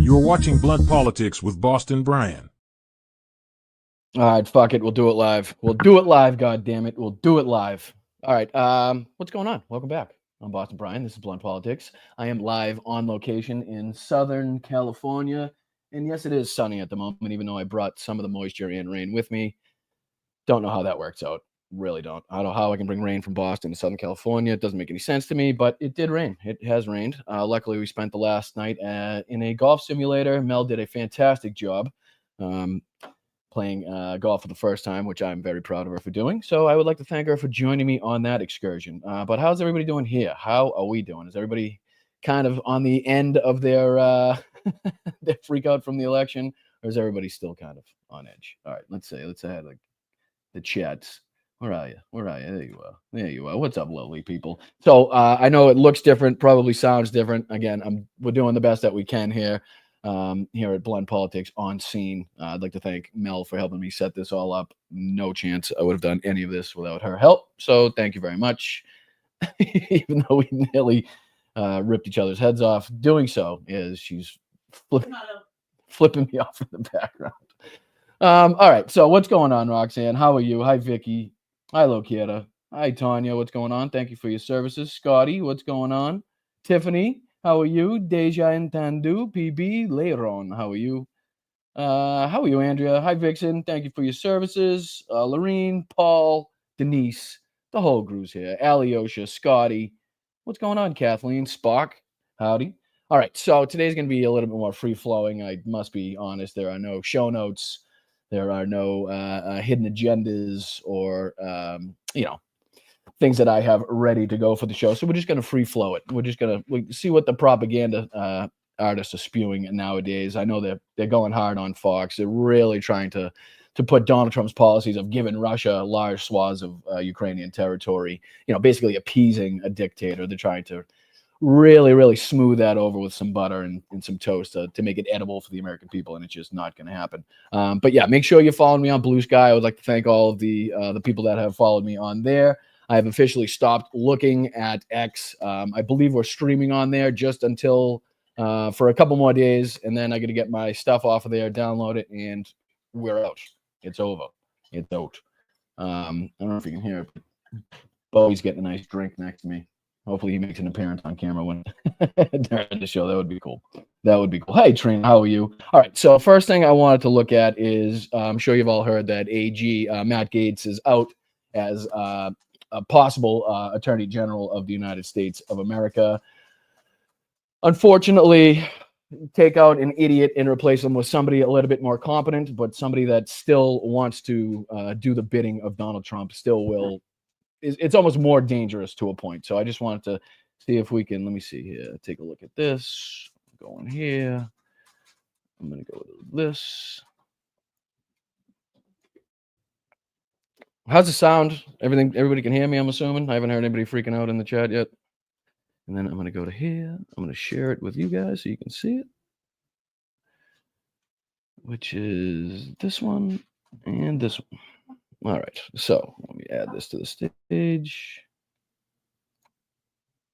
You're watching Blunt Politics with Boston Brian. All right, fuck it. We'll do it live. We'll do it live, God damn it. We'll do it live. All right. What's going on? Welcome back. I'm Boston Brian. This is Blunt Politics. I am live on location in Southern California. And yes, it is sunny at the moment, even though I brought some of the moisture and rain with me. Don't know how that works out. Really don't. I don't know how I can bring rain from Boston to Southern California. It doesn't make any sense to me, but it did rain. It has rained. Luckily, we spent the last night in a golf simulator. Mel did a fantastic job playing golf for the first time, which I'm very proud of her for doing. So I would like to thank her for joining me on that excursion. But how's everybody doing here? How are we doing? Is everybody kind of on the end of their their freak out from the election, or is everybody still kind of on edge? All right, let's add like the chats. Where are you? Where are you? There you are. There you are. What's up, lovely people? So I know it looks different, probably sounds different. Again, we're doing the best that we can here at Blunt Politics on scene. I'd like to thank Mel for helping me set this all up. No chance I would have done any of this without her help. So thank you very much. Even though we nearly ripped each other's heads off, doing so is she's flipping me off in the background. All right. So what's going on, Roxanne? How are you? Hi, Vicky. Hi, Lokieta. Hi, Tanya. What's going on? Thank you for your services. Scotty, what's going on? Tiffany, how are you? Deja Entendu, PB, Leiron, how are you? How are you, Andrea? Hi, Vixen. Thank you for your services. Lorene, Paul, Denise, the whole crew's here. Alyosha, Scotty. What's going on, Kathleen? Spock, howdy. All right, so today's going to be a little bit more free-flowing. I must be honest. There are no show notes. There are no hidden agendas or, things that I have ready to go for the show. So we're just going to free flow it. We're just going to see what the propaganda artists are spewing nowadays. I know they're going hard on Fox. They're really trying to put Donald Trump's policies of giving Russia large swaths of Ukrainian territory, basically appeasing a dictator. They're trying to really, really smooth that over with some butter and some toast to make it edible for the American people, and it's just not going to happen. But yeah, make sure you follow me on Blue Sky. I would like to thank all of the people that have followed me on there. I have officially stopped looking at X. I believe we're streaming on there just until for a couple more days, and then I got to get my stuff off of there, download it, and we're out. It's over. It's out. I don't know if you can hear it, but Bowie's getting a nice drink next to me. Hopefully he makes an appearance on camera when during the show. That would be cool. That would be cool. Hey, Trina, how are you? All right. So first thing I wanted to look at is I'm sure you've all heard that AG Matt Gaetz is out as a possible Attorney General of the United States of America. Unfortunately, take out an idiot and replace him with somebody a little bit more competent, but somebody that still wants to do the bidding of Donald Trump still will. It's almost more dangerous to a point. So I just wanted to see if we can, let me see here, take a look at this. Going here. I'm going to go with this. How's the sound? Everybody can hear me, I'm assuming. I haven't heard anybody freaking out in the chat yet. And then I'm going to go to here. I'm going to share it with you guys so you can see it, which is this one and this one. All right, so let me add this to the stage.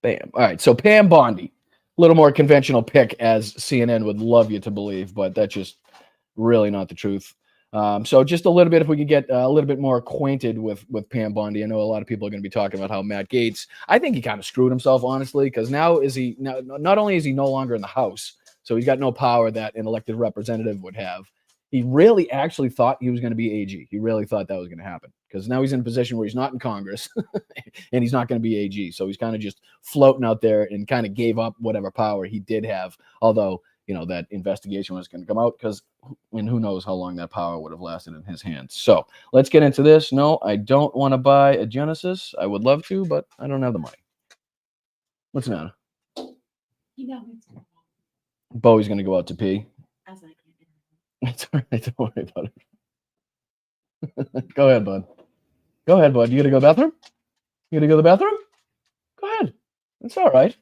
Bam. All right, so Pam Bondi, a little more conventional pick, as CNN would love you to believe, but that's just really not the truth. So just a little bit, if we could get a little bit more acquainted with Pam Bondi. I know a lot of people are going to be talking about how Matt Gaetz, I think he kind of screwed himself, honestly, because now not only is he no longer in the House, so he's got no power that an elected representative would have. He really actually thought he was going to be AG. He really thought that was going to happen because now he's in a position where he's not in Congress and he's not going to be AG. So he's kind of just floating out there and kind of gave up whatever power he did have. Although, you know, that investigation was going to come out because, and who knows how long that power would have lasted in his hands. So let's get into this. No, I don't want to buy a Genesis. I would love to, but I don't have the money. What's the matter? Bowie's going to go out to pee. It's all right. Don't worry about it. Go ahead, bud. Go ahead, bud. You gonna go to the bathroom? You gonna go to the bathroom? Go ahead. It's all right.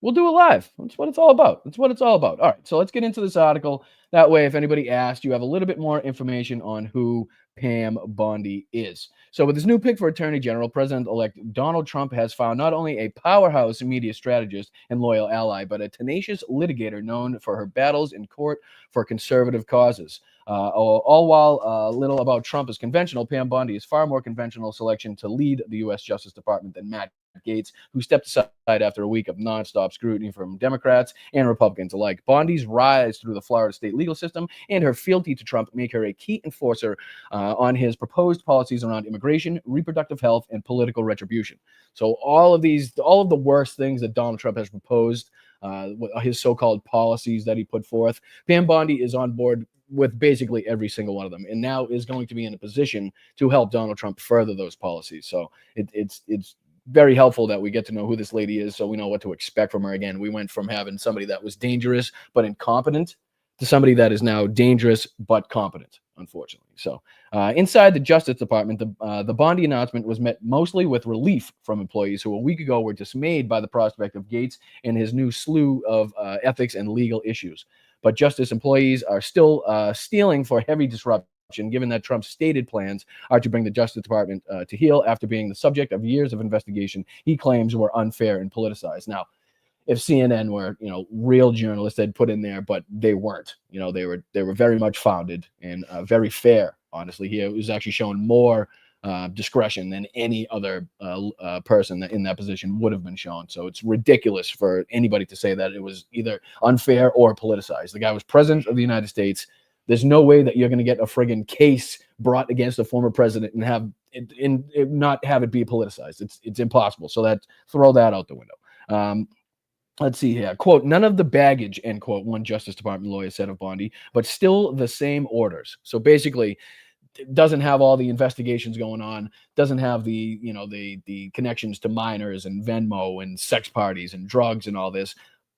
We'll do it live. That's what it's all about. That's what it's all about. All right. So let's get into this article. That way, if anybody asked, you have a little bit more information on who Pam Bondi is. So with his new pick for Attorney General, President-elect Donald Trump has found not only a powerhouse media strategist and loyal ally, but a tenacious litigator known for her battles in court for conservative causes. All while little about Trump is conventional, Pam Bondi is far more conventional selection to lead the U.S. Justice Department than Matt Gaetz, who stepped aside after a week of nonstop scrutiny from Democrats and Republicans alike. Bondi's rise through the Florida state legal system and her fealty to Trump make her a key enforcer on his proposed policies around immigration, reproductive health, and political retribution. So all of the worst things that Donald Trump has proposed, his so-called policies that he put forth, Pam Bondi is on board with basically every single one of them, and now is going to be in a position to help Donald Trump further those policies. So it's very helpful that we get to know who this lady is so we know what to expect from her. Again, we went from having somebody that was dangerous but incompetent to somebody that is now dangerous but competent, unfortunately. So inside the Justice Department, the Bondi announcement was met mostly with relief from employees who a week ago were dismayed by the prospect of Gaetz and his new slew of ethics and legal issues. But Justice employees are still stealing for heavy disruption, given that Trump's stated plans are to bring the Justice Department to heel after being the subject of years of investigation he claims were unfair and politicized. Now, if CNN were, real journalists, they'd put in there, but they weren't. They were very much founded and very fair. Honestly, he was actually showing more discretion than any other person in that position would have been shown. So it's ridiculous for anybody to say that it was either unfair or politicized. The guy was president of the United States. There's no way that you're going to get a friggin' case brought against a former president and have not have it be politicized. It's impossible. So throw that out the window. Let's see here. Quote, none of the baggage, end quote, one Justice Department lawyer said of Bondi, but still the same orders. So basically, it doesn't have all the investigations going on, doesn't have the connections to minors and Venmo and sex parties and drugs and all this,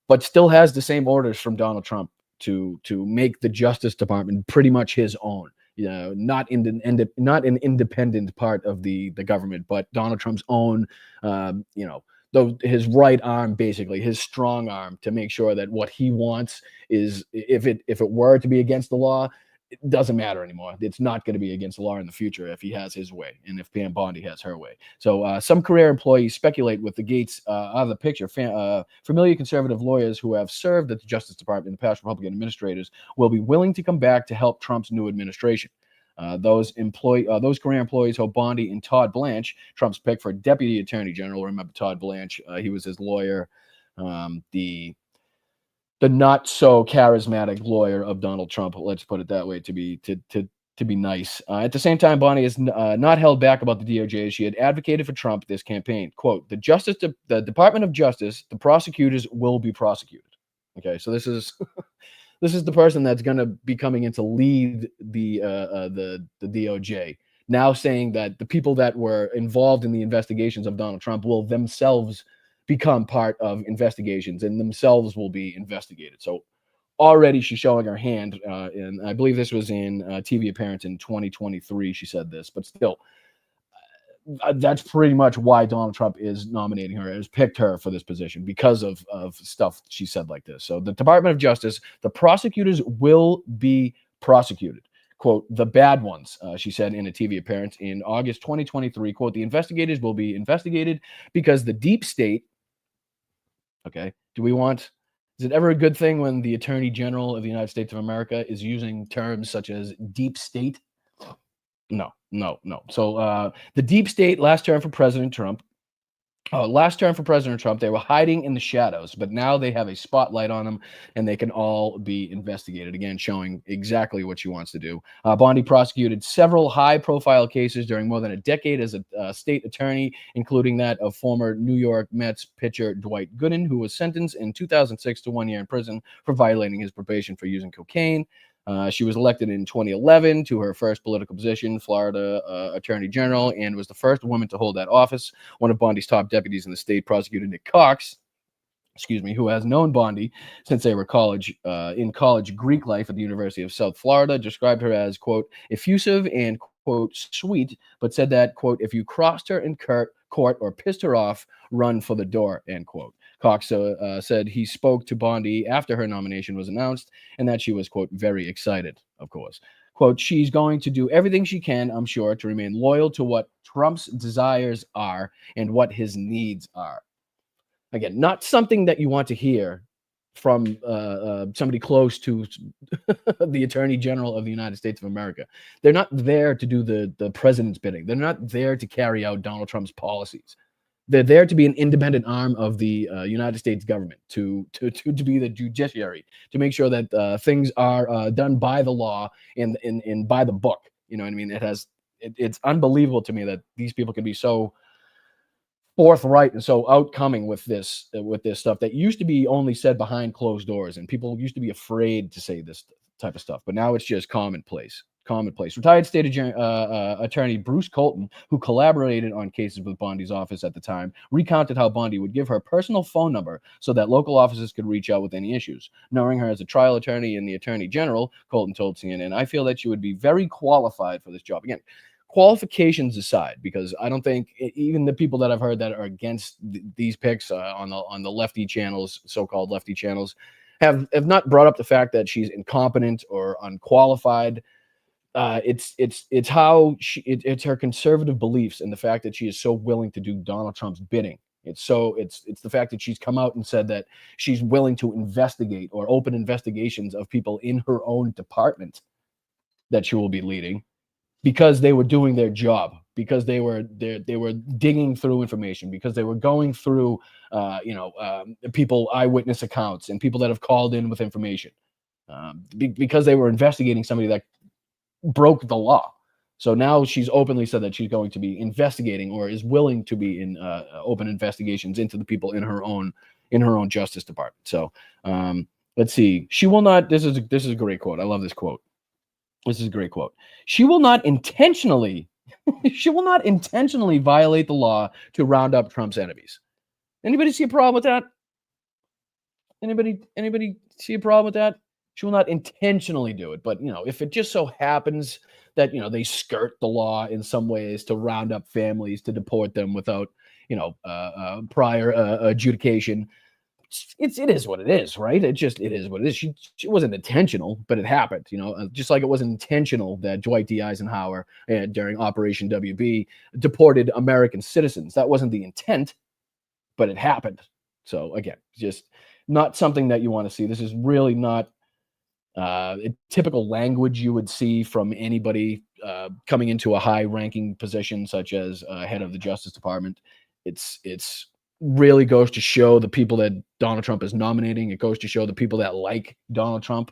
but still has the same orders from Donald Trump to make the Justice Department pretty much his own. Not an independent part of the government, but Donald Trump's own, his right arm, basically his strong arm, to make sure that what he wants is, if it were to be against the law, it doesn't matter anymore. It's not going to be against the law in the future if he has his way and if Pam Bondi has her way. So some career employees speculate with the Gaetz out of the picture. Familiar conservative lawyers who have served at the Justice Department in the past, Republican administrators, will be willing to come back to help Trump's new administration. Those career employees hope Bondi and Todd Blanche, Trump's pick for deputy attorney general. Remember Todd Blanche? He was his lawyer, the not so charismatic lawyer of Donald Trump. Let's put it that way, to be nice. At the same time, Bonnie is not held back about the DOJ. She had advocated for Trump this campaign. Quote, the Department of Justice, the prosecutors will be prosecuted. Okay, so this is this is the person that's going to be coming in to lead the DOJ, now saying that the people that were involved in the investigations of Donald Trump will themselves become part of investigations and themselves will be investigated. So already she's showing her hand, and I believe this was in TV appearance in 2023. She said this, but still, that's pretty much why Donald Trump is nominating her, has picked her for this position, because of stuff she said like this. So the Department of Justice, the prosecutors will be prosecuted. Quote, the bad ones, she said in a TV appearance in August 2023. Quote, the investigators will be investigated because the deep state. Okay, is it ever a good thing when the Attorney General of the United States of America is using terms such as deep state? No. So the deep state, last term for President Trump, they were hiding in the shadows, but now they have a spotlight on them and they can all be investigated. Again, showing exactly what she wants to do. Bondi prosecuted several high-profile cases during more than a decade as a state attorney, including that of former New York Mets pitcher Dwight Gooden, who was sentenced in 2006 to 1 year in prison for violating his probation for using cocaine. She was elected in 2011 to her first political position, Florida Attorney General, and was the first woman to hold that office. One of Bondi's top deputies in the state, Prosecutor Nick Cox, who has known Bondi since they were in college Greek life at the University of South Florida, described her as, quote, effusive and, quote, sweet, but said that, quote, if you crossed her in court or pissed her off, run for the door, end quote. Cox said he spoke to Bondi after her nomination was announced and that she was, quote, very excited, of course. Quote, she's going to do everything she can, I'm sure, to remain loyal to what Trump's desires are and what his needs are. Again, not something that you want to hear from somebody close to the Attorney General of the United States of America. They're not there to do the president's bidding. They're not there to carry out Donald Trump's policies. They're there to be an independent arm of the United States government, to be the judiciary, to make sure that things are done by the law and by the book. You know what I mean? It's unbelievable to me that these people can be so forthright and so outcoming with this stuff that used to be only said behind closed doors, and people used to be afraid to say this type of stuff. But now it's just commonplace. Retired state attorney Bruce Colton, who collaborated on cases with Bondi's office at the time, recounted how Bondi would give her personal phone number so that local officers could reach out with any issues. Knowing her as a trial attorney and the attorney general, Colton told CNN, I feel that she would be very qualified for this job. Again, qualifications aside, because I don't think even the people that I've heard that are against these picks on the lefty channels, so-called lefty channels, have not brought up the fact that she's incompetent or unqualified. It's her conservative beliefs and the fact that she is so willing to do Donald Trump's bidding. It's the fact that she's come out and said that she's willing to investigate or open investigations of people in her own department that she will be leading, because they were doing their job, because they were digging through information, because they were going through people eyewitness accounts and people that have called in with information, because they were investigating somebody that broke the law. So now she's openly said that she's going to be investigating, or is willing to be in open investigations into the people in her own Justice Department. So let's see. She will not. This is a great quote. I love this quote. This is a great quote. She will not intentionally violate the law to round up Trump's enemies. Anybody see a problem with that? Anybody see a problem with that? She will not intentionally do it, but if it just so happens that they skirt the law in some ways to round up families, to deport them without prior adjudication, it is what it is, right? It is what it is. She wasn't intentional, but it happened. Just like it wasn't intentional that Dwight D. Eisenhower during Operation WB deported American citizens. That wasn't the intent, but it happened. So again, just not something that you want to see. This is really not typical language you would see from anybody coming into a high-ranking position, such as head of the Justice Department. It's really goes to show the people that Donald Trump is nominating. It goes to show the people that like Donald Trump.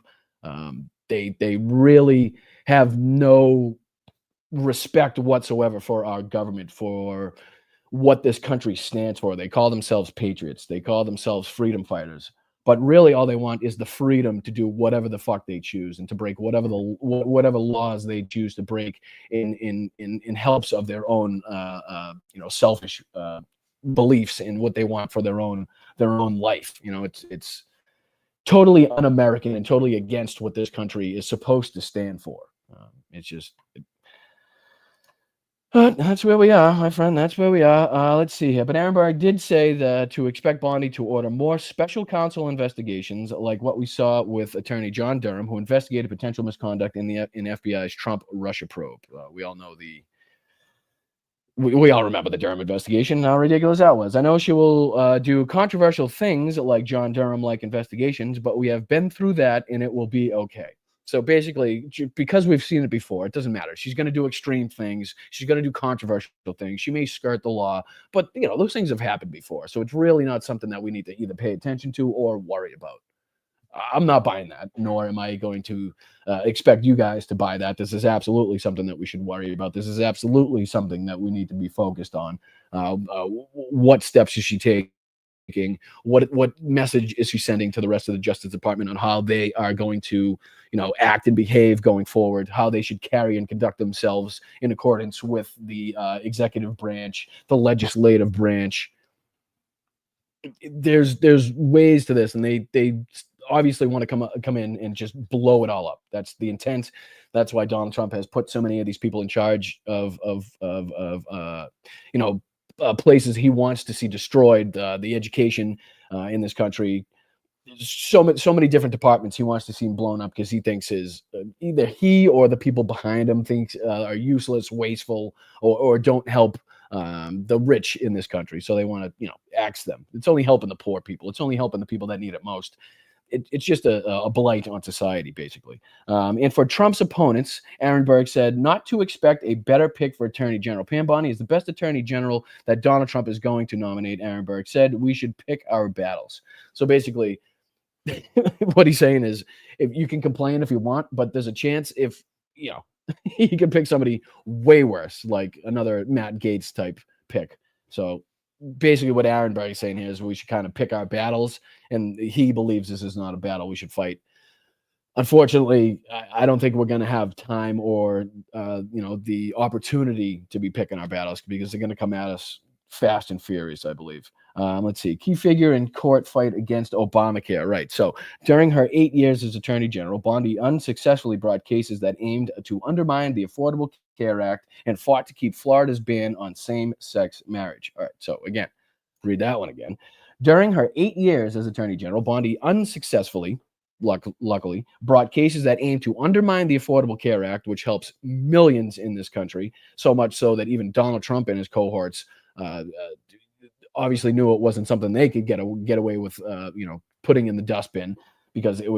They really have no respect whatsoever for our government, for what this country stands for. They call themselves patriots. They call themselves freedom fighters. But really, all they want is the freedom to do whatever the fuck they choose and to break whatever laws they choose to break in helps of their own selfish beliefs and what they want for their own life. It's totally un-American and totally against what this country is supposed to stand for. That's where we are, my friend. That's where we are. Let's see here. But Ehrenberg did say that to expect Bondi to order more special counsel investigations, like what we saw with Attorney John Durham, who investigated potential misconduct in FBI's Trump-Russia probe. We all know we all remember the Durham investigation and how ridiculous that was. I know she will do controversial things like John Durham-like investigations, but we have been through that, and it will be okay. So basically, because we've seen it before, it doesn't matter. She's going to do extreme things. She's going to do controversial things. She may skirt the law, but those things have happened before. So it's really not something that we need to either pay attention to or worry about. I'm not buying that, nor am I going to expect you guys to buy that. This is absolutely something that we should worry about. This is absolutely something that we need to be focused on. What steps is she taking? What message is she sending to the rest of the Justice Department on how they are going to act and behave going forward, how they should carry and conduct themselves in accordance with the executive branch, the legislative branch. There's ways to this, and they obviously want to come in and just blow it all up. That's the intent. That's why Donald Trump has put so many of these people in charge of places he wants to see destroyed, the education in this country. So many different departments he wants to see blown up because he thinks either he or the people behind him thinks are useless, wasteful, or don't help the rich in this country. So they want to axe them. It's only helping the poor people. It's only helping the people that need it most. It's just a blight on society, basically. And for Trump's opponents, Ehrenberg said not to expect a better pick for Attorney General. Pam Bondi is the best Attorney General that Donald Trump is going to nominate. Ehrenberg said we should pick our battles. So basically, what he's saying is, if you can complain if you want, but there's a chance if he can pick somebody way worse, like another Matt Gaetz type pick. So basically what Ehrenberg is saying here is we should kind of pick our battles, and he believes this is not a battle we should fight. Unfortunately, I don't think we're going to have time or the opportunity to be picking our battles, because they're going to come at us fast and furious, I believe. Let's see. Key figure in court fight against Obamacare. Right. So during her 8 years as Attorney General, Bondi unsuccessfully brought cases that aimed to undermine the Affordable Care Act and fought to keep Florida's ban on same-sex marriage. All right. So again, read that one again. During her 8 years as Attorney General, Bondi unsuccessfully, luckily, brought cases that aimed to undermine the Affordable Care Act, which helps millions in this country, so much so that even Donald Trump and his cohorts obviously knew it wasn't something they could get away with, putting in the dustbin, because it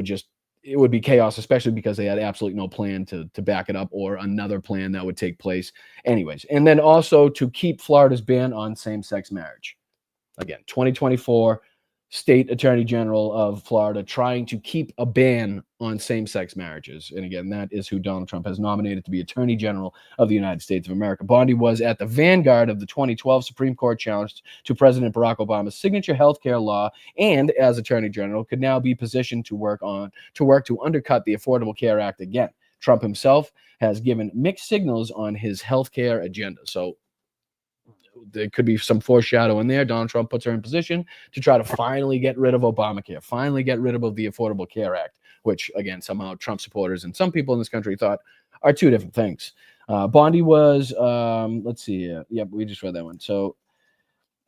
would be chaos, especially because they had absolutely no plan to back it up or another plan that would take place anyways. And then also to keep Florida's ban on same-sex marriage. Again, 2024 state attorney general of Florida trying to keep a ban on same-sex marriages. And again, that is who Donald Trump has nominated to be Attorney General of the United States of America. Bondi was at the vanguard of the 2012 Supreme Court challenge to President Barack Obama's signature health care law, and as Attorney General could now be positioned to work to undercut the Affordable Care Act again. Trump himself has given mixed signals on his health care agenda. So there could be some foreshadowing there. Donald Trump puts her in position to try to finally get rid of Obamacare, finally get rid of the Affordable Care Act, which, again, somehow Trump supporters and some people in this country thought are two different things. Bondi was, let's see. Yep, we just read that one. So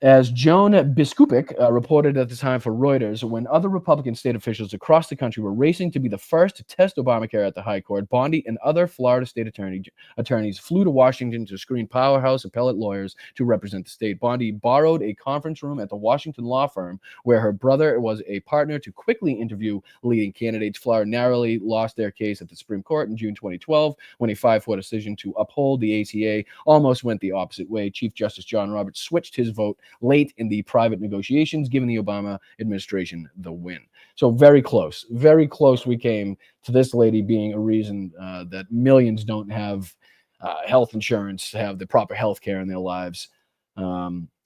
As Joan Biskupik reported at the time for Reuters, when other Republican state officials across the country were racing to be the first to test Obamacare at the High Court, Bondi and other Florida state attorneys flew to Washington to screen powerhouse appellate lawyers to represent the state. Bondi borrowed a conference room at the Washington law firm where her brother was a partner to quickly interview leading candidates. Florida narrowly lost their case at the Supreme Court in June 2012 when a 5-4 decision to uphold the ACA almost went the opposite way. Chief Justice John Roberts switched his vote late in the private negotiations, giving the Obama administration the win. So very close we came to this lady being a reason that millions don't have health insurance, have the proper health care in their lives.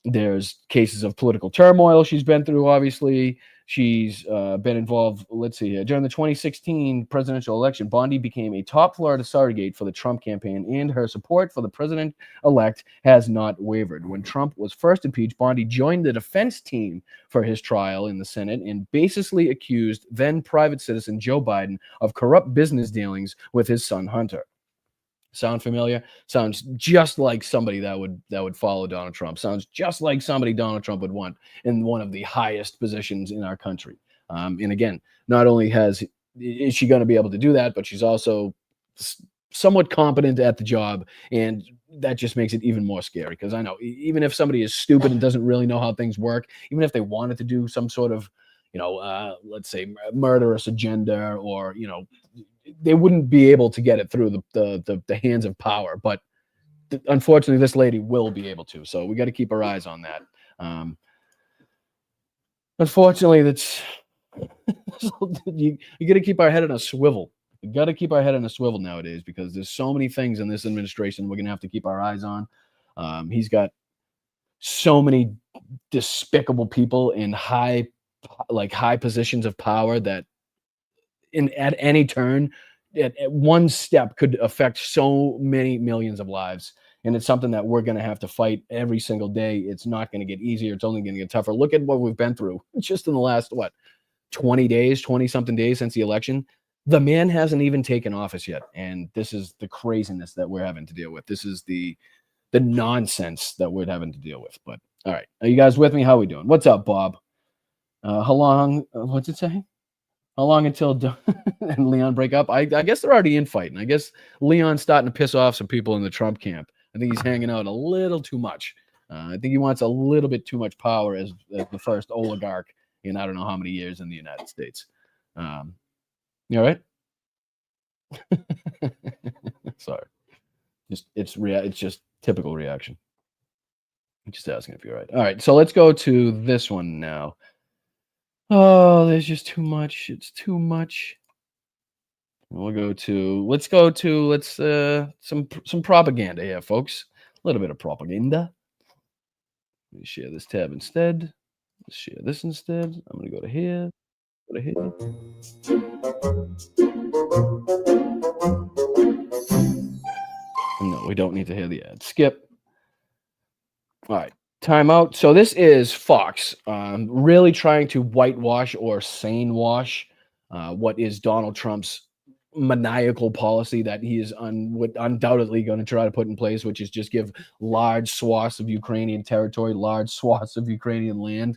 There's cases of political turmoil she's been through, obviously. She's been involved, let's see here, during the 2016 presidential election. Bondi became a top Florida surrogate for the Trump campaign, and her support for the president-elect has not wavered. When Trump was first impeached, Bondi joined the defense team for his trial in the Senate and baselessly accused then private citizen Joe Biden of corrupt business dealings with his son Hunter. Sound familiar? Sounds just like somebody that would follow Donald Trump. Sounds just like somebody Donald Trump would want in one of the highest positions in our country. And again, not only is she going to be able to do that, but she's also somewhat competent at the job, and that just makes it even more scary. Because I know even if somebody is stupid and doesn't really know how things work, even if they wanted to do some sort of, let's say murderous agenda, or they wouldn't be able to get it through the hands of power. But unfortunately, this lady will be able to. So we got to keep our eyes on that. Unfortunately, that's you got to keep our head on a swivel. You got to keep our head on a swivel nowadays, because there's so many things in this administration we're gonna have to keep our eyes on. He's got so many despicable people in high positions of power that at any turn, at one step, could affect so many millions of lives. And it's something that we're going to have to fight every single day. It's not going to get easier. It's only going to get tougher. Look at what we've been through just in the last, 20 something days since the election. The man hasn't even taken office yet. And this is the craziness that we're having to deal with. This is the nonsense that we're having to deal with. But all right. Are you guys with me? How are we doing? What's up, Bob? How long? What's it say? How long until and Leon break up? I guess they're already infighting. I guess Leon's starting to piss off some people in the Trump camp. I think he's hanging out a little too much. I think he wants a little bit too much power as the first oligarch in I don't know how many years in the United States. You all right? Sorry. It's just typical reaction. I'm just asking if you're all right. All right, so let's go to this one now. Oh, there's just too much. It's too much. Let's go to some propaganda here, folks. A little bit of propaganda. Let me share this tab instead. Let's share this instead. I'm gonna go to here. Go to here. No, we don't need to hear the ad. Skip. All right. Time out. So this is Fox really trying to whitewash or sane wash what is Donald Trump's maniacal policy that he is undoubtedly going to try to put in place, which is just give large swaths of Ukrainian territory, large swaths of Ukrainian land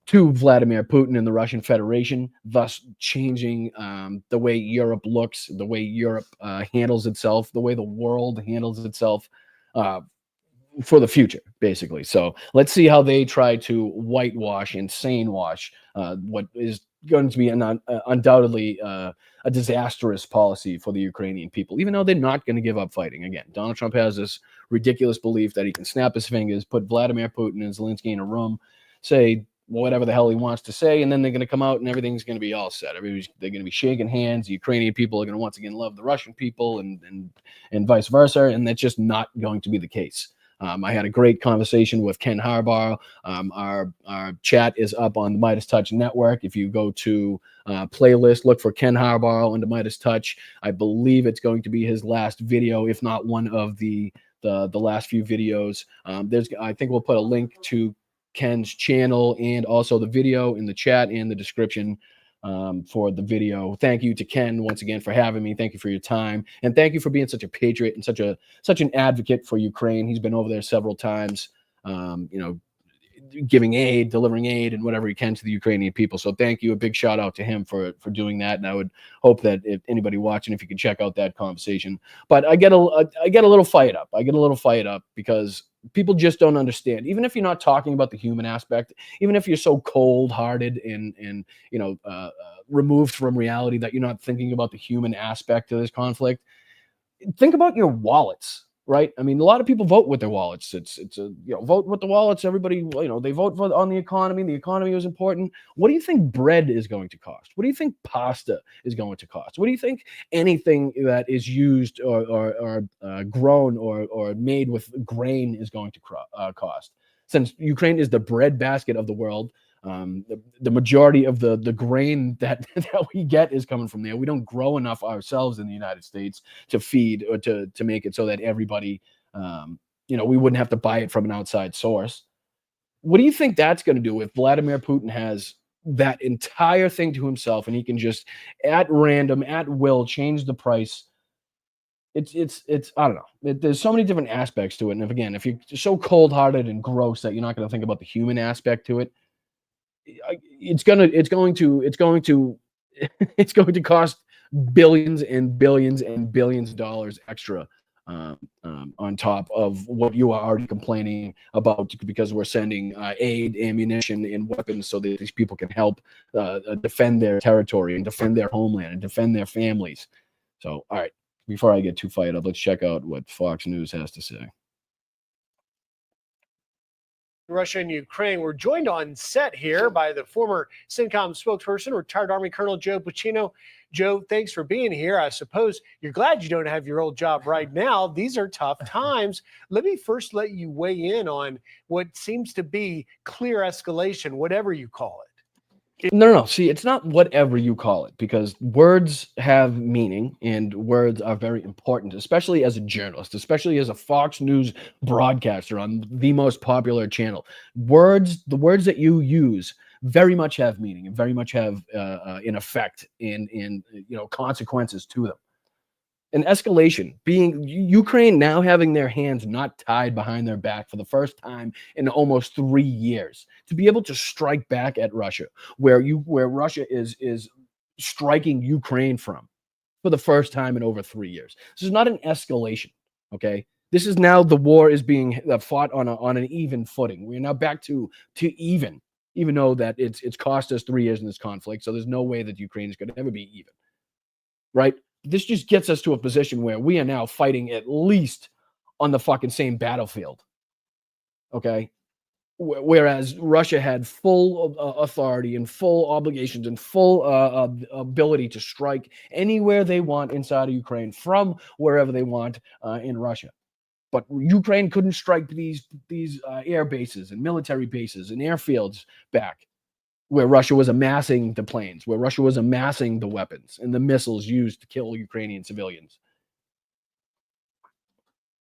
to Vladimir Putin and the Russian Federation, thus changing the way Europe looks, the way Europe handles itself, the way the world handles itself for the future, basically. So let's see how they try to whitewash and sane wash what is going to be undoubtedly a disastrous policy for the Ukrainian people, even though they're not going to give up fighting. Again, Donald Trump has this ridiculous belief that he can snap his fingers, put Vladimir Putin and Zelensky in a room, say whatever the hell he wants to say, and then they're going to come out and everything's going to be all set. They're going to be shaking hands. The Ukrainian people are going to once again love the Russian people, and vice versa, and that's just not going to be the case. I had a great conversation with Ken Harbaugh. Our chat is up on the Midas Touch Network. If you go to playlist, look for Ken Harbaugh under Midas Touch. I believe it's going to be his last video, if not one of the last few videos. I think we'll put a link to Ken's channel and also the video in the chat and the description for the video. Thank you to Ken once again for having me. Thank you for your time, and thank you for being such a patriot and such an advocate for Ukraine. He's been over there several times. giving aid, delivering aid, and whatever he can to the Ukrainian people. So thank you. A big shout out to him for doing that. And I would hope that if anybody watching, if you could check out that conversation. But I get a little fired up. I get a little fired up because people just don't understand. Even if you're not talking about the human aspect, even if you're so cold-hearted and removed from reality that you're not thinking about the human aspect of this conflict, think about your wallets. Right. I mean, a lot of people vote with their wallets. It's a vote with the wallets. Everybody, they vote on the economy. The economy is important. What do you think bread is going to cost? What do you think pasta is going to cost? What do you think anything that is used or grown or made with grain is going to cost? Since Ukraine is the breadbasket of the world, the majority of the grain that we get is coming from there. We don't grow enough ourselves in the United States to feed or to make it so that everybody, we wouldn't have to buy it from an outside source. What do you think that's going to do if Vladimir Putin has that entire thing to himself and he can just at random, at will, change the price? It's I don't know. There's so many different aspects to it. And if you're so cold-hearted and gross that you're not going to think about the human aspect to it, it's going to cost billions and billions and billions of dollars extra on top of what you are already complaining about, because we're sending aid, ammunition, and weapons so that these people can help defend their territory and defend their homeland and defend their families. So, all right, before I get too fired up, let's check out what Fox News has to say. Russia and Ukraine. We're joined on set here by the former CENTCOM spokesperson, retired Army Colonel Joe Pacino. Joe, thanks for being here. I suppose you're glad you don't have your old job right now. These are tough times. Let me first let you weigh in on what seems to be clear escalation, whatever you call it. No. See, it's not whatever you call it, because words have meaning and words are very important, especially as a journalist, especially as a Fox News broadcaster on the most popular channel. The words that you use very much have meaning and very much have an effect and consequences to them. An escalation, being Ukraine now having their hands not tied behind their back for the first time in almost 3 years, to be able to strike back at Russia, where Russia is striking Ukraine from for the first time in over 3 years. This is not an escalation, okay? This is now the war is being fought on an even footing. We're now back to even though that it's cost us 3 years in this conflict. So there's no way that Ukraine is going to ever be even, right? This just gets us to a position where we are now fighting at least on the fucking same battlefield. Okay. Whereas Russia had full authority and full obligations and full ability to strike anywhere they want inside of Ukraine from wherever they want in Russia. But Ukraine couldn't strike these air bases and military bases and airfields back, where Russia was amassing the planes, where Russia was amassing the weapons and the missiles used to kill Ukrainian civilians.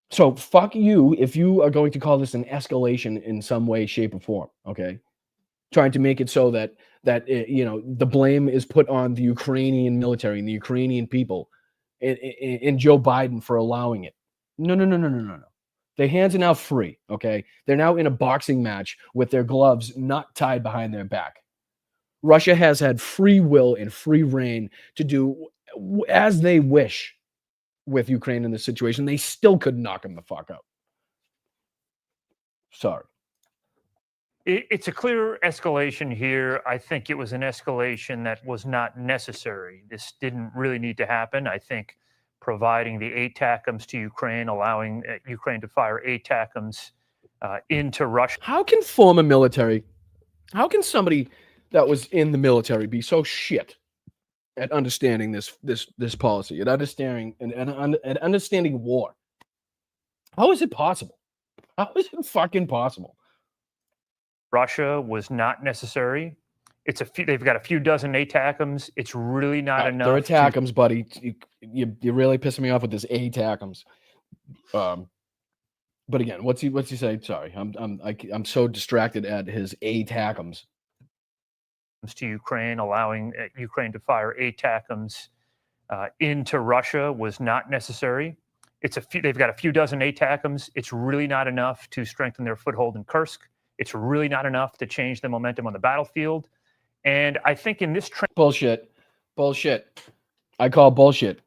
So fuck you if you are going to call this an escalation in some way, shape, or form, okay? Trying to make it so that the blame is put on the Ukrainian military and the Ukrainian people and Joe Biden for allowing it. No. Their hands are now free, okay? They're now in a boxing match with their gloves not tied behind their back. Russia has had free will and free reign to do as they wish with Ukraine in this situation. They still couldn't knock them the fuck out. Sorry. It's a clear escalation here. I think it was an escalation that was not necessary. This didn't really need to happen. I think providing the ATACMS to Ukraine, allowing Ukraine to fire ATACMS into Russia. How can somebody that was in the military be so shit at understanding this policy, at understanding war? How is it possible? How is it fucking possible? Russia was not necessary. They've got a few dozen ATACMS. It's really not enough. They're ATACMS, buddy. You're really pissing me off with this ATACMS. But again, what's he say? Sorry, I'm so distracted at his ATACMS. To Ukraine, allowing Ukraine to fire ATACMS into Russia was not necessary. They've got a few dozen ATACMS. It's really not enough to strengthen their foothold in Kursk It's really not enough to change the momentum on the battlefield. And I think in this bullshit. I call bullshit.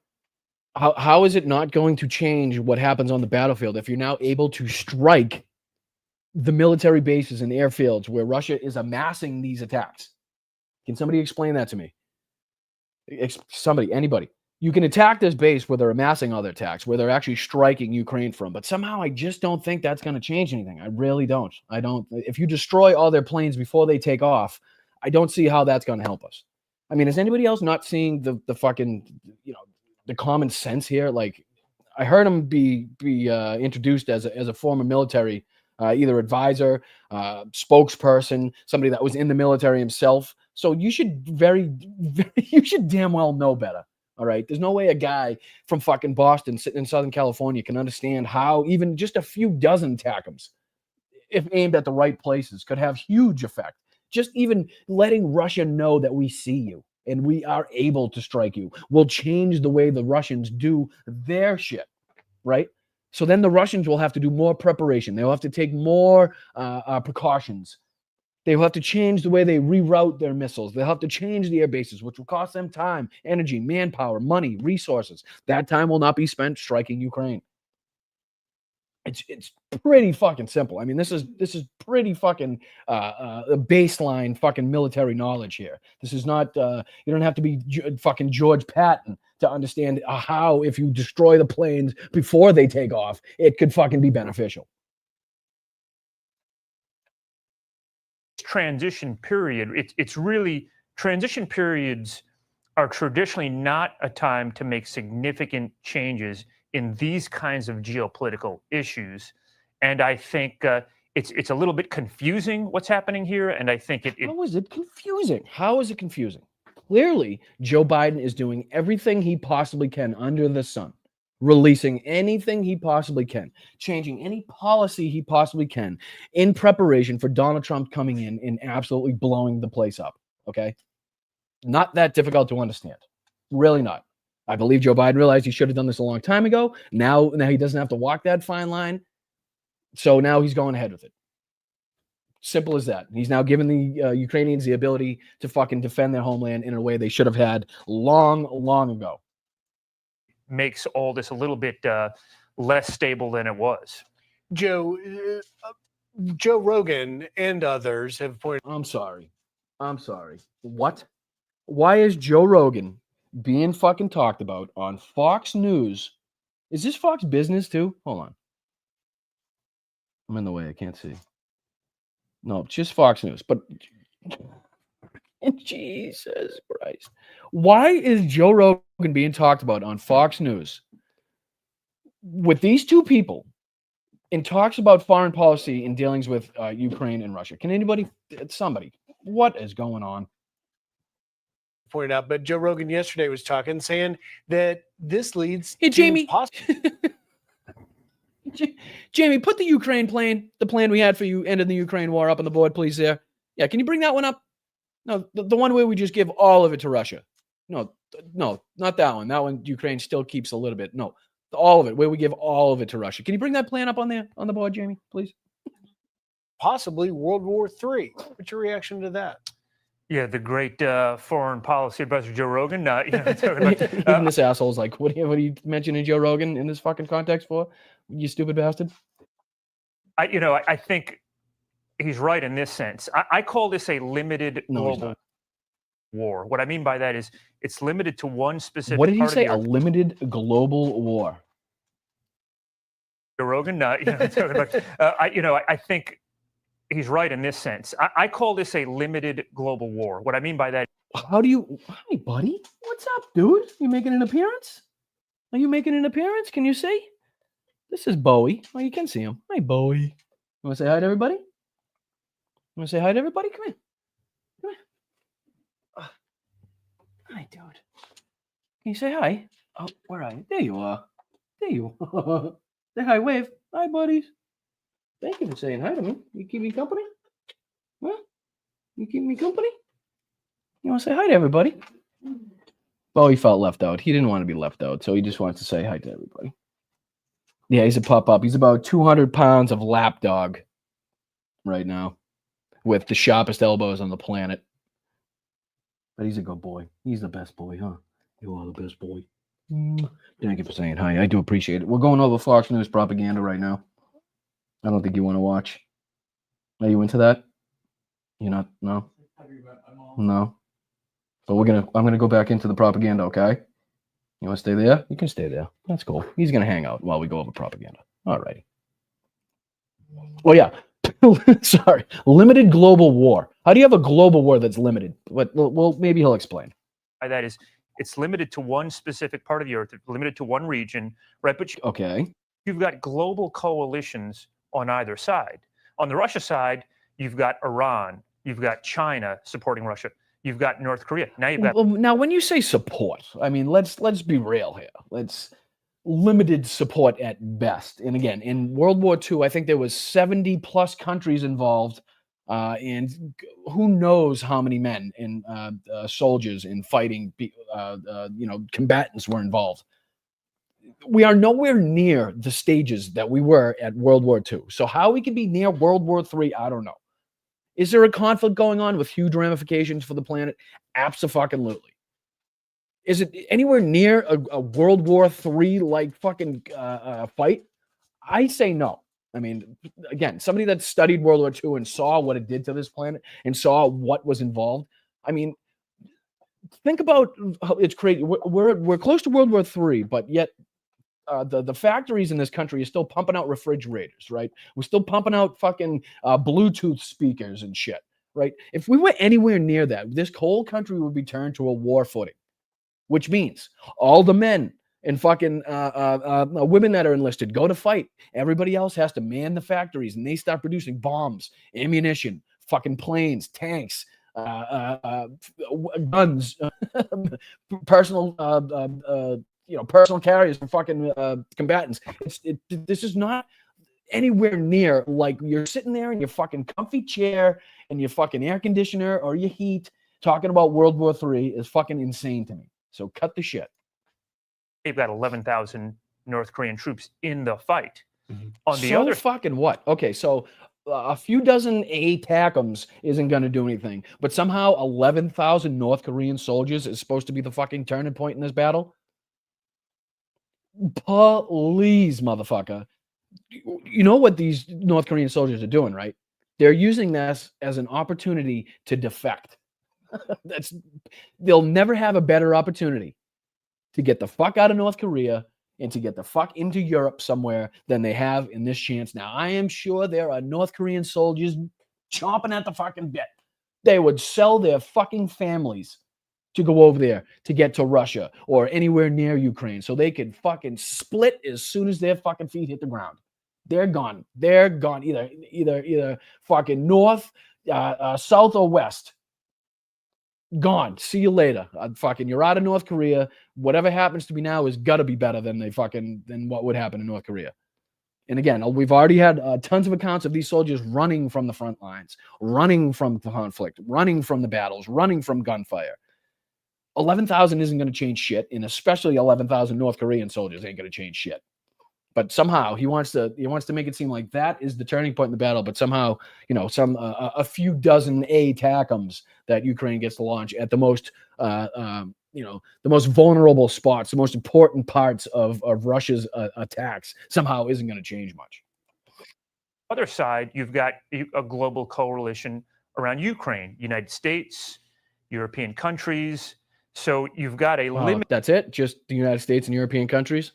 How is it not going to change what happens on the battlefield if you're now able to strike the military bases and airfields where Russia is amassing these attacks? Can somebody explain that to me? Somebody, anybody. You can attack this base where they're amassing other attacks, where they're actually striking Ukraine from. But somehow I just don't think that's going to change anything. I really don't. I don't. If you destroy all their planes before they take off, I don't see how that's going to help us. I mean, is anybody else not seeing the fucking, the common sense here? Like, I heard him be introduced as a former military, either advisor, spokesperson, somebody that was in the military himself. So you should you should damn well know better. All right. There's no way a guy from fucking Boston sitting in Southern California can understand how even just a few dozen TACMs, if aimed at the right places, could have huge effect. Just even letting Russia know that we see you and we are able to strike you will change the way the Russians do their shit. Right. So then the Russians will have to do more preparation. They'll have to take more precautions. They will have to change the way they reroute their missiles. They'll have to change the air bases, which will cost them time, energy, manpower, money, resources. That time will not be spent striking Ukraine. It's pretty fucking simple. I mean, this is pretty fucking baseline fucking military knowledge here. This is not you don't have to be fucking George Patton to understand how, if you destroy the planes before they take off, it could fucking be beneficial. Transition period, it's really, transition periods are traditionally not a time to make significant changes in these kinds of geopolitical issues. And I think it's a little bit confusing what's happening here. And I think How is it confusing? How is it confusing? Clearly, Joe Biden is doing everything he possibly can under the sun, releasing anything he possibly can, changing any policy he possibly can in preparation for Donald Trump coming in and absolutely blowing the place up. Okay? Not that difficult to understand. Really not. I believe Joe Biden realized he should have done this a long time ago. Now he doesn't have to walk that fine line. So now he's going ahead with it. Simple as that. He's now given the Ukrainians the ability to fucking defend their homeland in a way they should have had long, long ago. Makes all this a little bit less stable than it was. Joe Rogan and others have pointed. I'm sorry. What? Why is Joe Rogan being fucking talked about on Fox News? Is this Fox Business too? Hold on. I'm in the way. I can't see. No, it's just Fox News. But Jesus Christ. Why is Joe Rogan being talked about on Fox News with these two people in talks about foreign policy and dealings with Ukraine and Russia? Can somebody, what is going on? Pointed out, but Joe Rogan yesterday was talking, saying that this leads Hey, Jamie. to Jamie, put the Ukraine plane, the plan we had for you ending the Ukraine war, up on the board, please, there. Yeah, can you bring that one up? No, the one where we just give all of it to Russia. No, not that one. That one, Ukraine still keeps a little bit. No, all of it, where we give all of it to Russia. Can you bring that plan up on the board, Jamie, please? possibly World War III. What's your reaction to that? Yeah, the great foreign policy advisor Joe Rogan. Even this asshole's like, what are you mentioning Joe Rogan in this fucking context for? You stupid bastard. I think he's right in this sense. I call this a limited global war. What I mean by that is it's limited to one specific. What did he say? A limited global war. Joe Rogan. I think he's right in this sense. I call this a limited global war. What I mean by that. Hi, buddy. What's up, dude? You making an appearance? Are you making an appearance? Can you see? This is Bowie. Oh, you can see him. Hi, Bowie. You want to say hi to everybody? You want to say hi to everybody? Come here. Come here. Hi, dude. Can you say hi? Oh, where are you? There you are. There you are. Say hi, wave. Hi, buddies. Thank you for saying hi to me. You keep me company? Huh? You keep me company? You want to say hi to everybody? Bowie felt left out. He didn't want to be left out, so he just wants to say hi to everybody. Yeah, he's a pup-up. He's about 200 pounds of lapdog right now. with the sharpest elbows on the planet. But he's a good boy. He's the best boy, huh? You are the best boy. Thank you for saying hi. I do appreciate it. We're going over Fox News propaganda right now. I don't think you want to watch. Are you into that? You're not? No? No? So I'm gonna go back into the propaganda, okay? You want to stay there? You can stay there. That's cool. He's gonna hang out while we go over propaganda. All righty. Oh yeah. Sorry. Limited global war. How do you have a global war that's limited? Well, maybe he'll explain. That is, it's limited to one specific part of the earth, it's limited to one region, right? But Okay. you've got global coalitions on either side. On the Russia side, you've got Iran, you've got China supporting Russia, you've got North Korea. Now you've got. Well, now, when you say support, I mean, let's be real here. Let's limited support at best. And again, in World War II, I think there was 70 plus countries involved, and who knows how many men and soldiers in fighting, combatants were involved. We are nowhere near the stages that we were at World War II. So how we can be near World War III, I don't know. Is there a conflict going on with huge ramifications for the planet? Abso-fucking-lutely. Is it anywhere near a World War III like fucking fight? I say no. I mean, again, somebody that studied World War II and saw what it did to this planet and saw what was involved. I mean, think about how it's crazy. We're close to World War III, but yet the factories in this country are still pumping out refrigerators, right? We're still pumping out fucking Bluetooth speakers and shit, right? If we were anywhere near that, this whole country would be turned to a war footing, which means all the men and fucking women that are enlisted go to fight. Everybody else has to man the factories, and they start producing bombs, ammunition, fucking planes, tanks, guns, personal personal carriers for fucking combatants. This is not anywhere near like you're sitting there in your fucking comfy chair and your fucking air conditioner or your heat talking about World War III is fucking insane to me. So cut the shit. They've got 11,000 North Korean troops in the fight. On the so other fucking what? Okay, so a few dozen ATACMs isn't going to do anything, but somehow 11,000 North Korean soldiers is supposed to be the fucking turning point in this battle? Please, motherfucker. You know what these North Korean soldiers are doing, right? They're using this as an opportunity to defect. They'll never have a better opportunity to get the fuck out of North Korea and to get the fuck into Europe somewhere than they have in this chance. Now, I am sure there are North Korean soldiers chomping at the fucking bit. They would sell their fucking families to go over there to get to Russia or anywhere near Ukraine so they could fucking split as soon as their fucking feet hit the ground. They're gone. They're gone. Either fucking north, south, or west. Gone. See you later. Fucking, you're out of North Korea. Whatever happens to me now is gotta be better than than what would happen in North Korea. And again, we've already had tons of accounts of these soldiers running from the front lines, running from the conflict, running from the battles, running from gunfire. 11,000 isn't going to change shit, and especially 11,000 North Korean soldiers ain't going to change shit. But somehow he wants to make it seem like that is the turning point in the battle. But somehow, a few dozen ATACMs that Ukraine gets to launch at the most, the most vulnerable spots, the most important parts of Russia's attacks somehow isn't going to change much. Other side, you've got a global coalition around Ukraine, United States, European countries. So you've got a limited. That's it? Just the United States and European countries?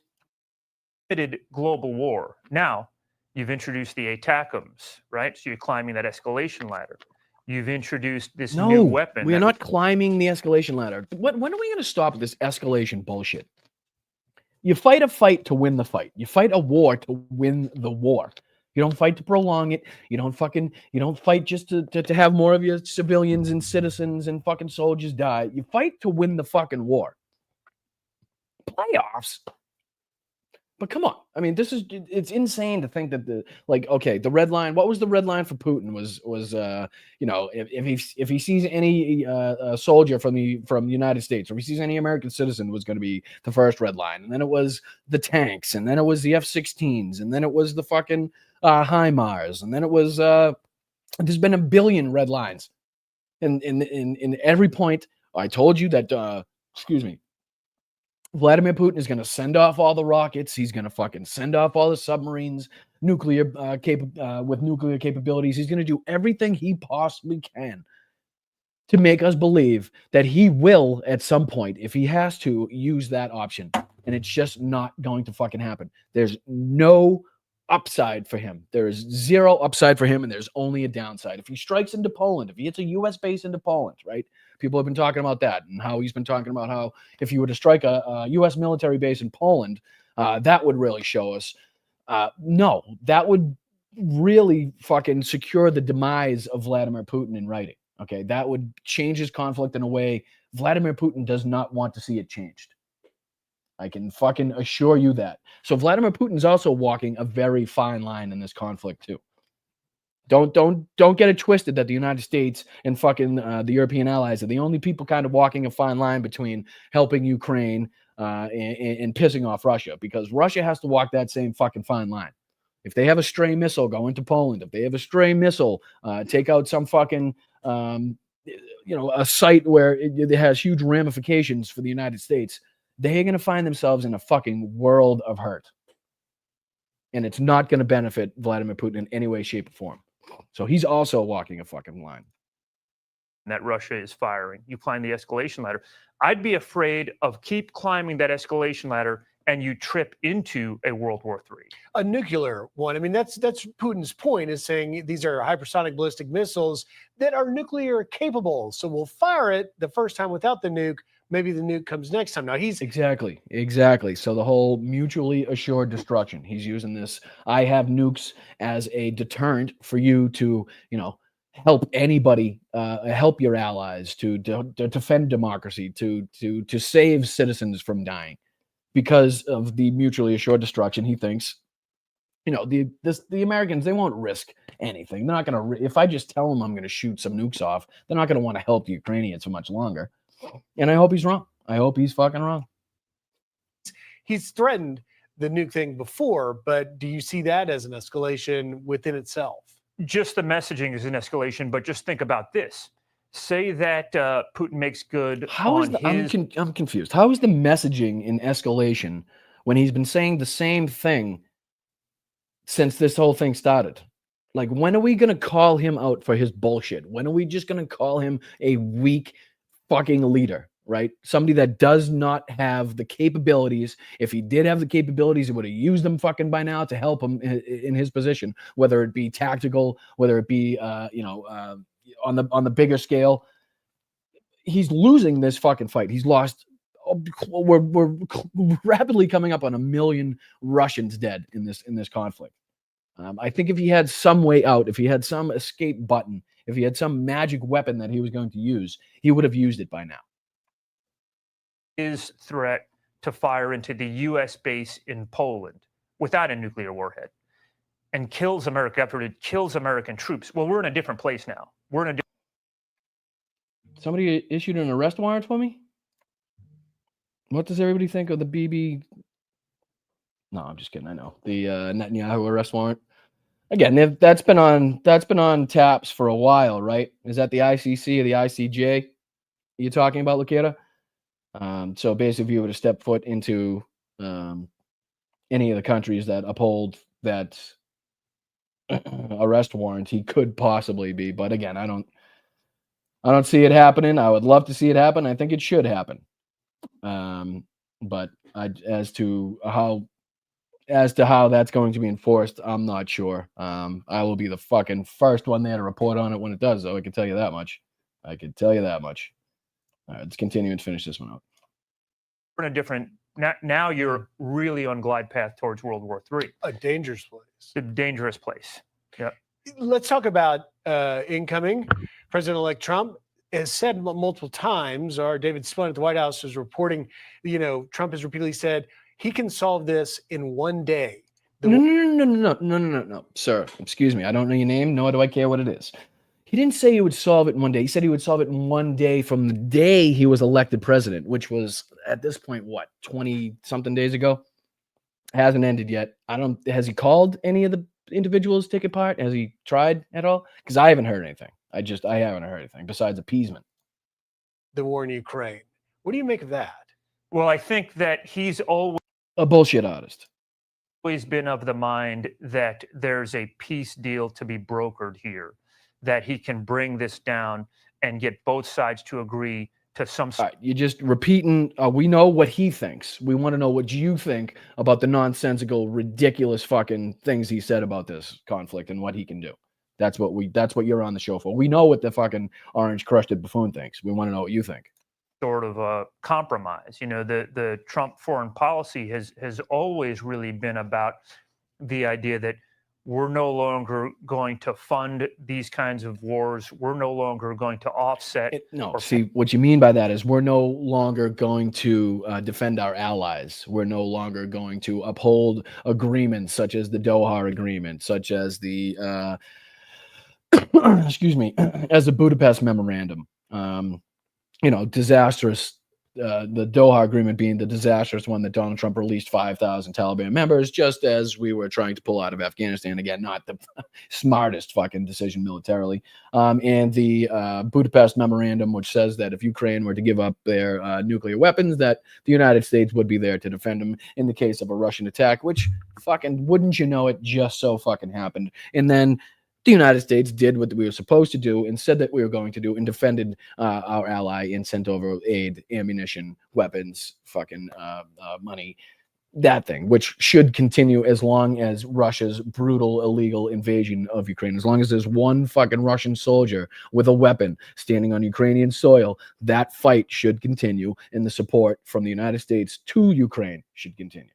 Limited global war. Now, you've introduced the ATACMs, right? So you're climbing that escalation ladder. You've introduced this new weapon. We are not climbing the escalation ladder. When are we going to stop with this escalation bullshit? You fight a fight to win the fight. You fight a war to win the war. You don't fight to prolong it. You don't fight just to have more of your civilians and citizens and fucking soldiers die. You fight to win the fucking war. Playoffs? But come on. I mean, it's insane to think that the red line, what was the red line for Putin was if he sees any soldier from the United States, or if he sees any American citizen, was going to be the first red line. And then it was the tanks, and then it was the F-16s, and then it was the fucking HIMARS, and then it was There's been a billion red lines. In every point, I told you that, excuse me, Vladimir Putin is going to send off all the rockets. He's going to fucking send off all the submarines, with nuclear capabilities. He's going to do everything he possibly can to make us believe that he will, at some point, if he has to, use that option. And it's just not going to fucking happen. There's no upside for him. There is zero upside for him, and there's only a downside. If he strikes into Poland, if he hits a U.S. base into Poland, right? People have been talking about that, and how he's been talking about how if you were to strike a U.S. military base in Poland, that would really show us. No, that would really fucking secure the demise of Vladimir Putin in writing. Okay, that would change his conflict in a way Vladimir Putin does not want to see it changed. I can fucking assure you that. So Vladimir Putin's also walking a very fine line in this conflict too. Don't get it twisted that the United States and fucking the European allies are the only people kind of walking a fine line between helping Ukraine and pissing off Russia, because Russia has to walk that same fucking fine line. If they have a stray missile go into Poland, if they have a stray missile take out some fucking a site where it has huge ramifications for the United States, they're going to find themselves in a fucking world of hurt. And it's not going to benefit Vladimir Putin in any way, shape, or form. So he's also walking a fucking line. That Russia is firing. You climb the escalation ladder. I'd be afraid of keep climbing that escalation ladder and you trip into a World War III. A nuclear one. I mean, that's Putin's point, is saying these are hypersonic ballistic missiles that are nuclear capable. So we'll fire it the first time without the nuke. Maybe the nuke comes next time. Now he's exactly. So the whole mutually assured destruction. He's using this. I have nukes as a deterrent for you to, help anybody, help your allies, to defend democracy, to save citizens from dying, because of the mutually assured destruction. He thinks, the Americans, they won't risk anything. They're not going to. If I just tell them I'm going to shoot some nukes off, they're not going to want to help the Ukrainians for much longer. And I hope he's wrong. I hope he's fucking wrong. He's threatened the nuke thing before, but do you see that as an escalation within itself? Just the messaging is an escalation, but just think about this. Say that Putin makes good I'm confused. How is the messaging in escalation when he's been saying the same thing since this whole thing started? Like, when are we going to call him out for his bullshit? When are we just going to call him a weak fucking leader, right? Somebody that does not have the capabilities. If he did have the capabilities, he would have used them fucking by now to help him in his position, whether it be tactical, whether it be on the bigger scale. He's losing this fucking fight. He's lost. We're rapidly coming up on 1 million Russians dead in this conflict. I think if he had some way out, if he had some escape button, if he had some magic weapon that he was going to use, he would have used it by now. His threat to fire into the U.S. base in Poland without a nuclear warhead and kills America after it kills American troops. Well, we're in a different place now. Somebody issued an arrest warrant for me? What does everybody think of the BB? No, I'm just kidding. I know the Netanyahu arrest warrant. Again, that's been on taps for a while, right? Is that the ICC or the ICJ you're talking about, Lakita? So basically, if you were to step foot into any of the countries that uphold that arrest warrant, he could possibly be. But again, I don't see it happening. I would love to see it happen. I think it should happen. But as to how that's going to be enforced, I'm not sure. I will be the fucking first one there to report on it when it does, though. I can tell you that much. All right, let's continue and finish this one out. We're in a different. Now you're really on glide path towards World War III. A dangerous place. A dangerous place. Yeah. Let's talk about incoming. President-elect Trump has said multiple times, or David Spillane at the White House is reporting, Trump has repeatedly said he can solve this in one day. No, sir. Excuse me. I don't know your name, nor do I care what it is. He didn't say he would solve it in one day. He said he would solve it in one day from the day he was elected president, which was at this point, 20-something days ago? Hasn't ended yet. Has he called any of the individuals taken part? Has he tried at all? Because I haven't heard anything. I haven't heard anything besides appeasement. The war in Ukraine. What do you make of that? Well, I think that he's always A bullshit artist. been of the mind that there's a peace deal to be brokered here, that he can bring this down and get both sides to agree to some. All right, you're just repeating. We know what he thinks. We want to know what you think about the nonsensical, ridiculous fucking things he said about this conflict and what he can do. That's what you're on the show for. We know what the fucking orange crusted buffoon thinks. We want to know what you think. Sort of a compromise. The Trump foreign policy has always really been about the idea that we're no longer going to fund these kinds of wars. We're no longer going to offset. See, what you mean by that is we're no longer going to defend our allies. We're no longer going to uphold agreements such as the Doha Agreement, such as the, excuse me, as the Budapest Memorandum. Disastrous. The Doha Agreement being the disastrous one that Donald Trump released 5,000 Taliban members, just as we were trying to pull out of Afghanistan. Again, not the smartest fucking decision militarily. And the Budapest Memorandum, which says that if Ukraine were to give up their nuclear weapons, that the United States would be there to defend them in the case of a Russian attack, which fucking, wouldn't you know it, just so fucking happened. And then the United States did what we were supposed to do and said that we were going to do and defended our ally and sent over aid, ammunition, weapons, fucking money, that thing, which should continue as long as Russia's brutal, illegal invasion of Ukraine. As long as there's one fucking Russian soldier with a weapon standing on Ukrainian soil, that fight should continue, and the support from the United States to Ukraine should continue.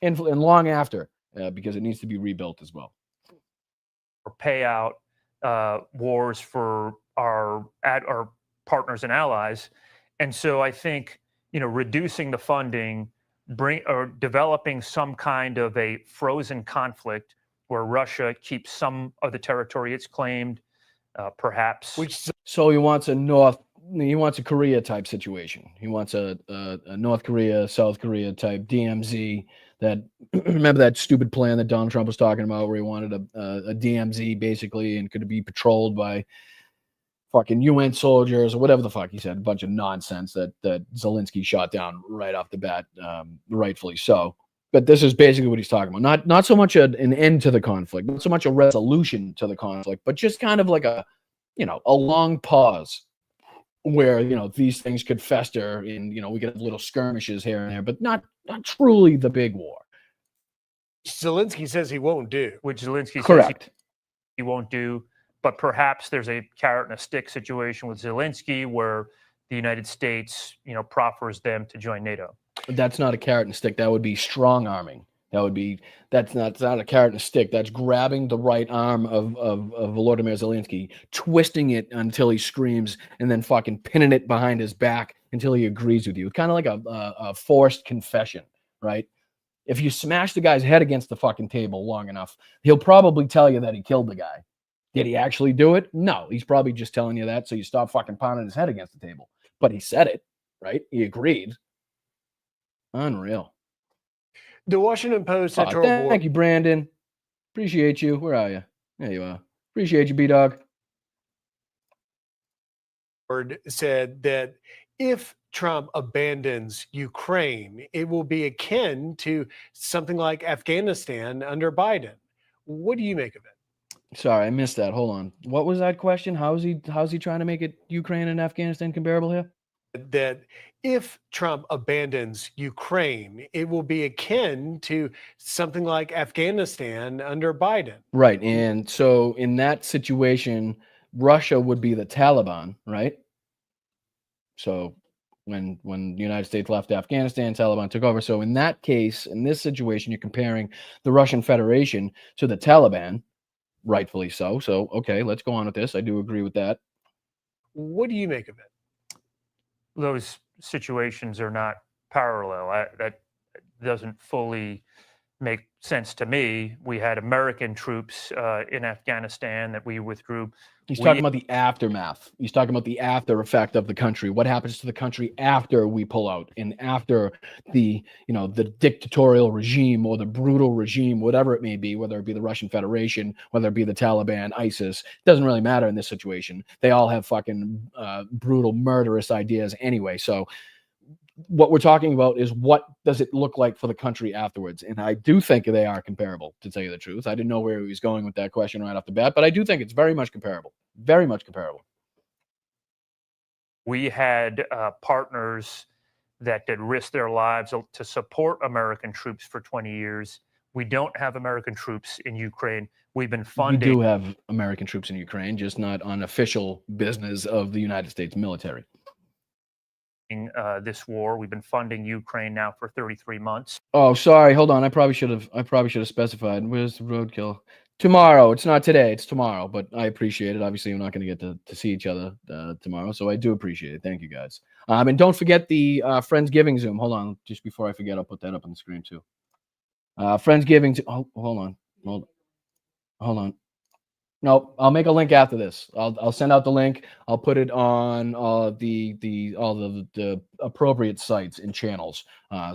And long after, because it needs to be rebuilt as well. Or pay out wars for our partners and allies. And so I think, reducing the funding, developing some kind of a frozen conflict where Russia keeps some of the territory it's claimed, perhaps. So he wants a Korea type situation. He wants a North Korea, South Korea type DMZ. That remember that stupid plan that Donald Trump was talking about, where he wanted a DMZ basically, and could be patrolled by fucking UN soldiers or whatever the fuck he said, a bunch of nonsense that Zelensky shot down right off the bat, rightfully so. But this is basically what he's talking about. Not so much an end to the conflict, not so much a resolution to the conflict, but just kind of like a long pause where these things could fester and we could have little skirmishes here and there, but not truly the big war. Zelensky says he won't do. Which Zelensky Correct. says he won't do. But perhaps there's a carrot and a stick situation with Zelensky where the United States, proffers them to join NATO. That's not a carrot and stick. That would be strong arming. That's not a carrot and a stick. That's grabbing the right arm of Volodymyr Zelensky, twisting it until he screams, and then fucking pinning it behind his back until he agrees with you. Kind of like a forced confession, right? If you smash the guy's head against the fucking table long enough, he'll probably tell you that he killed the guy. Did he actually do it? No, he's probably just telling you that so you stop fucking pounding his head against the table. But he said it, right? He agreed. Unreal. The Washington Post said thank you, Brandon. Appreciate you. Where are you? There you are. Appreciate you, B-Dog. Said that if Trump abandons Ukraine, it will be akin to something like Afghanistan under Biden. What do you make of it? Sorry, I missed that. Hold on. What was that question? How's he trying to make it Ukraine and Afghanistan comparable here? That if Trump abandons Ukraine, it will be akin to something like Afghanistan under Biden. Right. And so in that situation, Russia would be the Taliban, right? So when the United States left Afghanistan, Taliban took over. So in that case, in this situation, you're comparing the Russian Federation to the Taliban, rightfully so. So, okay, let's go on with this. I do agree with that. What do you make of it? Those situations are not parallel. That doesn't fully make sense to me. We had American troops in Afghanistan that we withdrew. He's talking about the aftermath. He's talking about the after effect of the country. What happens to the country after we pull out and after the, the dictatorial regime or the brutal regime, whatever it may be, whether it be the Russian Federation, whether it be the Taliban, ISIS, doesn't really matter in this situation. They all have fucking brutal, murderous ideas anyway. So what we're talking about is what does it look like for the country afterwards? And I do think they are comparable, to tell you the truth. I didn't know where he was going with that question right off the bat, but I do think it's very much comparable. Very much comparable. We had partners that did risk their lives to support American troops for 20 years. We don't have American troops in Ukraine. We've been funding. We do have American troops in Ukraine, just not on official business of the United States military. This war. We've been funding Ukraine now for 33 months. Oh, sorry. Hold on. I probably should have specified. Where's the roadkill? Tomorrow. It's not today. It's tomorrow. But I appreciate it. Obviously, we're not going to get to see each other tomorrow, so I do appreciate it. Thank you, guys. And don't forget the Friendsgiving Zoom. Hold on. Just before I forget, I'll put that up on the screen too. Friendsgiving. Hold on. No, I'll make a link after this. I'll send out the link. I'll put it on all the appropriate sites and channels.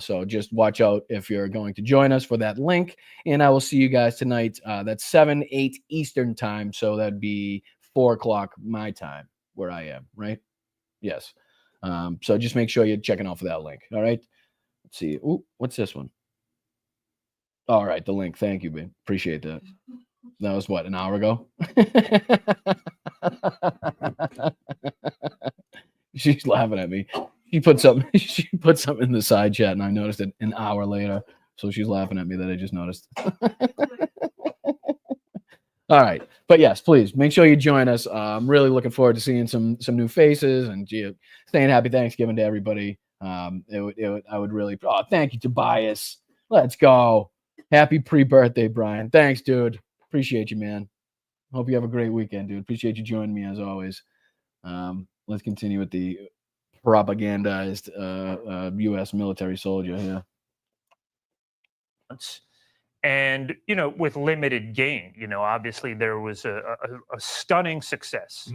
So just watch out if you're going to join us for that link. And I will see you guys tonight. That's 7-8 Eastern time. So that'd be 4 o'clock my time where I am, right? Yes. So just make sure you're checking out for that link. All right. Let's see. Ooh, what's this one? All right, the link. Thank you, babe. Appreciate that. That was what, an hour ago? She's laughing at me. She put something in the side chat, and I noticed it an hour later. So she's laughing at me that I just noticed. All right, but yes, please make sure you join us. I'm really looking forward to seeing some new faces and saying happy Thanksgiving to everybody. I would really. Oh, thank you, Tobias. Let's go. Happy pre-birthday, Brian. Thanks, dude. Appreciate you, man. Hope you have a great weekend, dude. Appreciate you joining me as always. Let's continue with the propagandized U.S. military soldier here. And, with limited gain, obviously there was a stunning success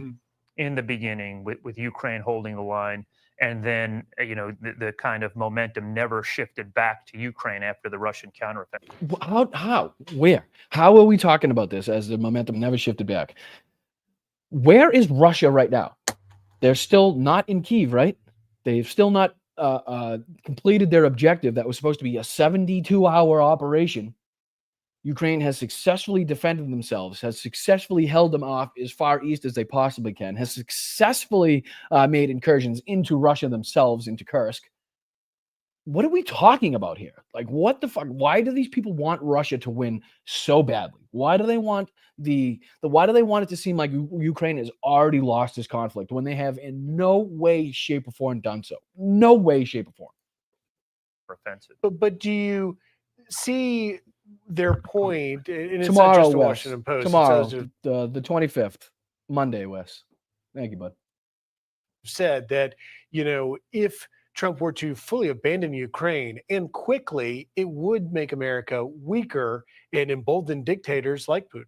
in the beginning with Ukraine holding the line. And then, the kind of momentum never shifted back to Ukraine after the Russian counteroffensive. How? Where? How are we talking about this as the momentum never shifted back? Where is Russia right now? They're still not in Kyiv, right? They've still not completed their objective that was supposed to be a 72-hour operation. Ukraine has successfully defended themselves, has successfully held them off as far east as they possibly can, has successfully made incursions into Russia themselves, into Kursk. What are we talking about here? Like, what the fuck? Why do these people want Russia to win so badly? Why do they want why do they want it to seem like Ukraine has already lost this conflict when they have in no way, shape, or form done so? No way, shape, or form. Offensive. But do you see their point? And it's tomorrow, not just the Wes. Washington Post. Tomorrow, the 25th, Monday, Wes. Thank you, bud. Said that, if Trump were to fully abandon Ukraine and quickly, it would make America weaker and embolden dictators like Putin.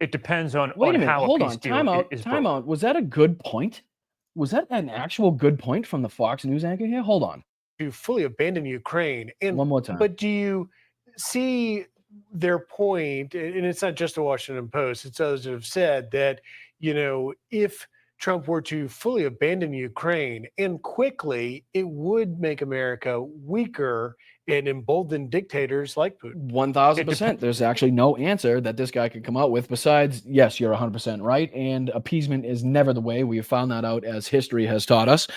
It depends on Wait a minute. how Hold a on. peace deal is Time out. Was that a good point? Was that an actual good point from the Fox News anchor here? Hold on. To fully abandon Ukraine. And one more time. But do you see their point? And it's not just the Washington Post. It's others that have said that, if Trump were to fully abandon Ukraine and quickly, it would make America weaker and embolden dictators like Putin. 1,000%. There's actually no answer that this guy could come out with besides, yes, you're 100% right. And appeasement is never the way. We have found that out as history has taught us.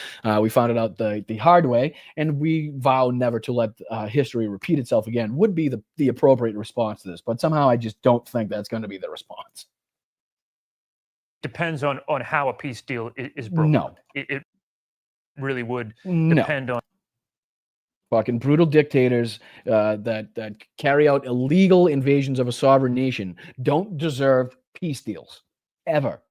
We found it out the hard way. And we vow never to let history repeat itself again would be the appropriate response to this. But somehow I just don't think that's going to be the response. Depends on how a peace deal is broken. No. It really would depend on fucking brutal dictators that carry out illegal invasions of a sovereign nation don't deserve peace deals. Ever.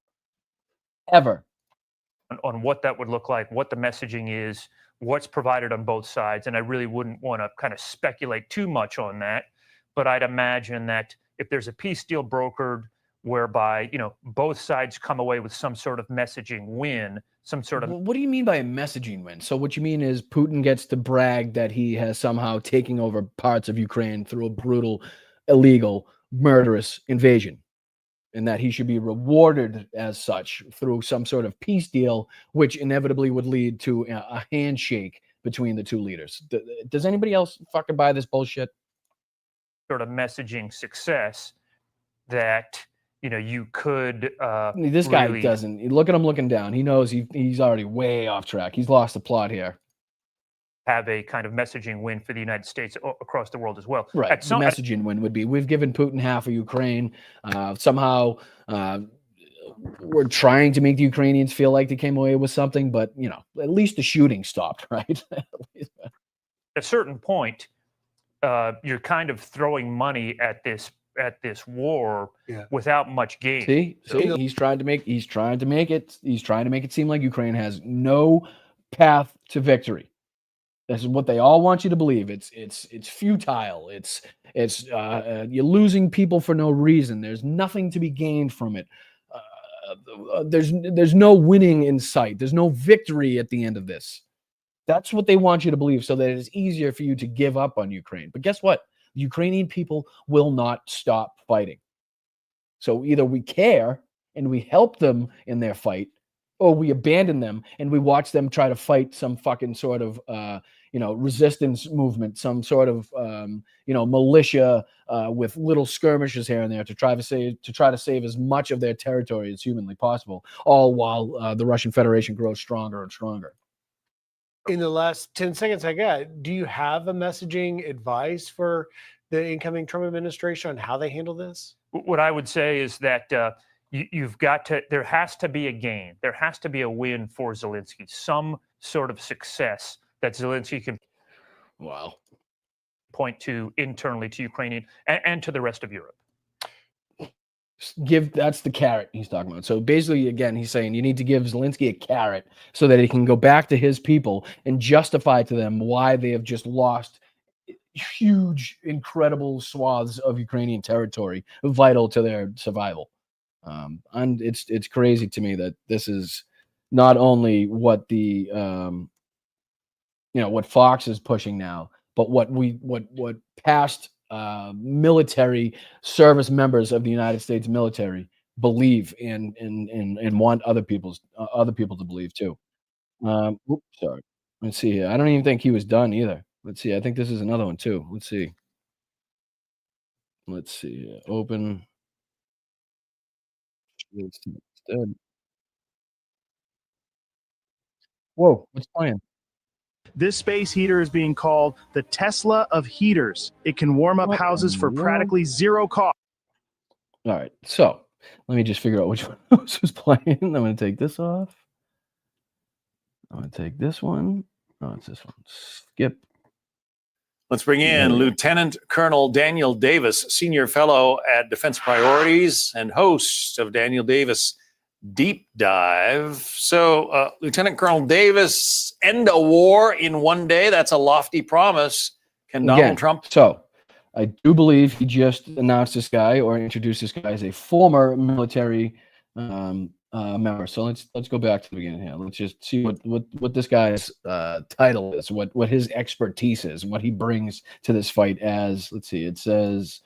On what that would look like, what the messaging is, what's provided on both sides. And I really wouldn't want to kind of speculate too much on that. but I'd imagine that if there's a peace deal brokered whereby, both sides come away with some sort of messaging win, some sort of. What do you mean by a messaging win? So what you mean is Putin gets to brag that he has somehow taken over parts of Ukraine through a brutal, illegal, murderous invasion, and that he should be rewarded as such through some sort of peace deal, which inevitably would lead to a handshake between the two leaders. Does anybody else fucking buy this bullshit? Sort of messaging success that you could. This guy doesn't look at him looking down. He knows he's already way off track. He's lost the plot here. Have a kind of messaging win for the United States across the world as well. Right. The messaging win would be we've given Putin half of Ukraine. Somehow we're trying to make the Ukrainians feel like they came away with something, but at least the shooting stopped, right? At a certain point, you're kind of throwing money at this war without much gain. See, he's trying to make it seem like Ukraine has no path to victory. This is what they all want you to believe. It's futile. It's you're losing people for no reason. There's nothing to be gained from it. There's no winning in sight. There's no victory at the end of this. That's what they want you to believe, so that it's easier for you to give up on Ukraine. But guess what? The Ukrainian people will not stop fighting. So either we care and we help them in their fight, or we abandon them and we watch them try to fight some fucking sort of resistance movement, some sort of militia with little skirmishes here and there to try to save as much of their territory as humanly possible, all while the Russian Federation grows stronger and stronger. In the last 10 seconds I got, do you have a messaging advice for the incoming Trump administration on how they handle this? What I would say is that there has to be a gain. There has to be a win for Zelensky, some sort of success that Zelensky can point to internally to Ukrainian and to the rest of Europe. That's the carrot he's talking about. So basically, again, he's saying you need to give Zelensky a carrot so that he can go back to his people and justify to them why they have just lost huge, incredible swaths of Ukrainian territory vital to their survival. And it's crazy to me that this is not only what the what Fox is pushing now, but what past military service members of the United States military believe and want other people to believe too. Sorry. Let's see here. I don't even think he was done either. Let's see. I think this is another one too. Let's see. Open. Instead. Whoa, what's playing? This space heater is being called the Tesla of heaters. It can warm up houses for practically zero cost. All right, so let me just figure out which one was playing. I'm going to take this off. I'm going to take this one. Oh, it's this one. Skip. Let's bring in Lieutenant Colonel Daniel Davis, Senior Fellow at Defense Priorities and host of Daniel Davis Deep Dive. So, Lieutenant Colonel Davis, end a war in one day. That's a lofty promise. Can Donald Trump? So, I do believe he just announced this guy or introduced this guy as a former military member. So let's go back to the beginning here. Let's just see what this guy's title is, what his expertise is, and what he brings to this fight. As let's see, it says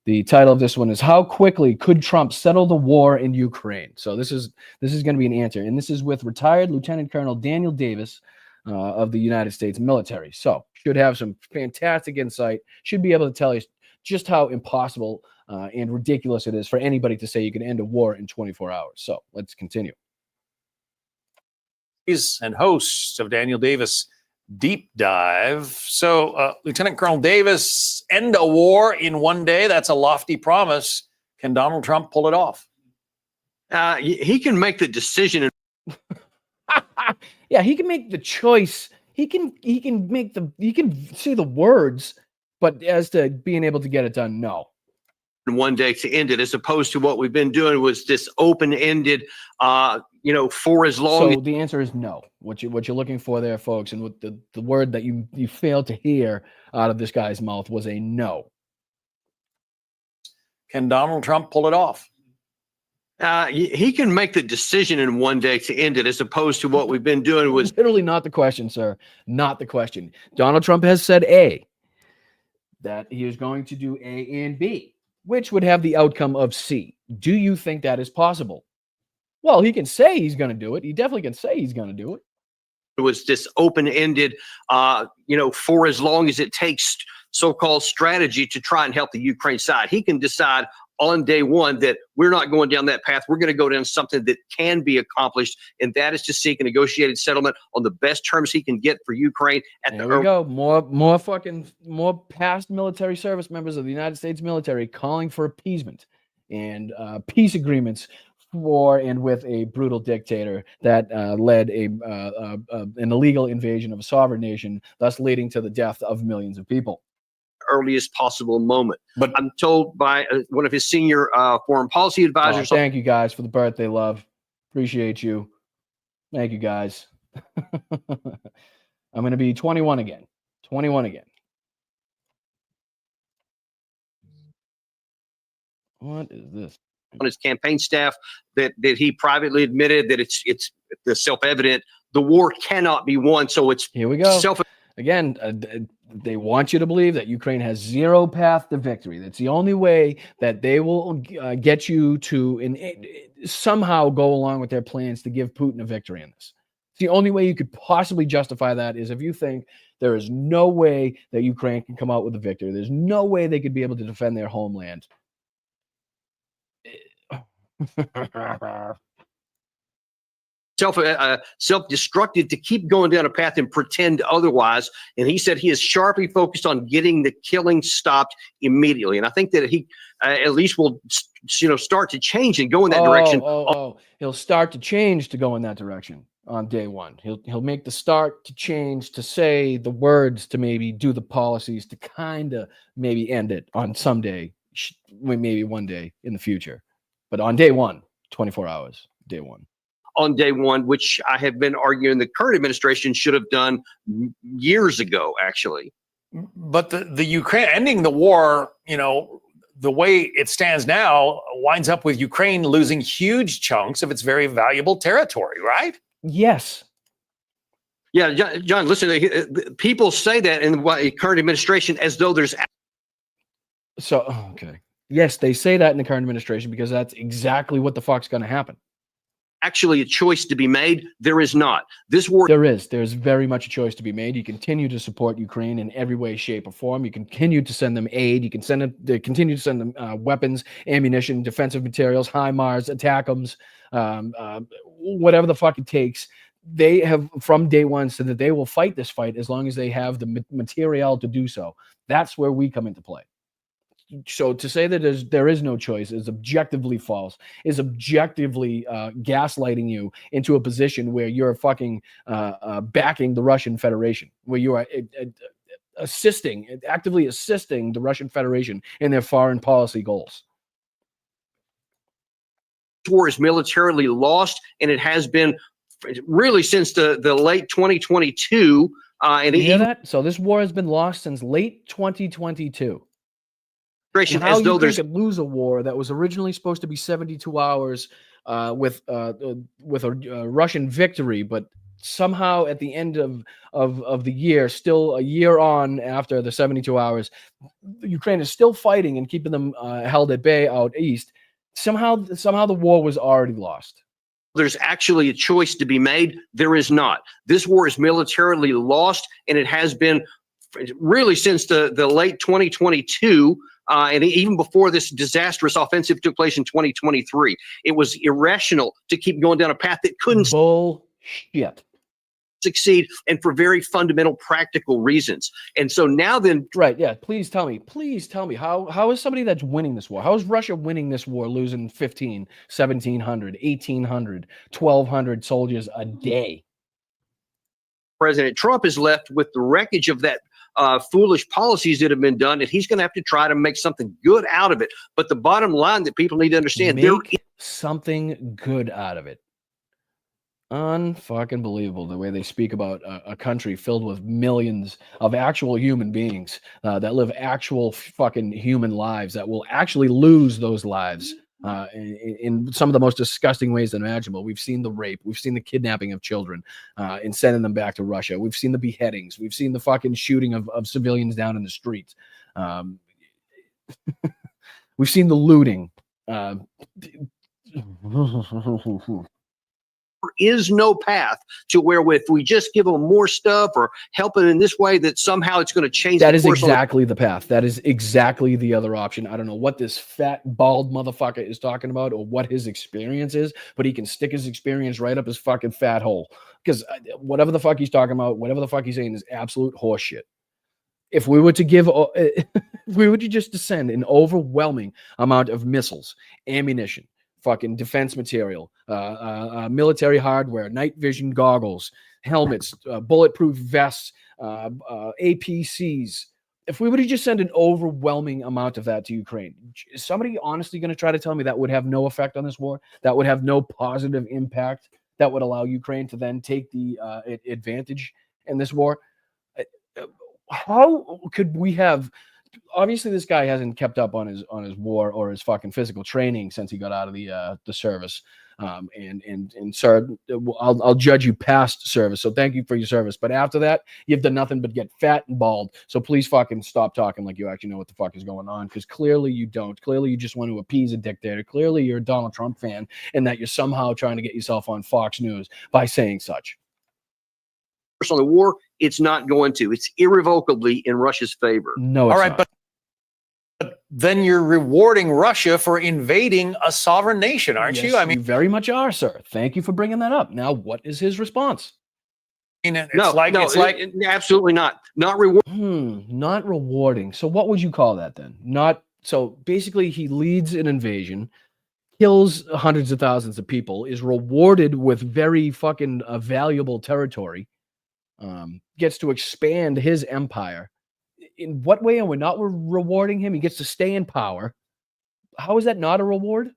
the title of this one is "How quickly could Trump settle the war in Ukraine?" So this is going to be an answer, and this is with retired Lieutenant Colonel Daniel Davis of the United States military. So should have some fantastic insight. Should be able to tell you just how impossible and ridiculous it is for anybody to say you can end a war in 24 hours. So let's continue. And host of Daniel Davis Deep Dive. So, Lieutenant Colonel Davis, end a war in one day. That's a lofty promise. Can Donald Trump pull it off? He can make the decision. Yeah, he can make the choice. He can say the words, but as to being able to get it done, no. In one day to end it, as opposed to what we've been doing was this open-ended, for as long. So the answer is no. What you're looking for there, folks, and what the word that you failed to hear out of this guy's mouth was a no. Can Donald Trump pull it off? He can make the decision in one day to end it, as opposed to what we've been doing was Literally not the question, sir. Not the question. Donald Trump has said A, that he is going to do A and B, which would have the outcome of C. Do you think that is possible? Well, he can say he's going to do it. He definitely can say he's going to do it. was this open-ended, for as long as it takes so-called strategy to try and help the Ukraine side. He can decide on day one that we're not going down that path. We're going to go down something that can be accomplished, and that is to seek a negotiated settlement on the best terms he can get for Ukraine. There we go. More past military service members of the United States military calling for appeasement and peace agreements for and with a brutal dictator that led an illegal invasion of a sovereign nation, thus leading to the death of millions of people. Earliest possible moment. But I'm told by one of his senior foreign policy advisors. Thank you guys for the birthday love. Appreciate you. Thank you guys. I'm going to be 21 again. 21 again. What is this? On his campaign staff that he privately admitted that it's the self-evident. The war cannot be won. So it's here we go. Again, they want you to believe that Ukraine has zero path to victory. That's the only way that they will get you to somehow go along with their plans to give Putin a victory in this. It's the only way you could possibly justify that is if you think there is no way that Ukraine can come out with a victory. There's no way they could be able to defend their homeland. Self-destructive to keep going down a path and pretend otherwise. And he said he is sharply focused on getting the killing stopped immediately. And I think that he at least will, start to change and go in that direction. He'll start to change to go in that direction on day one. He'll make the start to change, to say the words, to maybe do the policies, to kind of maybe end it on someday, maybe one day in the future. But on day one, 24 hours, day one. On day one, which I have been arguing the current administration should have done years ago, actually. But the Ukraine ending the war, the way it stands now, winds up with Ukraine losing huge chunks of its very valuable territory, right? Yes. Yeah, John, listen, people say that in the current administration as though there's... Okay. Yes, they say that in the current administration because that's exactly what the fuck's going to happen. Actually a choice to be made. There is not. This war. There's very much a choice to be made. You continue to support Ukraine in every way, shape, or form. You continue to send them aid. You can continue to send them weapons, ammunition, defensive materials, HIMARS, ATACMS, whatever the fuck it takes. They have from day one said that they will fight this fight as long as they have the material to do so. That's where we come into play. So to say that there is no choice is objectively false, is objectively gaslighting you into a position where you're fucking backing the Russian Federation, where you are actively assisting the Russian Federation in their foreign policy goals. This war is militarily lost, and it has been really since the late 2022. And you hear that? So this war has been lost since late 2022. How you could lose a war that was originally supposed to be 72 hours with a Russian victory, but somehow at the end of the year, still a year on after the 72 hours, Ukraine is still fighting and keeping them held at bay out east. Somehow the war was already lost. There's actually a choice to be made. There is not. This war is militarily lost, and it has been really since the late 2022. And even before this disastrous offensive took place in 2023, it was irrational to keep going down a path that couldn't bullshit succeed, and for very fundamental practical reasons. And so now then, right? Yeah. Please tell me how is somebody that's winning this war? How is Russia winning this war, losing 1,500, 1,700, 1,800, 1,200 soldiers a day? President Trump is left with the wreckage of that foolish policies that have been done, and he's going to have to try to make something good out of it. But the bottom line that people need to understand, make something good out of it. Unfucking believable the way they speak about a country filled with millions of actual human beings that live actual fucking human lives that will actually lose those lives in some of the most disgusting ways imaginable. We've seen the rape, we've seen the kidnapping of children and sending them back to Russia. We've seen the beheadings, we've seen the fucking shooting of civilians down in the streets. We've seen the looting. There is no path to where if we just give them more stuff or help it in this way, that somehow it's going to change. That is exactly the path. That is exactly the other option. I don't know what this fat, bald motherfucker is talking about or what his experience is, but he can stick his experience right up his fucking fat hole. Because whatever the fuck he's talking about, whatever the fuck he's saying is absolute horseshit. If we were to if we were to just send an overwhelming amount of missiles, ammunition, fucking defense material, military hardware, night vision goggles, helmets, bulletproof vests, APCs. If we were to just send an overwhelming amount of that to Ukraine, is somebody honestly going to try to tell me that would have no effect on this war? That would have no positive impact? That would allow Ukraine to then take the advantage in this war? How could we have? Obviously, this guy hasn't kept up on his war or his fucking physical training since he got out of the service. And sir, I'll judge you past service. So thank you for your service. But after that, you've done nothing but get fat and bald. So please fucking stop talking like you actually know what the fuck is going on, because clearly you don't. Clearly you just want to appease a dictator. Clearly you're a Donald Trump fan, and that you're somehow trying to get yourself on Fox News by saying such. On the war, it's not going to. It's irrevocably in Russia's favor. No, it's All right, not. but then you're rewarding Russia for invading a sovereign nation, aren't Yes, you? I mean, you very much are, sir. Thank you for bringing that up. Now, what is his response? Absolutely not. Not reward. Not rewarding. So what would you call that then? Not so basically he leads an invasion, kills hundreds of thousands of people, is rewarded with very fucking valuable territory, gets to expand his empire. In what way are we not rewarding him? He gets to stay in power. How is that not a reward?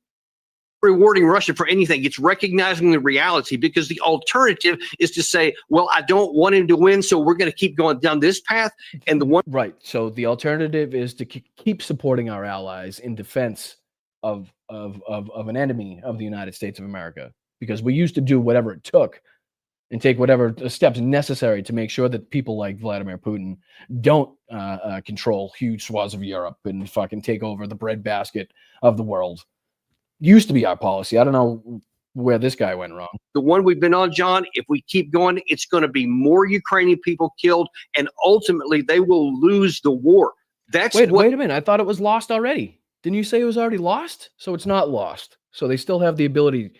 Rewarding Russia for anything. It's recognizing the reality, because the alternative is to say, well, I don't want him to win, so we're going to keep going down this path. And the one right. So the alternative is to keep supporting our allies in defense of an enemy of the United States of America, because we used to do whatever it took and take whatever steps necessary to make sure that people like Vladimir Putin don't control huge swaths of Europe and fucking take over the breadbasket of the world. Used to be our policy. I don't know where this guy went wrong. The one we've been on, John, if we keep going, it's going to be more Ukrainian people killed, and ultimately they will lose the war. That's wait a minute. I thought it was lost already. Didn't you say it was already lost? So it's not lost. So they still have the ability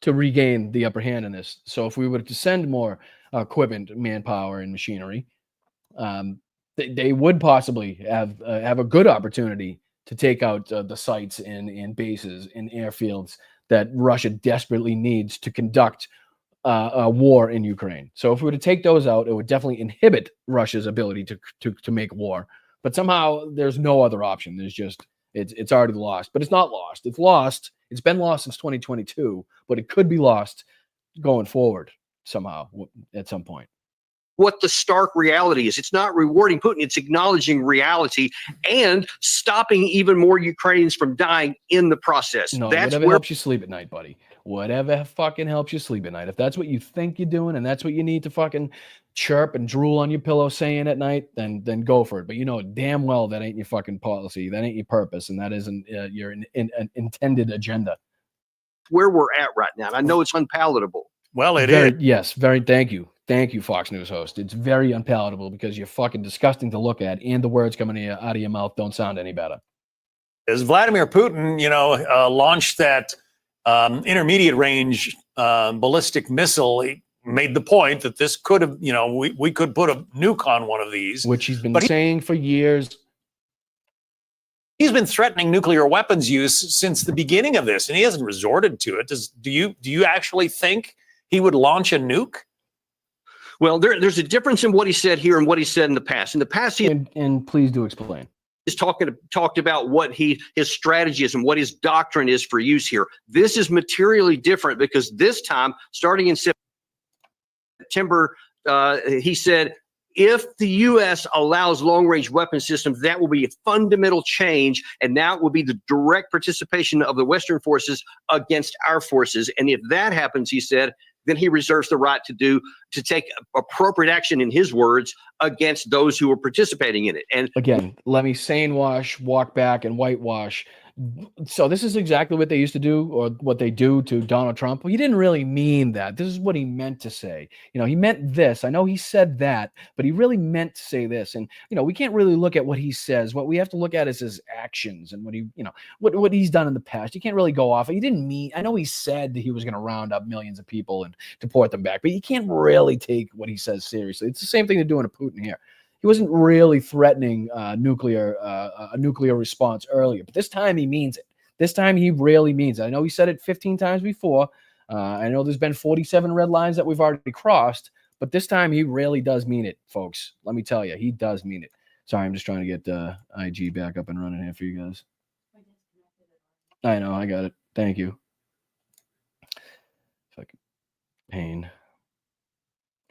to regain the upper hand in this. So if we were to send more equipment, manpower, and machinery, they would possibly have a good opportunity to take out the sites and bases and airfields that Russia desperately needs to conduct a war in Ukraine. So if we were to take those out, it would definitely inhibit Russia's ability to make war. But somehow there's no other option. There's just it's already lost. But it's not lost. It's lost. It's been lost since 2022, but it could be lost going forward somehow at some point. What the stark reality is. It's not rewarding Putin. It's acknowledging reality and stopping even more Ukrainians from dying in the process. No, that's whatever helps you sleep at night, buddy. Whatever fucking helps you sleep at night. If that's what you think you're doing and that's what you need to fucking chirp and drool on your pillow saying at night, then go for it. But you know damn well that ain't your fucking policy. That ain't your purpose, and that isn't your intended agenda. Where we're at right now. And I know it's unpalatable. Well, it is. Yes, very. Thank you. Thank you, Fox News host. It's very unpalatable because you're fucking disgusting to look at, and the words coming out of your mouth don't sound any better. As Vladimir Putin, launched that intermediate range ballistic missile, he made the point that this could have, we could put a nuke on one of these. Which he's been saying for years. He's been threatening nuclear weapons use since the beginning of this, and he hasn't resorted to it. Do you actually think he would launch a nuke? Well, there's a difference in what he said here and what he said in the past. In the past, he and please do explain. He's talked about what his strategy is and what his doctrine is for use here. This is materially different because this time, starting in September, September, he said, if the U.S. allows long-range weapon systems, that will be a fundamental change, and now it will be the direct participation of the Western forces against our forces. And if that happens, he said, then he reserves the right to take appropriate action, in his words, against those who are participating in it. And again, let me sane wash, walk back, and whitewash. So this is exactly what they used to do, or what they do to Donald Trump. Well, he didn't really mean that. This is what he meant to say. He meant this. I know he said that, but he really meant to say this. And we can't really look at what he says. What we have to look at is his actions and what he, what he's done in the past. You can't really go off. He didn't mean. I know he said that he was going to round up millions of people and deport them back, but you can't really take what he says seriously. It's the same thing they're doing to Putin here. He wasn't really threatening a nuclear response earlier, but this time he means it. This time he really means it. I know he said it 15 times before. I know there's been 47 red lines that we've already crossed, but this time he really does mean it, folks. Let me tell you, he does mean it. Sorry, I'm just trying to get IG back up and running here for you guys. I know, I got it. Thank you. Fucking pain.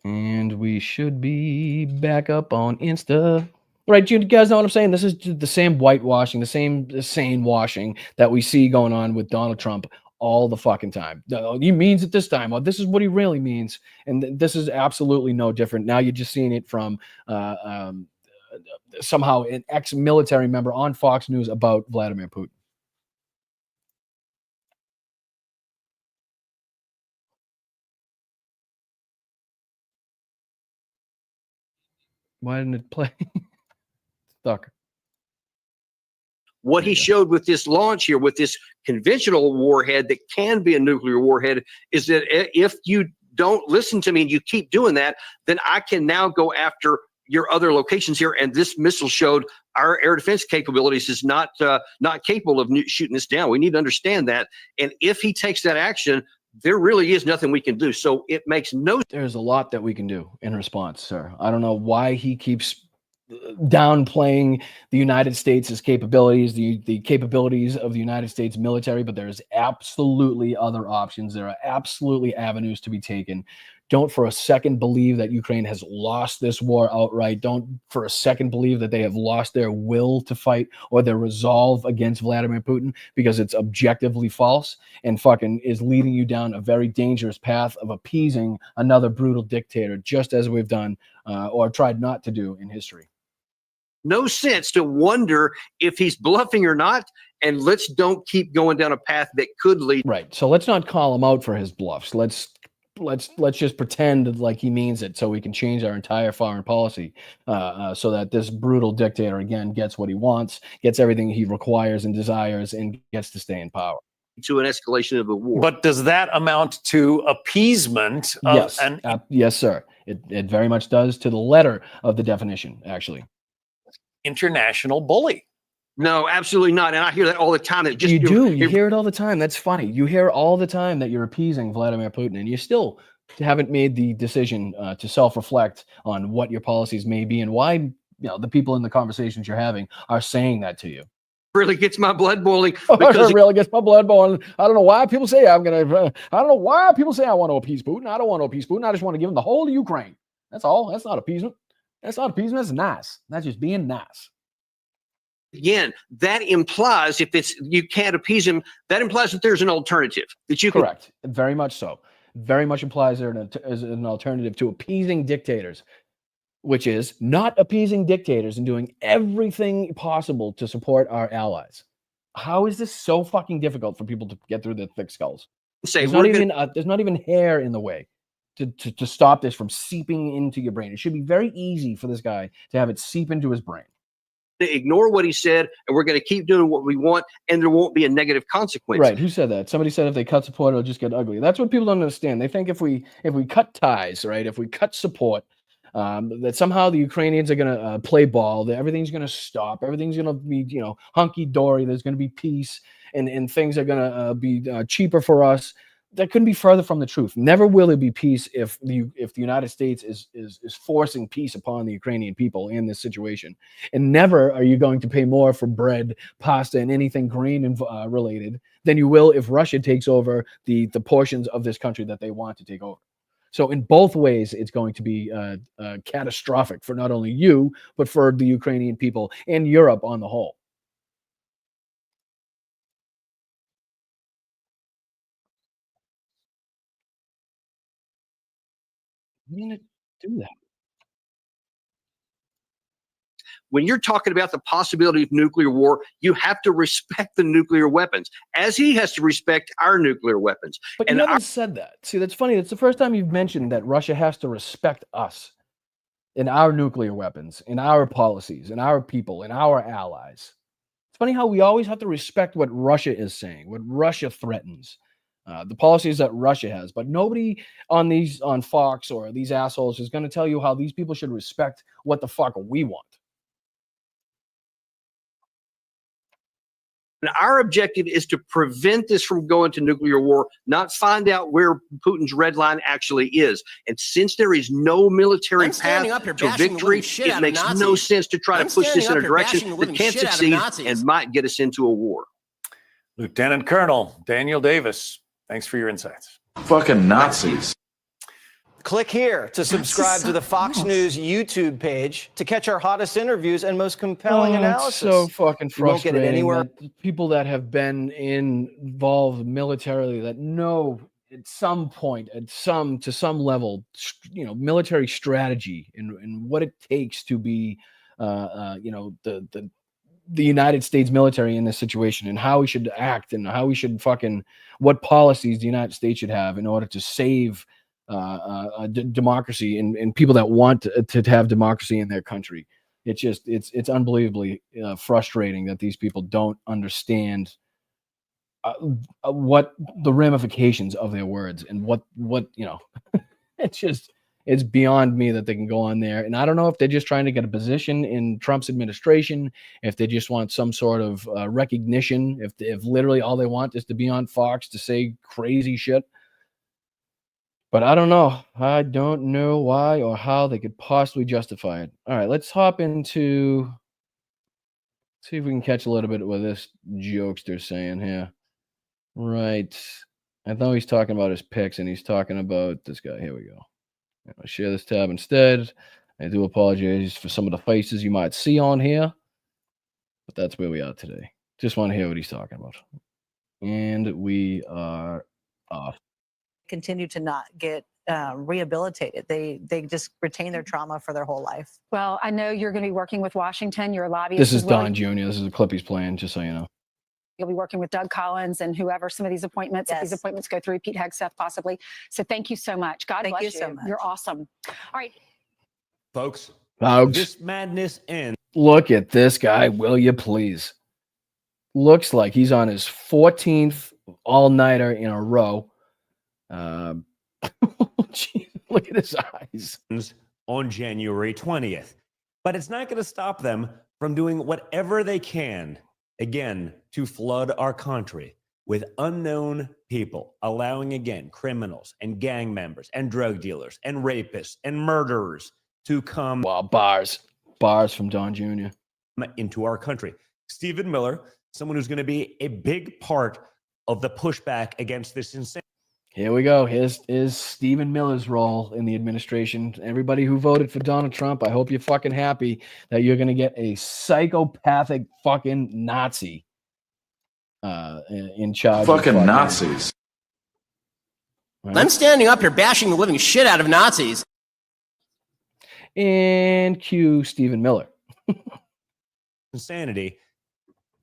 And we should be back up on Insta. Right, you guys know what I'm saying? This is the same whitewashing, the same washing that we see going on with Donald Trump all the fucking time. He means it this time. Well, this is what he really means. And this is absolutely no different. Now you're just seeing it from somehow an ex-military member on Fox News about Vladimir Putin. Why didn't it play? Stuck. What he showed with this launch here, with this conventional warhead that can be a nuclear warhead, is that if you don't listen to me and you keep doing that, then I can now go after your other locations here. And this missile showed our air defense capabilities is not capable of shooting this down. We need to understand that. And if he takes that action, there really is nothing we can do. So it makes no. There's a lot that we can do in response, sir. I don't know why he keeps downplaying the United States' capabilities, the capabilities of the United States military, but there's absolutely other options. There are absolutely avenues to be taken. Don't for a second believe that Ukraine has lost this war outright. Don't for a second believe that they have lost their will to fight or their resolve against Vladimir Putin, because it's objectively false and fucking is leading you down a very dangerous path of appeasing another brutal dictator, just as we've done or tried not to do in history. No sense to wonder if he's bluffing or not, and don't keep going down a path that could lead. Right. So let's not call him out for his bluffs. Let's just pretend like he means it, so we can change our entire foreign policy, so that this brutal dictator again gets what he wants, gets everything he requires and desires, and gets to stay in power. To an escalation of the war. But does that amount to appeasement? Yes, yes, sir. It very much does, to the letter of the definition, actually. International bully? No, absolutely not. And I hear that all the time. That just you hear it all the time. That's funny. You hear all the time that you're appeasing Vladimir Putin, and you still haven't made the decision to self-reflect on what your policies may be and why the people in the conversations you're having are saying that to you. Really gets my blood boiling. Because it really gets my blood boiling. I don't know why people say I don't know why people say I want to appease Putin. I don't want to appease Putin. I just want to give him the whole of Ukraine. That's all. That's not appeasement. That's not appeasement. That's nice. That's just being nice. Again, that implies if you can't appease him, that implies that there's an alternative that you can. Correct. Very much so. Very much implies there is an alternative to appeasing dictators, which is not appeasing dictators and doing everything possible to support our allies. How is this so fucking difficult for people to get through their thick skulls? There's not even hair in the way to stop this from seeping into your brain. It should be very easy for this guy to have it seep into his brain. Ignore what he said, and we're going to keep doing what we want, and there won't be a negative consequence. Right. Who said that? Somebody said if they cut support, it'll just get ugly. That's what people don't understand. They think if we cut ties, right, if we cut support, that somehow the Ukrainians are going to play ball, that everything's going to stop, everything's going to be, hunky-dory, there's going to be peace, and things are going to be cheaper for us. That couldn't be further from the truth. Never will there be peace if the United States is forcing peace upon the Ukrainian people in this situation. And never are you going to pay more for bread, pasta, and anything grain and related than you will if Russia takes over the portions of this country that they want to take over. So in both ways, it's going to be catastrophic for not only you, but for the Ukrainian people and Europe on the whole. I'm going to do that. When you're talking about the possibility of nuclear war, you have to respect the nuclear weapons, as he has to respect our nuclear weapons. But And you haven't said that. See, that's funny. It's the first time you've mentioned that Russia has to respect us in our nuclear weapons, in our policies, in our people, in our allies. It's funny how we always have to respect what Russia is saying, what Russia threatens, the policies that Russia has. But nobody on Fox or these assholes is going to tell you how these people should respect what the fuck we want. And our objective is to prevent this from going to nuclear war, not find out where Putin's red line actually is. And since there is no military path to victory, it makes no sense to try to push this in a direction that can't succeed and might get us into a war. Lieutenant Colonel Daniel Davis, thanks for your insights. Fucking Nazis. Click here to subscribe to the Fox News YouTube page to catch our hottest interviews and most compelling analysis. It's so fucking You won't get frustrating. it anywhere. That people that have been involved militarily that know at some point, to some level, military strategy and what it takes to be, the United States military in this situation and how we should act and how we should what policies the United States should have in order to save democracy and people that want to have democracy in their country. It's unbelievably frustrating that these people don't understand what the ramifications of their words and what it's beyond me that they can go on there. And I don't know if they're just trying to get a position in Trump's administration, if they just want some sort of recognition, if literally all they want is to be on Fox to say crazy shit. But I don't know. I don't know why or how they could possibly justify it. All right, let's hop into, see if we can catch a little bit of what this jokester's saying here. Right. I know he's talking about his picks, and he's talking about this guy. Here we go. I'll share this tab instead. I do apologize for some of the faces you might see on here, but that's where we are today. Just want to hear what he's talking about. And we are off. Continue to not get rehabilitated. They just retain their trauma for their whole life. Well, I know you're going to be working with Washington. You're a lobbyist. This is as well. Don Jr. This is a clip he's playing, just so you know. You'll be working with Doug Collins and whoever some of these appointments, if these appointments go through, Pete Hegseth possibly. So thank you so much. God bless you. So much. You're awesome. All right. Folks, Folks, this madness ends. Look at this guy, will you please? Looks like he's on his 14th all-nighter in a row. Geez, look at his eyes. On January 20th. But it's not going to stop them from doing whatever they can, again, to flood our country with unknown people, allowing, again, criminals and gang members and drug dealers and rapists and murderers to come. Wow, bars from Don Jr. into our country. Stephen Miller, someone who's going to be a big part of the pushback against this insane. Here we go. Here's Stephen Miller's role in the administration. Everybody who voted for Donald Trump, I hope you're fucking happy that you're going to get a psychopathic fucking Nazi in charge. Fucking Nazis. Right. I'm standing up here bashing the living shit out of Nazis. And cue Stephen Miller. Insanity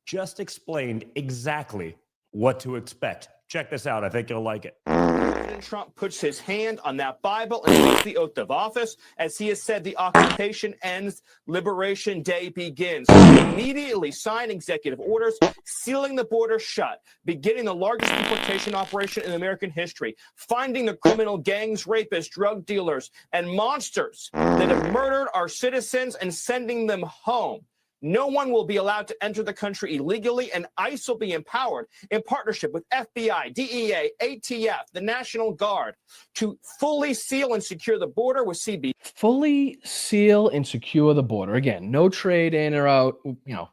just explained exactly what to expect. Check this out. I think you'll like it. President Trump puts his hand on that Bible and takes the oath of office. As he has said, the occupation ends, Liberation Day begins. He immediately signed executive orders, sealing the border shut, beginning the largest deportation operation in American history, finding the criminal gangs, rapists, drug dealers, and monsters that have murdered our citizens and sending them home. No one will be allowed to enter the country illegally, and ICE will be empowered in partnership with FBI, DEA, ATF, the National Guard to fully seal and secure the border with CB. Fully seal and secure the border. Again, no trade in or out,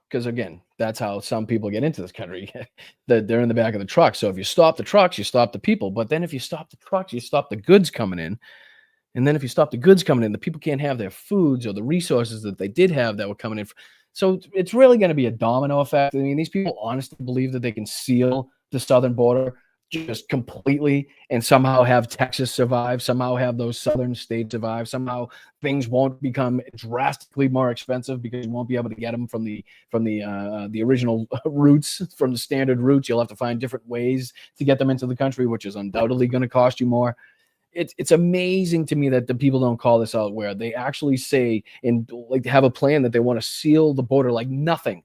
because again, that's how some people get into this country. They're in the back of the truck. So if you stop the trucks, you stop the people. But then if you stop the trucks, you stop the goods coming in. And then if you stop the goods coming in, the people can't have their foods or the resources that they did have that were coming in. So it's really going to be a domino effect. I mean, these people honestly believe that they can seal the southern border just completely and somehow have Texas survive, somehow have those southern states survive, somehow things won't become drastically more expensive because you won't be able to get them from the original routes, from the standard routes. You'll have to find different ways to get them into the country, which is undoubtedly going to cost you more. It's amazing to me that the people don't call this out, where they actually say and like have a plan that they want to seal the border like nothing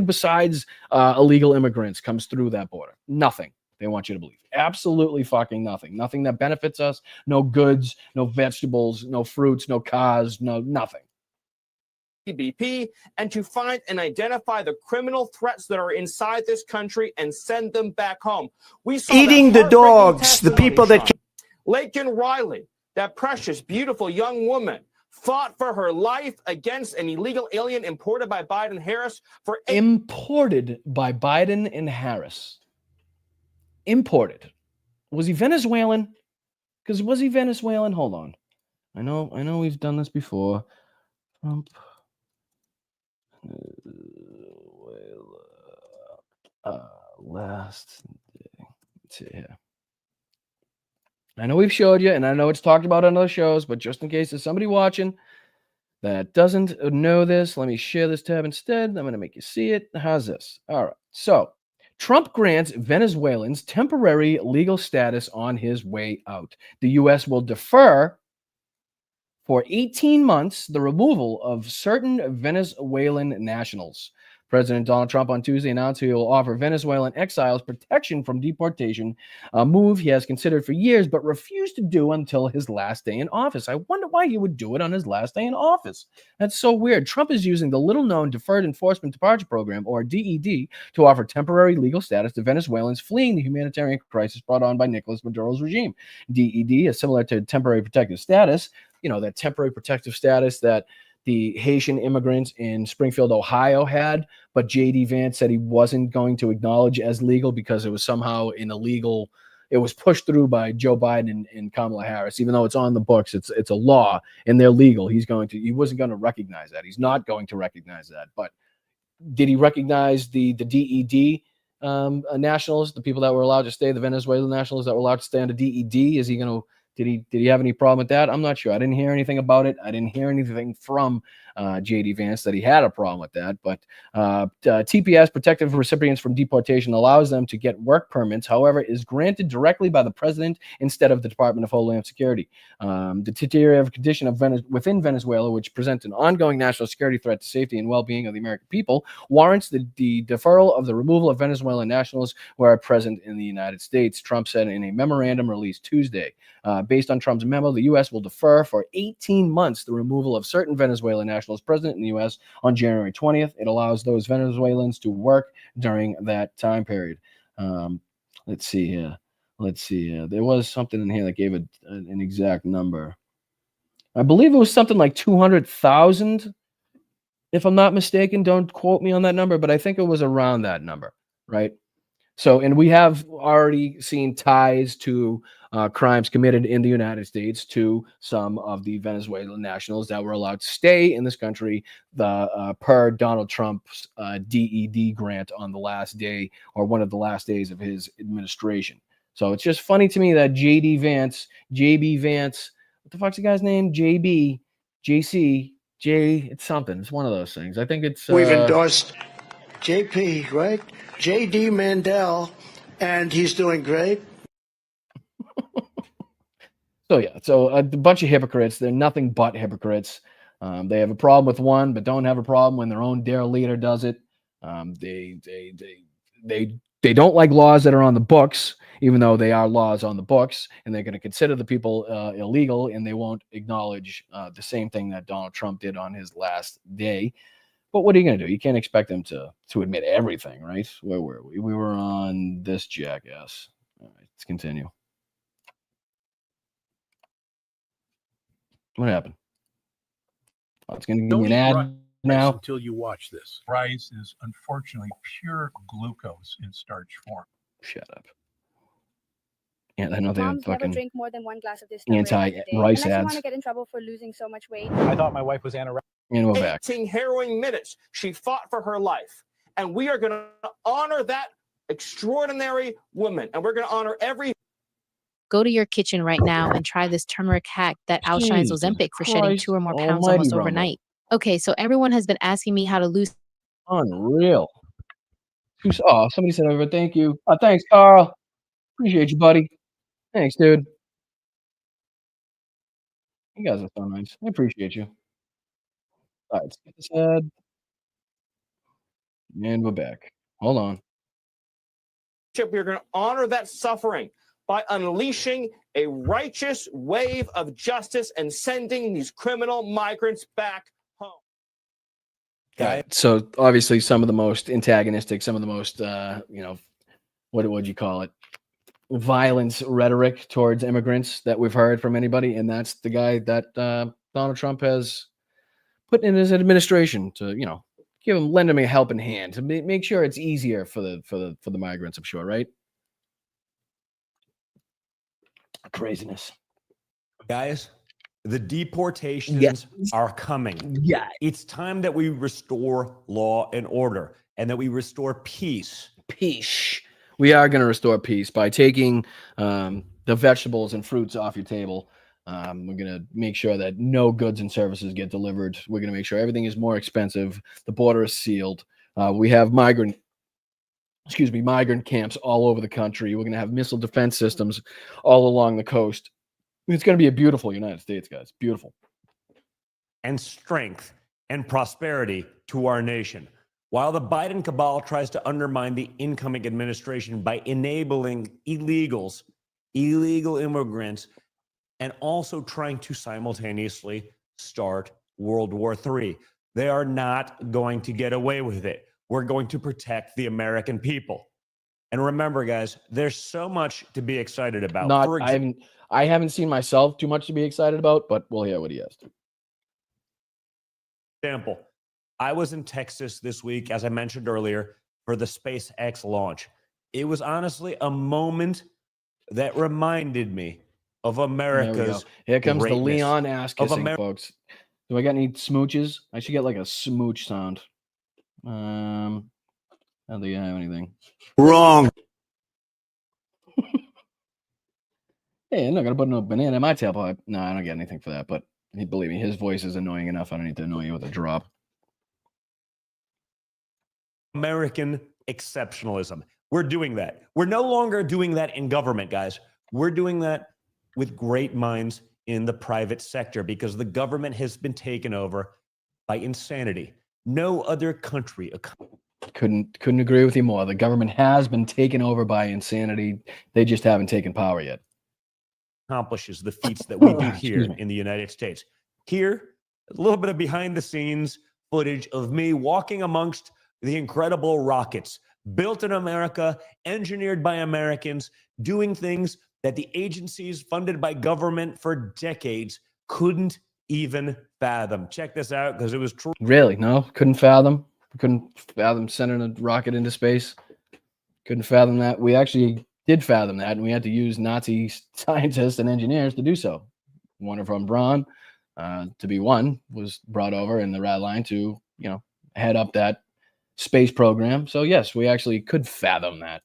besides illegal immigrants comes through that border. Nothing. They want you to believe. Absolutely fucking nothing. Nothing that benefits us. No goods, no vegetables, no fruits, no cars, no nothing. BP, and to find and identify the criminal threats that are inside this country and send them back home. We saw Eating the dogs, the people that... Laken Riley, that precious, beautiful young woman, fought for her life against an illegal alien imported by Biden and Harris for... Imported by Biden and Harris. Imported. Was he Venezuelan? Because was he Venezuelan? Hold on. I know we've done this before. Trump. Last day. Let's see here. I know we've showed you, and I know it's talked about on other shows, but just in case there's somebody watching that doesn't know this, let me share this tab instead. I'm going to make you see it. How's this? All right. So Trump grants Venezuelans temporary legal status on his way out. The U.S. will defer for 18 months the removal of certain Venezuelan nationals. President Donald Trump on Tuesday announced he will offer Venezuelan exiles protection from deportation, a move he has considered for years but refused to do until his last day in office. I wonder why he would do it on his last day in office. That's so weird. Trump is using the little-known Deferred Enforcement Departure Program, or DED, to offer temporary legal status to Venezuelans fleeing the humanitarian crisis brought on by Nicolas Maduro's regime. DED is similar to temporary protective status, that temporary protective status that the Haitian immigrants in Springfield, Ohio had, but J.D. Vance said he wasn't going to acknowledge as legal because it was somehow an illegal. It was pushed through by Joe Biden and Kamala Harris, even though it's on the books. It's a law and they're legal. He wasn't going to recognize that. He's not going to recognize that. But did he recognize the DED nationals, the people that were allowed to stay, the Venezuelan nationals that were allowed to stay under DED? Is he going to? Did he have any problem with that? I'm not sure. I didn't hear anything about it. I didn't hear anything from J.D. Vance that he had a problem with that. But TPS, protective recipients from deportation, allows them to get work permits, however, is granted directly by the president instead of the Department of Homeland Security. The deteriorative condition within Venezuela, which presents an ongoing national security threat to safety and well-being of the American people, warrants the deferral of the removal of Venezuelan nationals who are present in the United States, Trump said in a memorandum released Tuesday. Based on Trump's memo, the U.S. will defer for 18 months the removal of certain Venezuelan nationals present in the U.S. on January 20th. It allows those Venezuelans to work during that time period. Let's see here. There was something in here that gave an exact number. I believe it was something like 200,000, if I'm not mistaken. Don't quote me on that number, but I think it was around that number, right? So, and we have already seen ties to crimes committed in the United States to some of the Venezuelan nationals that were allowed to stay in this country per Donald Trump's DED grant on the last day, or one of the last days of his administration. So it's just funny to me that JB Vance, what the fuck's the guy's name? JC, it's something. It's one of those things. I think it's... We've endorsed JP, right? JD Mandel, and he's doing great. So a bunch of hypocrites. They're nothing but hypocrites. They have a problem with one, but don't have a problem when their own dear leader does it. They don't like laws that are on the books, even though they are laws on the books, and they're going to consider the people illegal, and they won't acknowledge the same thing that Donald Trump did on his last day. But what are you going to do? You can't expect them to admit everything, right? Where were we? We were on this jackass. All right, let's continue. What happened? Oh, it's going to give me an ad now. Until you watch this. Rice is unfortunately pure glucose in starch form. Shut up. Yeah, I know they have Moms never fucking drink more than 1 glass of this stuff anti-rice unless you want ads. to get in trouble for losing so much weight. I thought my wife was anorexic. And we're back. 18 harrowing minutes. She fought for her life. And we are going to honor that extraordinary woman. And we're going to honor every. Go to your kitchen right now and try this turmeric hack that outshines Jesus Ozempic for shedding Christ 2 or more pounds almighty, almost Rumble. overnight. Okay, so everyone has been asking me how to lose. Unreal. Oh, somebody said over. Thank you. Thanks, Carl. Appreciate you, buddy. Thanks, dude. You guys are so nice. I appreciate you. All right, let's get this ad. And we're back. Hold on. We're going to honor that suffering by unleashing a righteous wave of justice and sending these criminal migrants back home. Right. So obviously some of the most antagonistic, some of the most what would you call it? Violence rhetoric towards immigrants that we've heard from anybody, and that's the guy that Donald Trump has put in his administration to, lend him a helping hand to make sure it's easier for the migrants, I'm sure, right? Craziness. Guys, the deportations are coming. Yeah. It's time that we restore law and order and that we restore peace. Peace. We are going to restore peace by taking the vegetables and fruits off your table. We're going to make sure that no goods and services get delivered. We're going to make sure everything is more expensive. The border is sealed. We have migrant camps all over the country. We're going to have missile defense systems all along the coast. It's going to be a beautiful United States, guys. Beautiful. And strength and prosperity to our nation. While the Biden cabal tries to undermine the incoming administration by enabling illegal immigrants, and also trying to simultaneously start World War III, they are not going to get away with it. We're going to protect the American people. And remember, guys, there's so much to be excited about. I haven't seen myself too much to be excited about, but we'll hear what he has to. Example, I was in Texas this week, as I mentioned earlier, for the SpaceX launch. It was honestly a moment that reminded me of America's. Here comes the greatness. Leon ass kissing, folks. Do I got any smooches? I should get like a smooch sound. I don't think I have anything. Wrong. Hey, I'm not gonna put no banana in my tailpipe. No, I don't get anything for that. But believe me, his voice is annoying enough. I don't need to annoy you with a drop. American exceptionalism. We're doing that. We're no longer doing that in government, guys. We're doing that with great minds in the private sector because the government has been taken over by insanity. No other country. Couldn't agree with you more. The government has been taken over by insanity. They just haven't taken power yet. Accomplishes the feats that we do here in the United States. Here, a little bit of behind the scenes footage of me walking amongst the incredible rockets built in America, engineered by Americans, doing things that the agencies funded by government for decades couldn't even fathom. Check this out because it was true. Really? No? Couldn't fathom sending a rocket into space? Couldn't fathom that? We actually did fathom that, and we had to use Nazi scientists and engineers to do so. One von Braun, to be one, was brought over in the red line to, head up that space program. So yes, we actually could fathom that.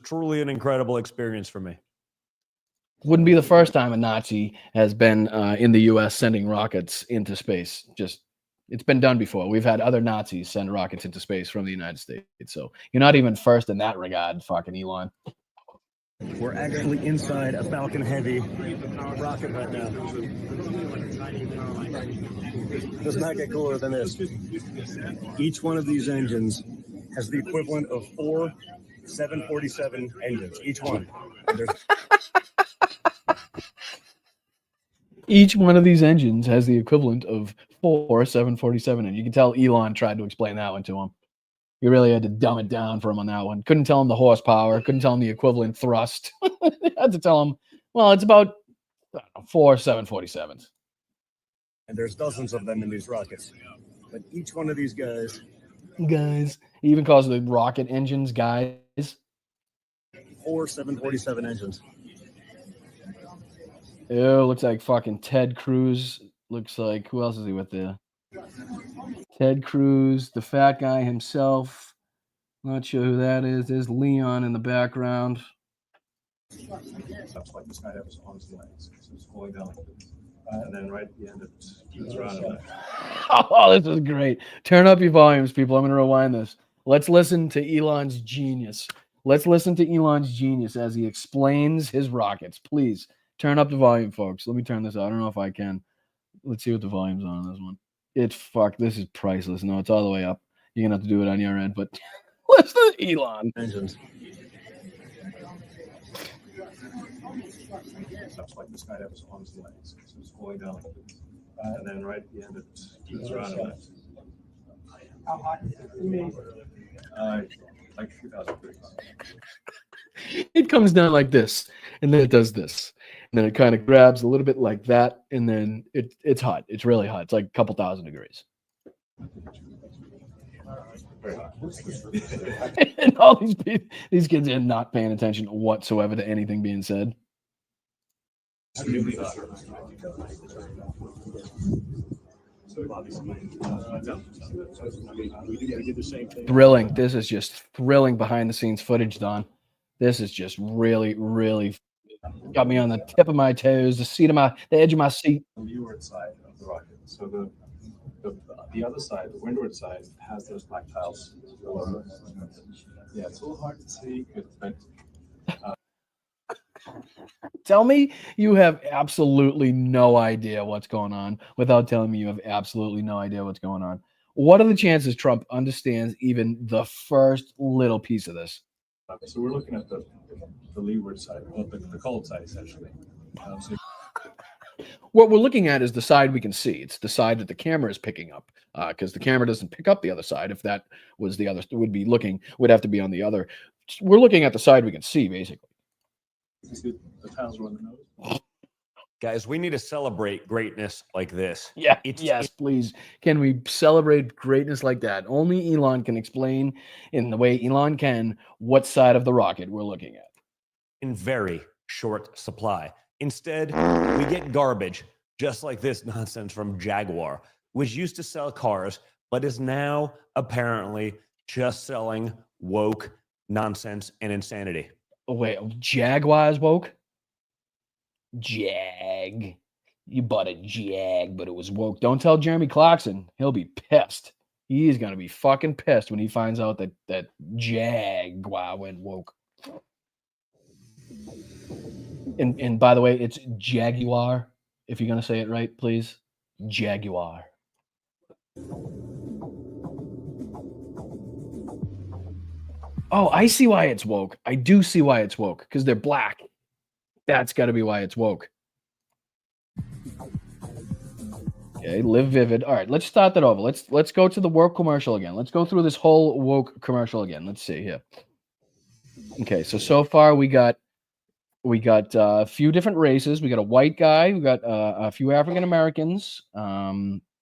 Truly an incredible experience for me. Wouldn't be the first time a Nazi has been in the U.S. sending rockets into space. It's been done before. We've had other Nazis send rockets into space from the United States. So you're not even first in that regard, fucking Elon. We're actually inside a Falcon Heavy rocket right now. Does not get cooler than this. Each one of these engines has the equivalent of 4 747 engines. Each one. Each one of these engines has the equivalent of 4 747, and you can tell Elon tried to explain that one to him. You really had to dumb it down for him on that one. Couldn't tell him the horsepower. Couldn't tell him the equivalent thrust. Had to tell him, well, it's about 4 747s. And there's dozens of them in these rockets. But each one of these guys. He even calls the rocket engines guys. 4 747 engines. Ew, looks like fucking Ted Cruz. Looks like, who else is he with there? Ted Cruz, the fat guy himself. Not sure who that is. There's Leon in the background. That's like this guy was on his legs. So it's going down like this. And then right at the end, it's around. Oh, this is great. Turn up your volumes, people. I'm going to rewind this. Let's listen to Elon's genius. Let's listen to Elon's genius as he explains his rockets. Please turn up the volume, folks. Let me turn this out. I don't know if I can. Let's see what the volume's on this one. This is priceless. No, it's all the way up. You're going to have to do it on your end, but listen to Elon. Engines. That's like this guy was on his legs. So it's going down like this. And then right at the end, it's around. How hot is it? Like 2,000 degrees. It comes down like this, and then it does this. And then it kind of grabs a little bit like that, and then it's hot. It's really hot. It's like a couple thousand degrees. And all these kids are not paying attention whatsoever to anything being said. Thrilling. This is just thrilling behind the scenes footage, Don. This is just really, really got me on the tip of my toes, the edge of my seat. The leeward side of the rocket. So the other side, the windward side, has those black tiles. Yeah, it's a little hard to see, but tell me you have absolutely no idea what's going on without telling me you have absolutely no idea what's going on. What are the chances Trump understands even the first little piece of this? So we're looking at the leeward side, well, the cold side, essentially. What we're looking at is the side we can see. It's the side that the camera is picking up, because the camera doesn't pick up the other side. If that was the other, would have to be on the other. We're looking at the side we can see, basically. The tiles are on the nose. Guys, we need to celebrate greatness like this. Yeah, yes, please. Can we celebrate greatness like that? Only Elon can explain in the way Elon can what side of the rocket we're looking at. In very short supply. Instead, we get garbage, just like this nonsense from Jaguar, which used to sell cars, but is now apparently just selling woke nonsense and insanity. Oh, wait, Jaguar's woke? Jag. You bought a Jag, but it was woke. Don't tell Jeremy Clarkson. He'll be pissed. He's going to be fucking pissed when he finds out that Jaguar went woke. And by the way, it's Jaguar. If you're going to say it right, please. Jaguar. Oh, I see why it's woke. I do see why it's woke. Because they're black. That's got to be why it's woke. Okay, live vivid. All right, let's start that over. Let's go to the woke commercial again. Let's go through this whole woke commercial again. Let's see here. Okay, so far we got a few different races. We got a white guy. We got a few African Americans.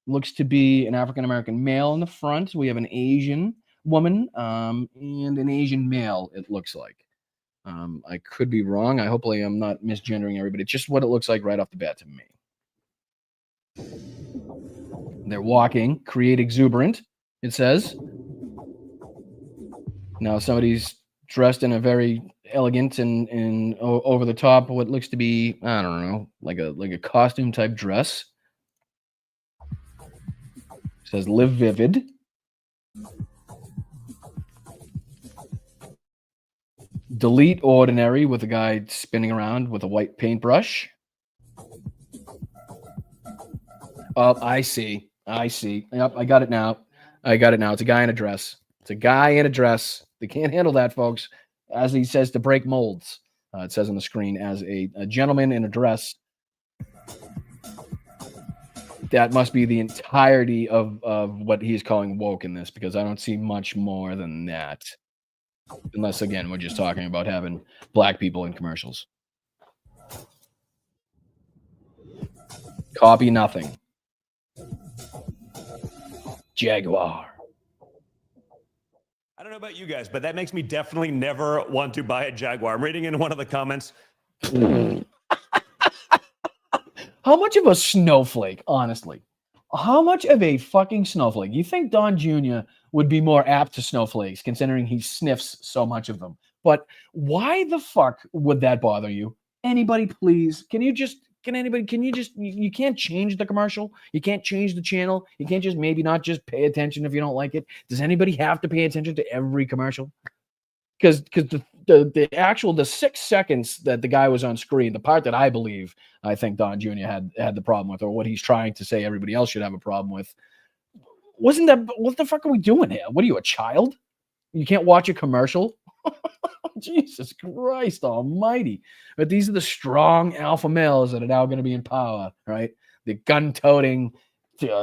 Looks to be an African American male in the front. We have an Asian woman and an Asian male. It looks like. I could be wrong. Hopefully I'm not misgendering everybody. It's just what it looks like right off the bat to me. They're walking. Create exuberant. It says. Now somebody's dressed in a very elegant and over the top what looks to be, I don't know, like a costume type dress. It says live vivid. Delete ordinary with a guy spinning around with a white paintbrush. Oh, I see. Yep, I got it now. It's a guy in a dress. They can't handle that, folks. As he says, to break molds. It says on the screen as a gentleman in a dress. That must be the entirety of what he's calling woke in this, because I don't see much more than that. Unless, again, we're just talking about having black people in commercials. Copy nothing. Jaguar. I don't know about you guys, but that makes me definitely never want to buy a Jaguar. I'm reading in one of the comments. How much of a snowflake, honestly? How much of a fucking snowflake? You think Don Jr. would be more apt to snowflakes, considering he sniffs so much of them? But why the fuck would that bother you? Anybody, please? You can't change the commercial? You can't change the channel? You can't just maybe not just pay attention if you don't like it? Does anybody have to pay attention to every commercial? Because the 6 seconds that the guy was on screen, the part that I think Don Jr. had the problem with, or what he's trying to say everybody else should have a problem with, wasn't that, what the fuck are we doing here? What are you, a child? You can't watch a commercial? Jesus Christ almighty. But these are the strong alpha males that are now going to be in power, right? The gun-toting,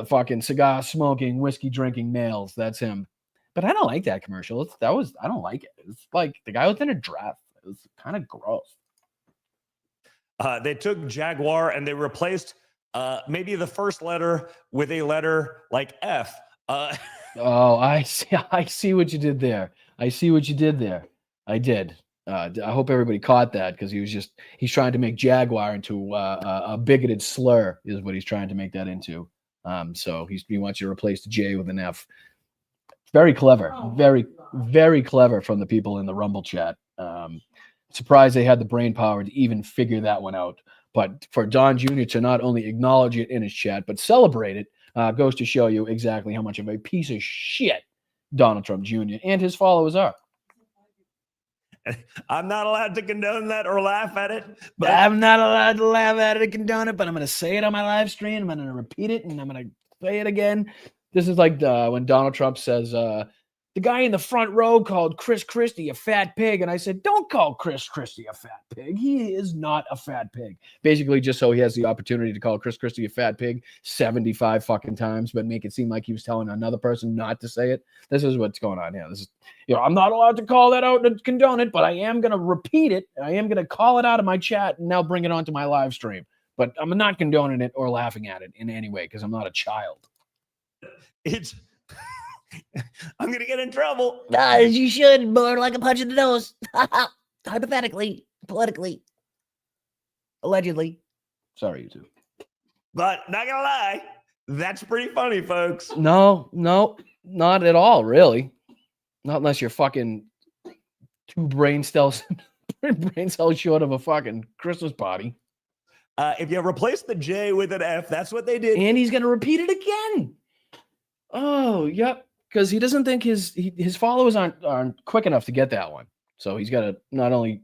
fucking cigar-smoking, whiskey-drinking males. That's him. But I don't like that commercial. I don't like it. It's like the guy was in a dress. It was kind of gross. They took Jaguar and they replaced maybe the first letter with a letter like F. Oh, I see what you did there. I did. I hope everybody caught that, because he's trying to make Jaguar into a bigoted slur, is what he's trying to make that into. So he wants you to replace the J with an F. Very clever. Very, very clever from the people in the Rumble chat. Surprised they had the brain power to even figure that one out. But for Don Jr. to not only acknowledge it in his chat, but celebrate it, goes to show you exactly how much of a piece of shit Donald Trump Jr. and his followers are. I'm not allowed to condone that or laugh at it. But I'm not allowed to laugh at it or condone it, but I'm going to say it on my live stream. I'm going to repeat it, and I'm going to say it again. This is like when Donald Trump says, the guy in the front row called Chris Christie a fat pig. And I said, don't call Chris Christie a fat pig. He is not a fat pig. Basically, just so he has the opportunity to call Chris Christie a fat pig 75 fucking times, but make it seem like he was telling another person not to say it. This is what's going on here. This is, I'm not allowed to call that out and condone it, but I am going to repeat it. I am going to call it out of my chat and now bring it onto my live stream. But I'm not condoning it or laughing at it in any way, because I'm not a child. I'm going to get in trouble. You should, more like a punch in the nose. Hypothetically, politically, allegedly. Sorry, you two. But not going to lie, that's pretty funny, folks. No, not at all, really. Not unless you're fucking 2 brain cells short of a fucking Christmas party. If you replace the J with an F, that's what they did. And he's going to repeat it again. Oh, yep. Because he doesn't think his followers aren't quick enough to get that one. So he's got to not only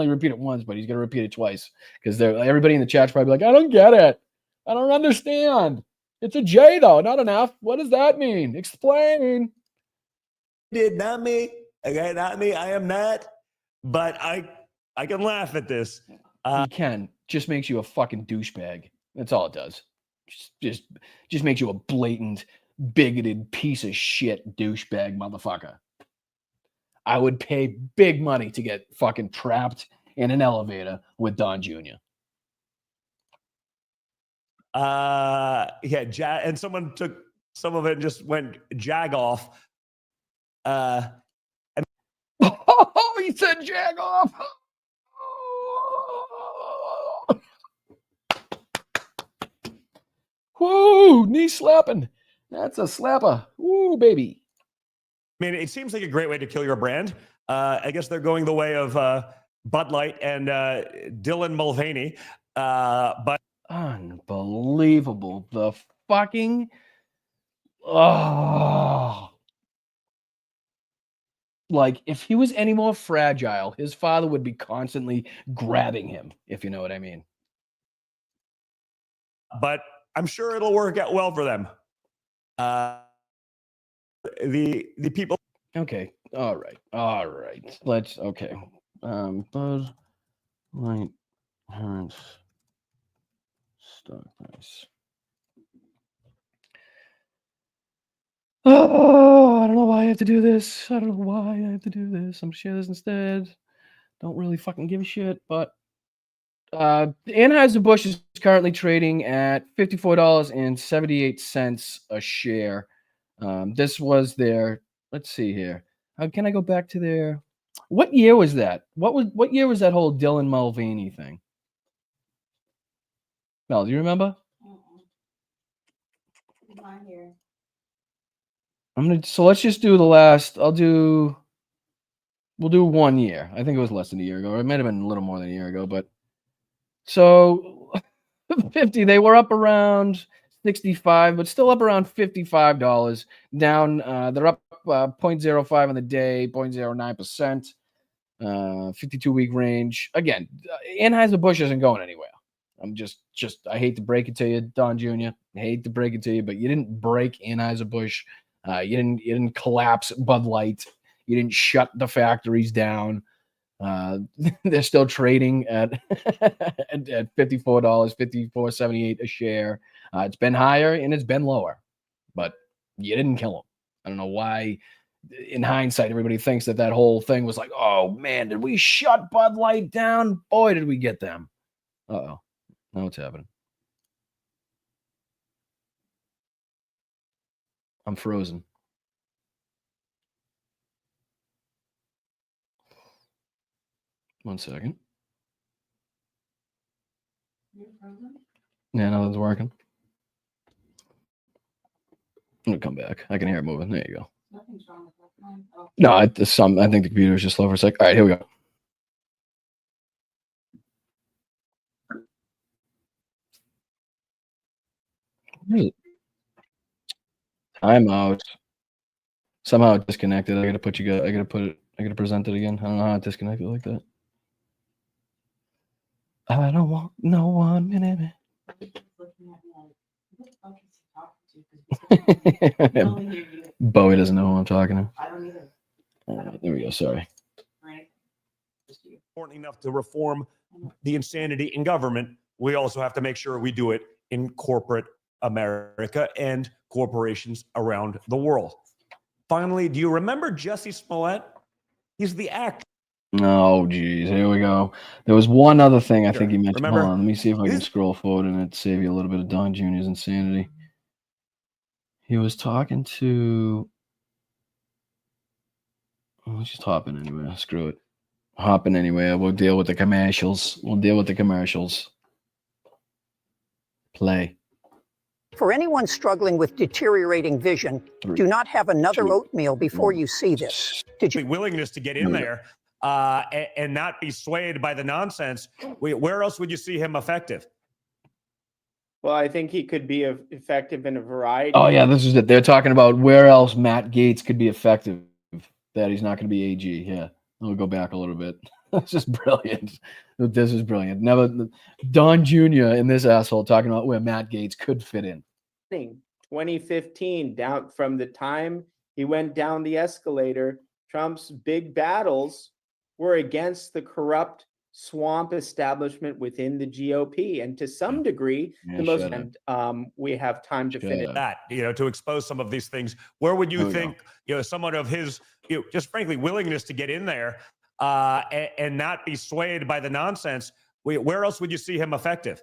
repeat it once, but he's going to repeat it twice. Because everybody in the chat's probably like, I don't get it. I don't understand. It's a J, though, not an F. What does that mean? Explain. Did not me. Okay, not me. I am not. But I can laugh at this. You can. Just makes you a fucking douchebag. That's all it does. Just makes you a blatant, bigoted piece of shit douchebag motherfucker. I would pay big money to get fucking trapped in an elevator with Don Jr. And someone took some of it and just went jag off. Oh, he said jag off. Woo, knee slapping. That's a slapper. Woo, baby. I mean, it seems like a great way to kill your brand. I guess they're going the way of Bud Light and Dylan Mulvaney. But unbelievable. The fucking like, if he was any more fragile, his father would be constantly grabbing him, if you know what I mean. But I'm sure it'll work out well for them. The people. Okay. All right. Let's. Okay. Bud Light current stock price. Oh, I don't know why I have to do this. I'm gonna share this instead. Don't really fucking give a shit, but Anheuser-Busch is currently trading at $54.78 a share. This was their, let's see here. How can I go back to their? What year was that? What year was that whole Dylan Mulvaney thing? Mel, do you remember? So let's just do the last. We'll do 1 year. I think it was less than a year ago, or it might have been a little more than a year ago. But so 50, they were up around 65, but still up around $55. Down, they're up 0.05 on the day, 0.09%, 52-week range. Again, Anheuser-Busch isn't going anywhere. I'm just I hate to break it to you, Don Jr. I hate to break it to you, but you didn't break Anheuser-Busch. You didn't collapse Bud Light. You didn't shut the factories down. They're still trading at $54, $54.78 a share. It's been higher and it's been lower, but you didn't kill them. I don't know why. In hindsight, everybody thinks that whole thing was like, oh man, did we shut Bud Light down? Boy, did we get them. Uh-oh. Now what's happening? I'm frozen. One second. Yeah, nothing's working. I'm gonna come back. I can hear it moving. There you go. Nothing's wrong with that line. Oh. No, I think the computer is just slow for a sec. All right, here we go. Time out. Somehow it disconnected. I gotta present it again. I don't know how it disconnected like that. I don't want no 1 minute. Bowie doesn't know who I'm talking to. I don't either. There we go. Sorry. Important enough to reform the insanity in government, we also have to make sure we do it in corporate America and corporations around the world. Finally, do you remember Jussie Smollett? He's the actor. Oh, geez. Here we go. There was one other thing I think he mentioned. Remember? Hold on. Let me see if I can scroll forward and it'd save you a little bit of Don Jr.'s insanity. He was talking to... Oh, let's just hop in anyway. Screw it. Hop in anyway. We'll deal with the commercials. Play. For anyone struggling with deteriorating vision, do not have another oatmeal before you see this. Did you willingness to get in there and not be swayed by the nonsense? Where else would you see him effective? Well, I think he could be effective in a variety. Oh, yeah, this is it. They're talking about where else Matt Gaetz could be effective, that he's not going to be AG. Yeah, I'll go back a little bit. This is brilliant. This is brilliant. Never Don Jr. and this asshole talking about where Matt Gaetz could fit in. 2015, down from the time he went down the escalator, Trump's big battles were against the corrupt swamp establishment within the GOP, and to some degree, the most. And we have time to finish that. To expose some of these things. Where would you think, someone of his, just frankly, willingness to get in there and not be swayed by the nonsense? Where else would you see him effective?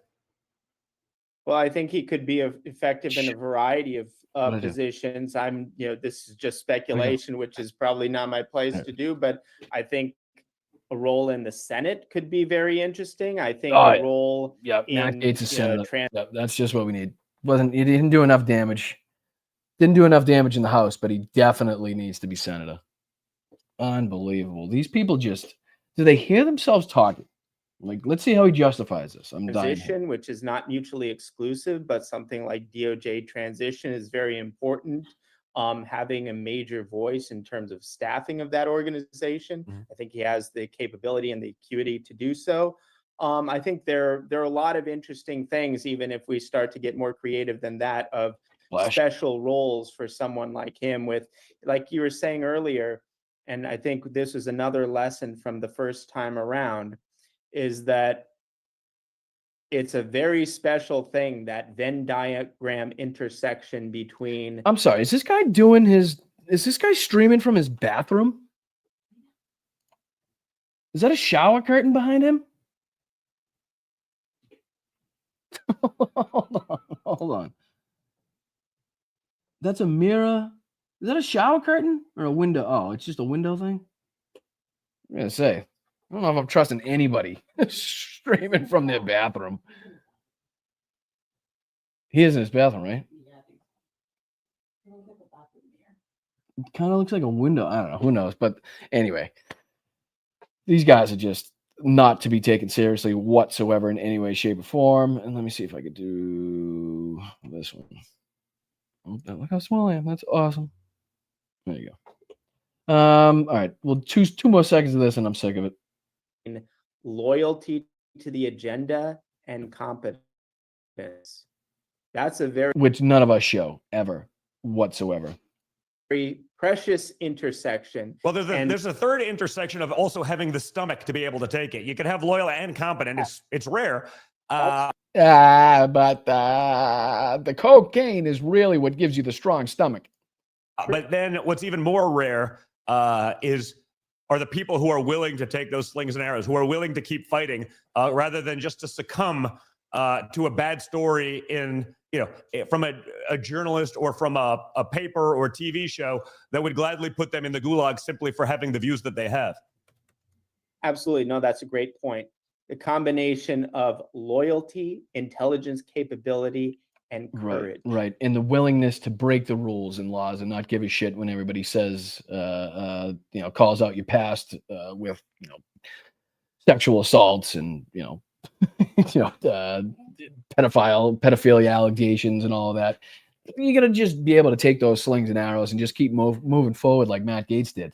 Well, I think he could be effective in a variety of positions. This is just speculation, which is probably not my place to do, but I think a role in the Senate could be very interesting. I think a role in Matt Gaetz is Senate. That's just what we need. He didn't do enough damage. Didn't do enough damage in the House, but he definitely needs to be senator. Unbelievable. These people do they hear themselves talking? Like, let's see how he justifies this. I'm dying. Position, which is not mutually exclusive, but something like DOJ transition is very important. Having a major voice in terms of staffing of that organization. I think he has the capability and the acuity to do so. I think there are a lot of interesting things, even if we start to get more creative than that, of special roles for someone like him with, like you were saying earlier, and I think this is another lesson from the first time around, is that it's a very special thing, that Venn diagram intersection between... I'm sorry, is this guy streaming from his bathroom? Is that a shower curtain behind him? Hold on. That's a mirror Is that a shower curtain or a window? Oh, it's just a window thing. I'm gonna say, I don't know if I'm trusting anybody streaming from their bathroom. He is in his bathroom, right? It kind of looks like a window. I don't know. Who knows? But anyway, these guys are just not to be taken seriously whatsoever in any way, shape, or form. And let me see if I could do this one. Oh, look how small I am. That's awesome. There you go. All right. Well, two more seconds of this, and I'm sick of it. Loyalty to the agenda and competence. That's a very Which none of us show ever whatsoever. precious intersection. Well, there's a third intersection of also having the stomach to be able to take it. You can have loyal and competent. It's rare. But the cocaine is really what gives you the strong stomach. But then what's even more rare are the people who are willing to take those slings and arrows, who are willing to keep fighting rather than just to succumb to a bad story from a journalist or from a paper or TV show that would gladly put them in the gulag simply for having the views that they have. Absolutely. No, that's a great point. The combination of loyalty, intelligence capability, and courage. Right. And the willingness to break the rules and laws and not give a shit when everybody says, calls out your past with, sexual assaults and, pedophilia allegations and all of that. You got to just be able to take those slings and arrows and just keep moving forward like Matt Gaetz did.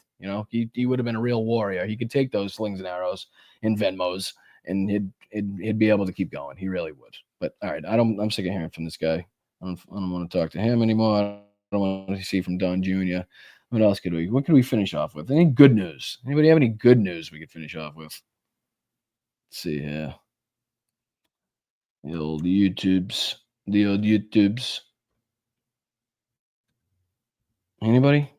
He would have been a real warrior. He could take those slings and arrows and Venmos and he'd be able to keep going. He really would. But all right, I'm sick of hearing from this guy. I don't want to talk to him anymore. I don't want to see from Don Jr. What could we finish off with? Any good news? Anybody have any good news we could finish off with? Let's see here. The old YouTubes. Anybody?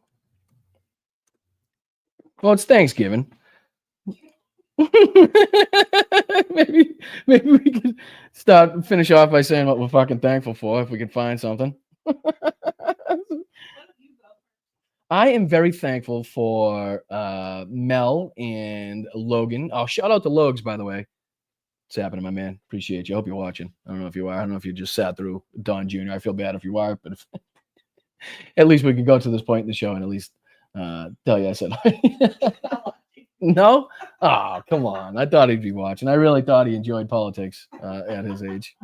Well, it's Thanksgiving. maybe we could finish off by saying what we're fucking thankful for if we can find something. I am very thankful for Mel and Logan. Oh, shout out to Logs, by the way. What's happening, my man? Appreciate you. Hope you're watching. I don't know if you are. I don't know if you just sat through Don Jr. I feel bad if you are, but if at least we could go to this point in the show and at least tell you I said no? Oh, come on. I thought he'd be watching. I really thought he enjoyed politics at his age.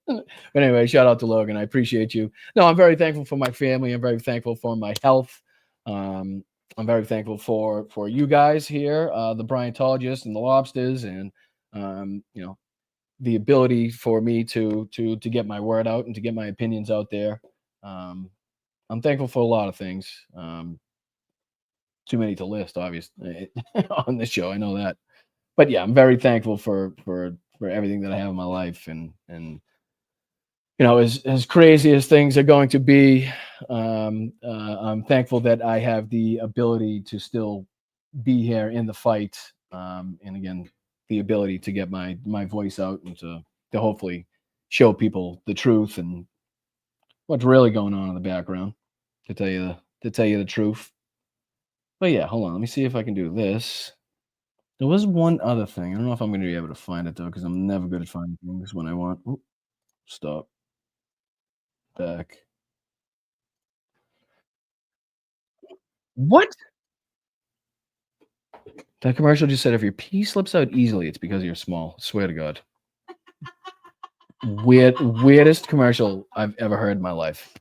But anyway, shout out to Logan. I appreciate you. No, I'm very thankful for my family. I'm very thankful for my health. I'm very thankful for you guys here, the Bryantologists and the Lobsters, and the ability for me to get my word out and to get my opinions out there. I'm thankful for a lot of things. Too many to list, obviously, on this show. I know that, but yeah, I'm very thankful for everything that I have in my life, and as crazy as things are going to be, I'm thankful that I have the ability to still be here in the fight, and again, the ability to get my voice out and to hopefully show people the truth and what's really going on in the background. To tell you the truth. But yeah, hold on. Let me see if I can do this. There was one other thing. I don't know if I'm going to be able to find it, though, because I'm never good at finding things when I want. Oop, stop. Back. What? That commercial just said if your pee slips out easily, it's because you're small. Swear to God. Weirdest commercial I've ever heard in my life.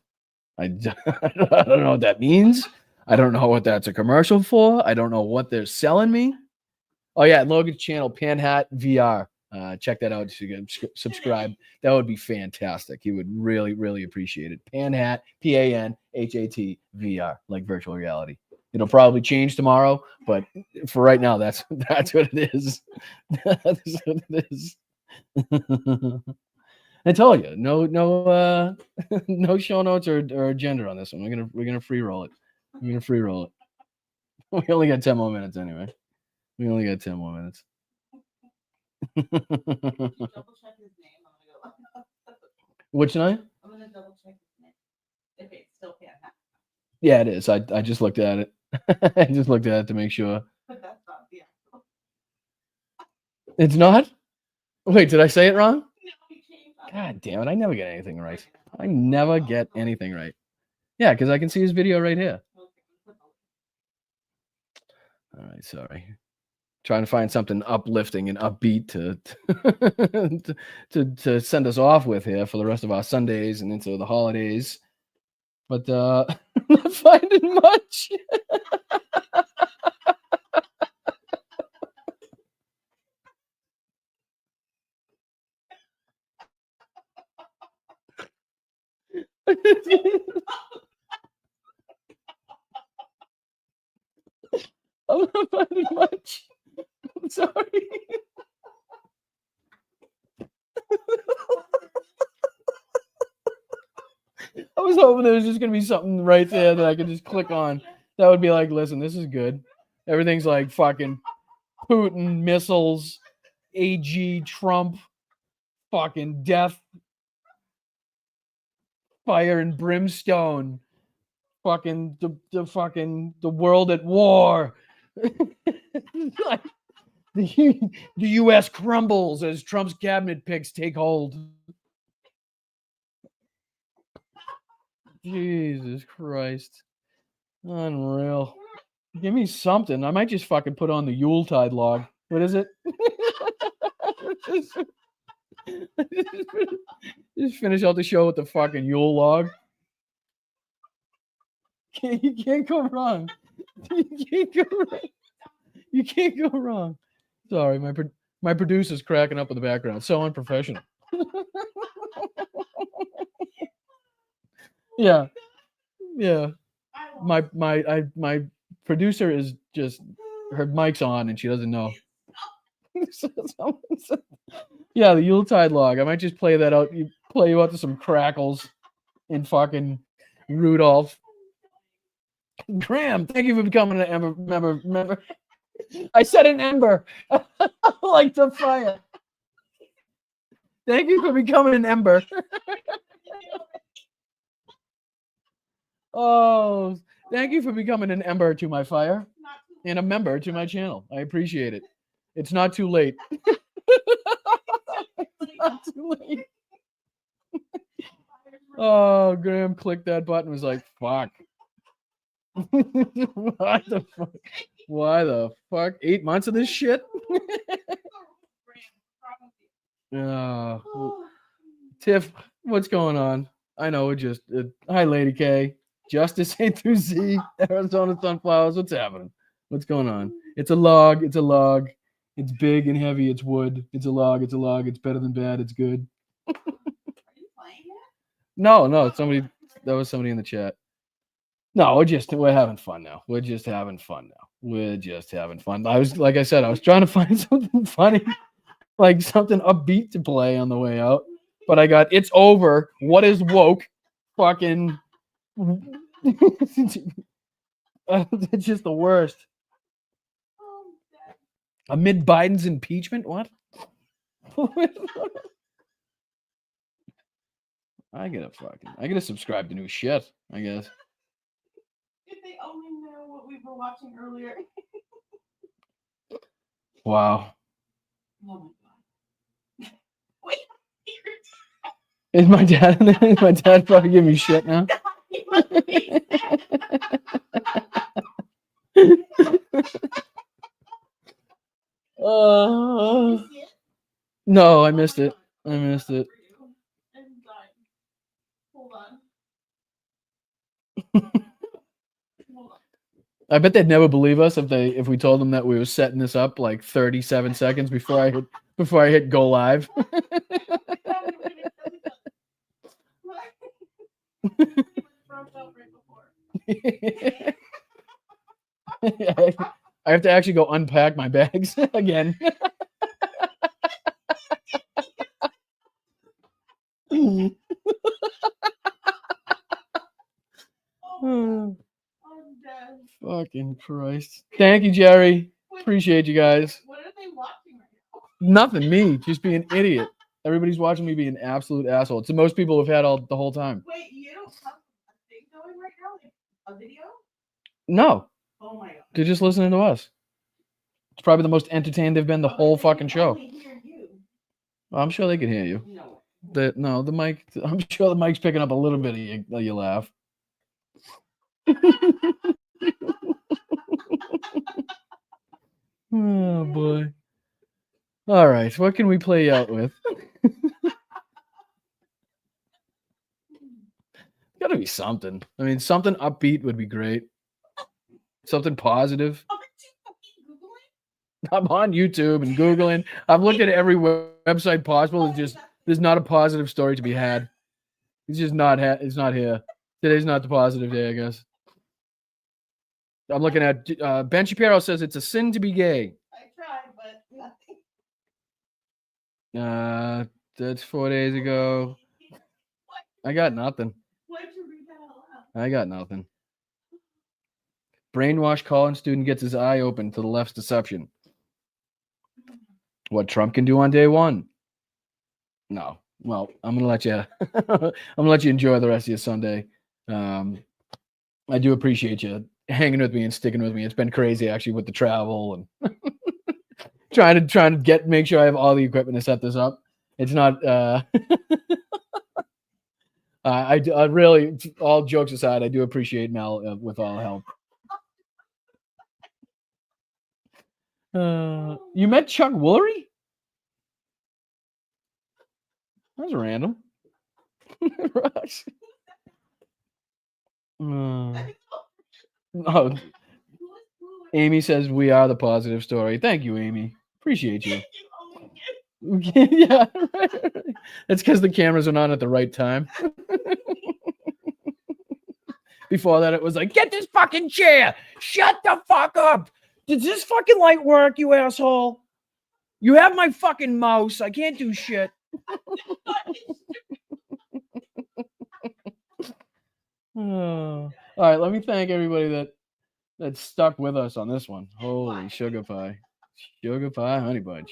I don't know what that means. I don't know what that's a commercial for. I don't know what they're selling me. Oh yeah, Logan's channel, Panhat VR. Check that out if you can subscribe. That would be fantastic. He would really, really appreciate it. Panhat, PANHAT VR, like virtual reality. It'll probably change tomorrow, but for right now, that's what it is. That's what it is. I told you, no show notes or agenda on this one. We're gonna free roll it. We're gonna free roll it. We only got 10 more minutes anyway. We only got 10 more minutes. Which night? I'm gonna double check his name. If it's still Panhat. Yeah, it is. I just looked at it. I just looked at it to make sure. It's not? Wait, did I say it wrong? God damn it. I never get anything right. I never get anything right. Yeah, because I can see his video right here. All right, sorry. Trying to find something uplifting and upbeat to send us off with here for the rest of our Sundays and into the holidays. But I'm not finding much. I'm not finding much. I'm sorry. I was hoping there was just gonna be something right there that I could just click on. That would be like, listen, this is good. Everything's like fucking Putin, missiles, AG, Trump, fucking death, fire and brimstone, fucking the world at war. Like, the U.S. crumbles as Trump's cabinet picks take hold. Jesus Christ. Unreal. Give me something. I might just fucking put on the Yuletide log. What is it? Just finish out the show with the fucking Yule log. You can't go wrong. You can't go wrong. You can't go wrong. Sorry, my producer's cracking up in the background. So unprofessional. Yeah. Yeah. My producer is just, her mic's on and she doesn't know. Yeah, the Yuletide log. I might just play that out. Play you out to some crackles and fucking Rudolph. Graham, thank you for becoming an ember member. I said an ember. Like the fire. Thank you for becoming an ember. Oh, thank you for becoming an ember to my fire and a member to my channel. I appreciate it. It's not too late. It's not too late. Oh, Graham clicked that button and was like, fuck. What the fuck? Why the fuck? 8 months of this shit? Tiff, what's going on? I know it just hi, Lady K. Justice A through Z, Arizona Sunflowers. What's happening? What's going on? It's a log. It's a log. It's big and heavy. It's wood. It's a log. It's a log. It's better than bad. It's good. No, somebody. That was somebody in the chat. No, we're having fun now. We're just having fun now. We're just having fun. I was trying to find something funny, like something upbeat to play on the way out. But I got It's Over. What is woke? Fucking. It's just the worst. Amid Biden's impeachment? What? I gotta subscribe to new shit, I guess. If they only know what we were watching earlier. Wow. Oh my god. Wait. Is my dad is my dad probably giving me shit now? No, I missed it. Hold on. I bet they'd never believe us if we told them that we were setting this up like 37 seconds before I hit go live. I have to actually go unpack my bags again. Fucking Christ. Thank you, Jerry. Appreciate you guys. What are they watching right now? Nothing, me. Just being an idiot. Everybody's watching me be an absolute asshole. It's the most people have had the whole time. Wait, you don't have a thing going right now? A video? No, Oh my god. they're just listening to us. It's probably the most entertained they've been the whole fucking show. Only hear you. I'm sure they can hear you. No. The mic. I'm sure the mic's picking up a little bit of your laugh. Oh boy. All right, what can we play out with? Gotta be something. I mean, something upbeat would be great. Something positive. I'm on YouTube and Googling. I've looked at every website possible. There's not a positive story to be had. It's just not. It's not here. Today's not the positive day, I guess. I'm looking at Ben Shapiro says it's a sin to be gay. I tried, but nothing. That's 4 days ago. I got nothing. Why'd you read that out loud? I got nothing. Brainwashed college student gets his eye open to the left's deception. What Trump can do on day one? No. Well, I'm gonna let you. I'm gonna let you enjoy the rest of your Sunday. I do appreciate you hanging with me and sticking with me. It's been crazy actually with the travel and trying to make sure I have all the equipment to set this up. It's not. I really, all jokes aside, I do appreciate Mel with all help. You met Chuck Woolery? That's random. Oh, Amy says we are the positive story. Thank you, Amy. Appreciate you. Yeah, right. It's because the cameras are on at the right time. Before that, it was like, get this fucking chair. Shut the fuck up. Does this fucking light work, you asshole? You have my fucking mouse. I can't do shit. All right, let me thank everybody that stuck with us on this one. Holy sugar pie. Sugar pie honey bunch.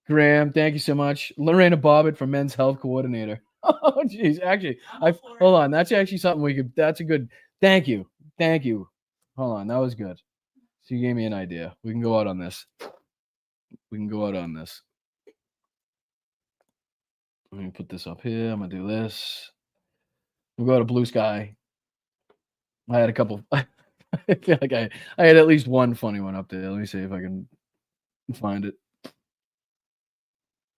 Graham, thank you so much. Lorena Bobbitt from Men's Health Coordinator. Oh, geez. Actually, hold on. That's actually something that's a good, thank you. Thank you. Hold on. That was good. So you gave me an idea. We can go out on this. Let me put this up here. I'm going to do this. We'll go to Blue Sky. I had a couple. I feel like I had at least one funny one up there. Let me see if I can find it.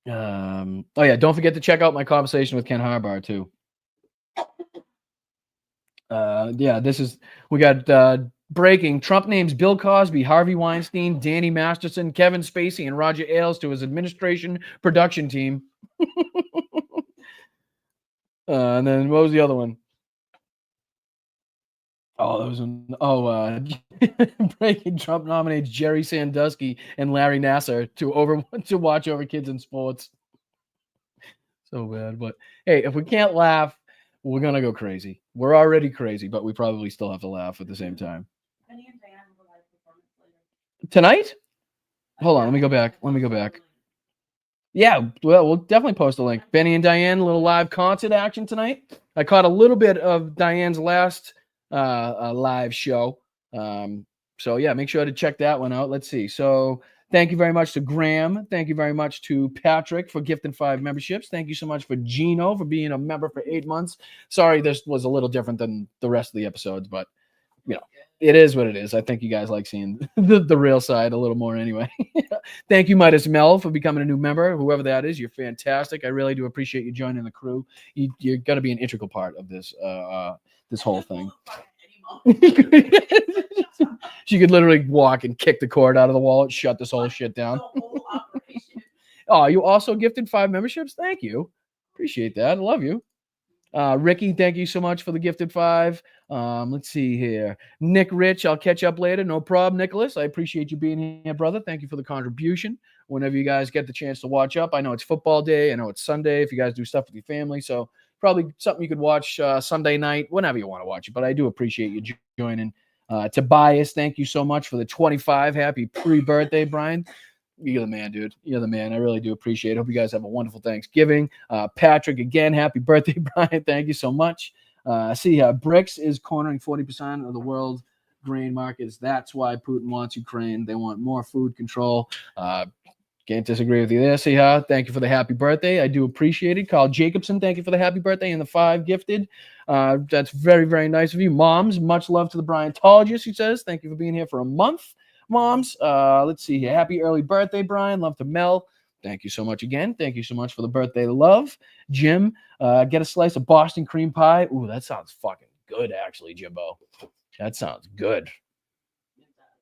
Oh yeah, don't forget to check out my conversation with Ken Harbaugh too. Yeah, we got breaking. Trump names Bill Cosby, Harvey Weinstein, Danny Masterson, Kevin Spacey, and Roger Ailes to his administration production team. And then what was the other one? Breaking. Trump nominates Jerry Sandusky and Larry Nassar to watch over kids in sports. So bad, but hey, if we can't laugh, we're gonna go crazy. We're already crazy, but we probably still have to laugh at the same time. Tonight? Hold on, let me go back. Yeah, well, we'll definitely post a link. Benny and Diane, a little live concert action tonight. I caught a little bit of Diane's last live show. So yeah, make sure to check that one out. Let's see. So thank you very much to Graham. Thank you very much to Patrick for gifting 5 memberships. Thank you so much for Gino for being a member for 8 months. Sorry, this was a little different than the rest of the episodes, but you know, it is what it is. I think you guys like seeing the real side a little more anyway. Thank you, Midas Mel, for becoming a new member. Whoever that is, you're fantastic. I really do appreciate you joining the crew. You're going to be an integral part of this this whole thing. She could literally walk and kick the cord out of the wall and shut this whole shit down. Oh, you also gifted 5 memberships? Thank you. Appreciate that. I love you. Ricky, thank you so much for the gifted 5. Let's see here. Nick Rich, I'll catch up later. No problem, Nicholas. I appreciate you being here, brother. Thank you for the contribution. Whenever you guys get the chance to watch up, I know it's football day. I know it's Sunday if you guys do stuff with your family. So probably something you could watch Sunday night, whenever you want to watch it. But I do appreciate you joining. Tobias, thank you so much for the 25. Happy pre-birthday, Brian. You're the man, dude. You're the man. I really do appreciate it. Hope you guys have a wonderful Thanksgiving. Patrick, again, happy birthday, Brian. Thank you so much. See, BRICS is cornering 40% of the world grain markets. That's why Putin wants Ukraine. They want more food control. Can't disagree with you there, Siha. Thank you for the happy birthday. I do appreciate it. Carl Jacobson, thank you for the happy birthday and the 5 gifted. That's very, very nice of you. Moms, much love to the Bryantologist, he says. Thank you for being here for a month, Moms. Let's see here. Happy early birthday, Brian. Love to Mel. Thank you so much again. Thank you so much for the birthday love. Jim, get a slice of Boston cream pie. Ooh, that sounds fucking good, actually, Jimbo. That sounds good.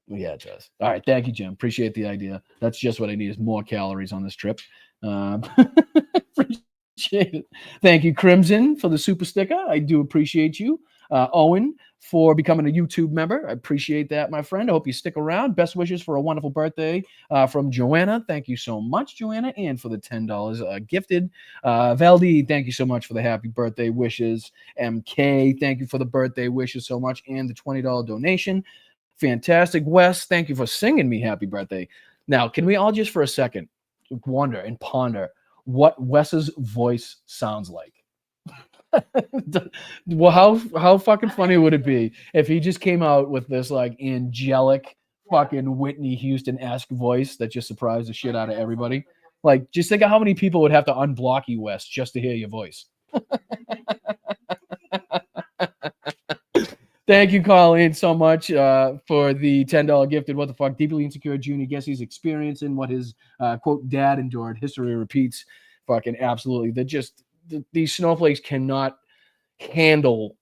Yeah, it does. All right. Thank you, Jim. Appreciate the idea. That's just what I need is more calories on this trip. Appreciate it. Thank you, Crimson, for the super sticker. I do appreciate you. Owen, for becoming a YouTube member. I appreciate that, my friend. I hope you stick around. Best wishes for a wonderful birthday from Joanna. Thank you so much, Joanna, and for the $10 gifted. Valdi, thank you so much for the happy birthday wishes. MK, thank you for the birthday wishes so much and the $20 donation. Fantastic. Wes, thank you for singing me happy birthday. Now, can we all just for a second wonder and ponder what Wes's voice sounds like? Well, how fucking funny would it be if he just came out with this like angelic fucking Whitney Houston-esque voice that just surprised the shit out of everybody? Like, just think of how many people would have to unblock you, Wes, just to hear your voice. Thank you, Colleen, so much for the $10 gifted. What the fuck? Deeply insecure junior. Guess he's experiencing what his quote dad endured. History repeats. Fucking absolutely. These snowflakes cannot handle.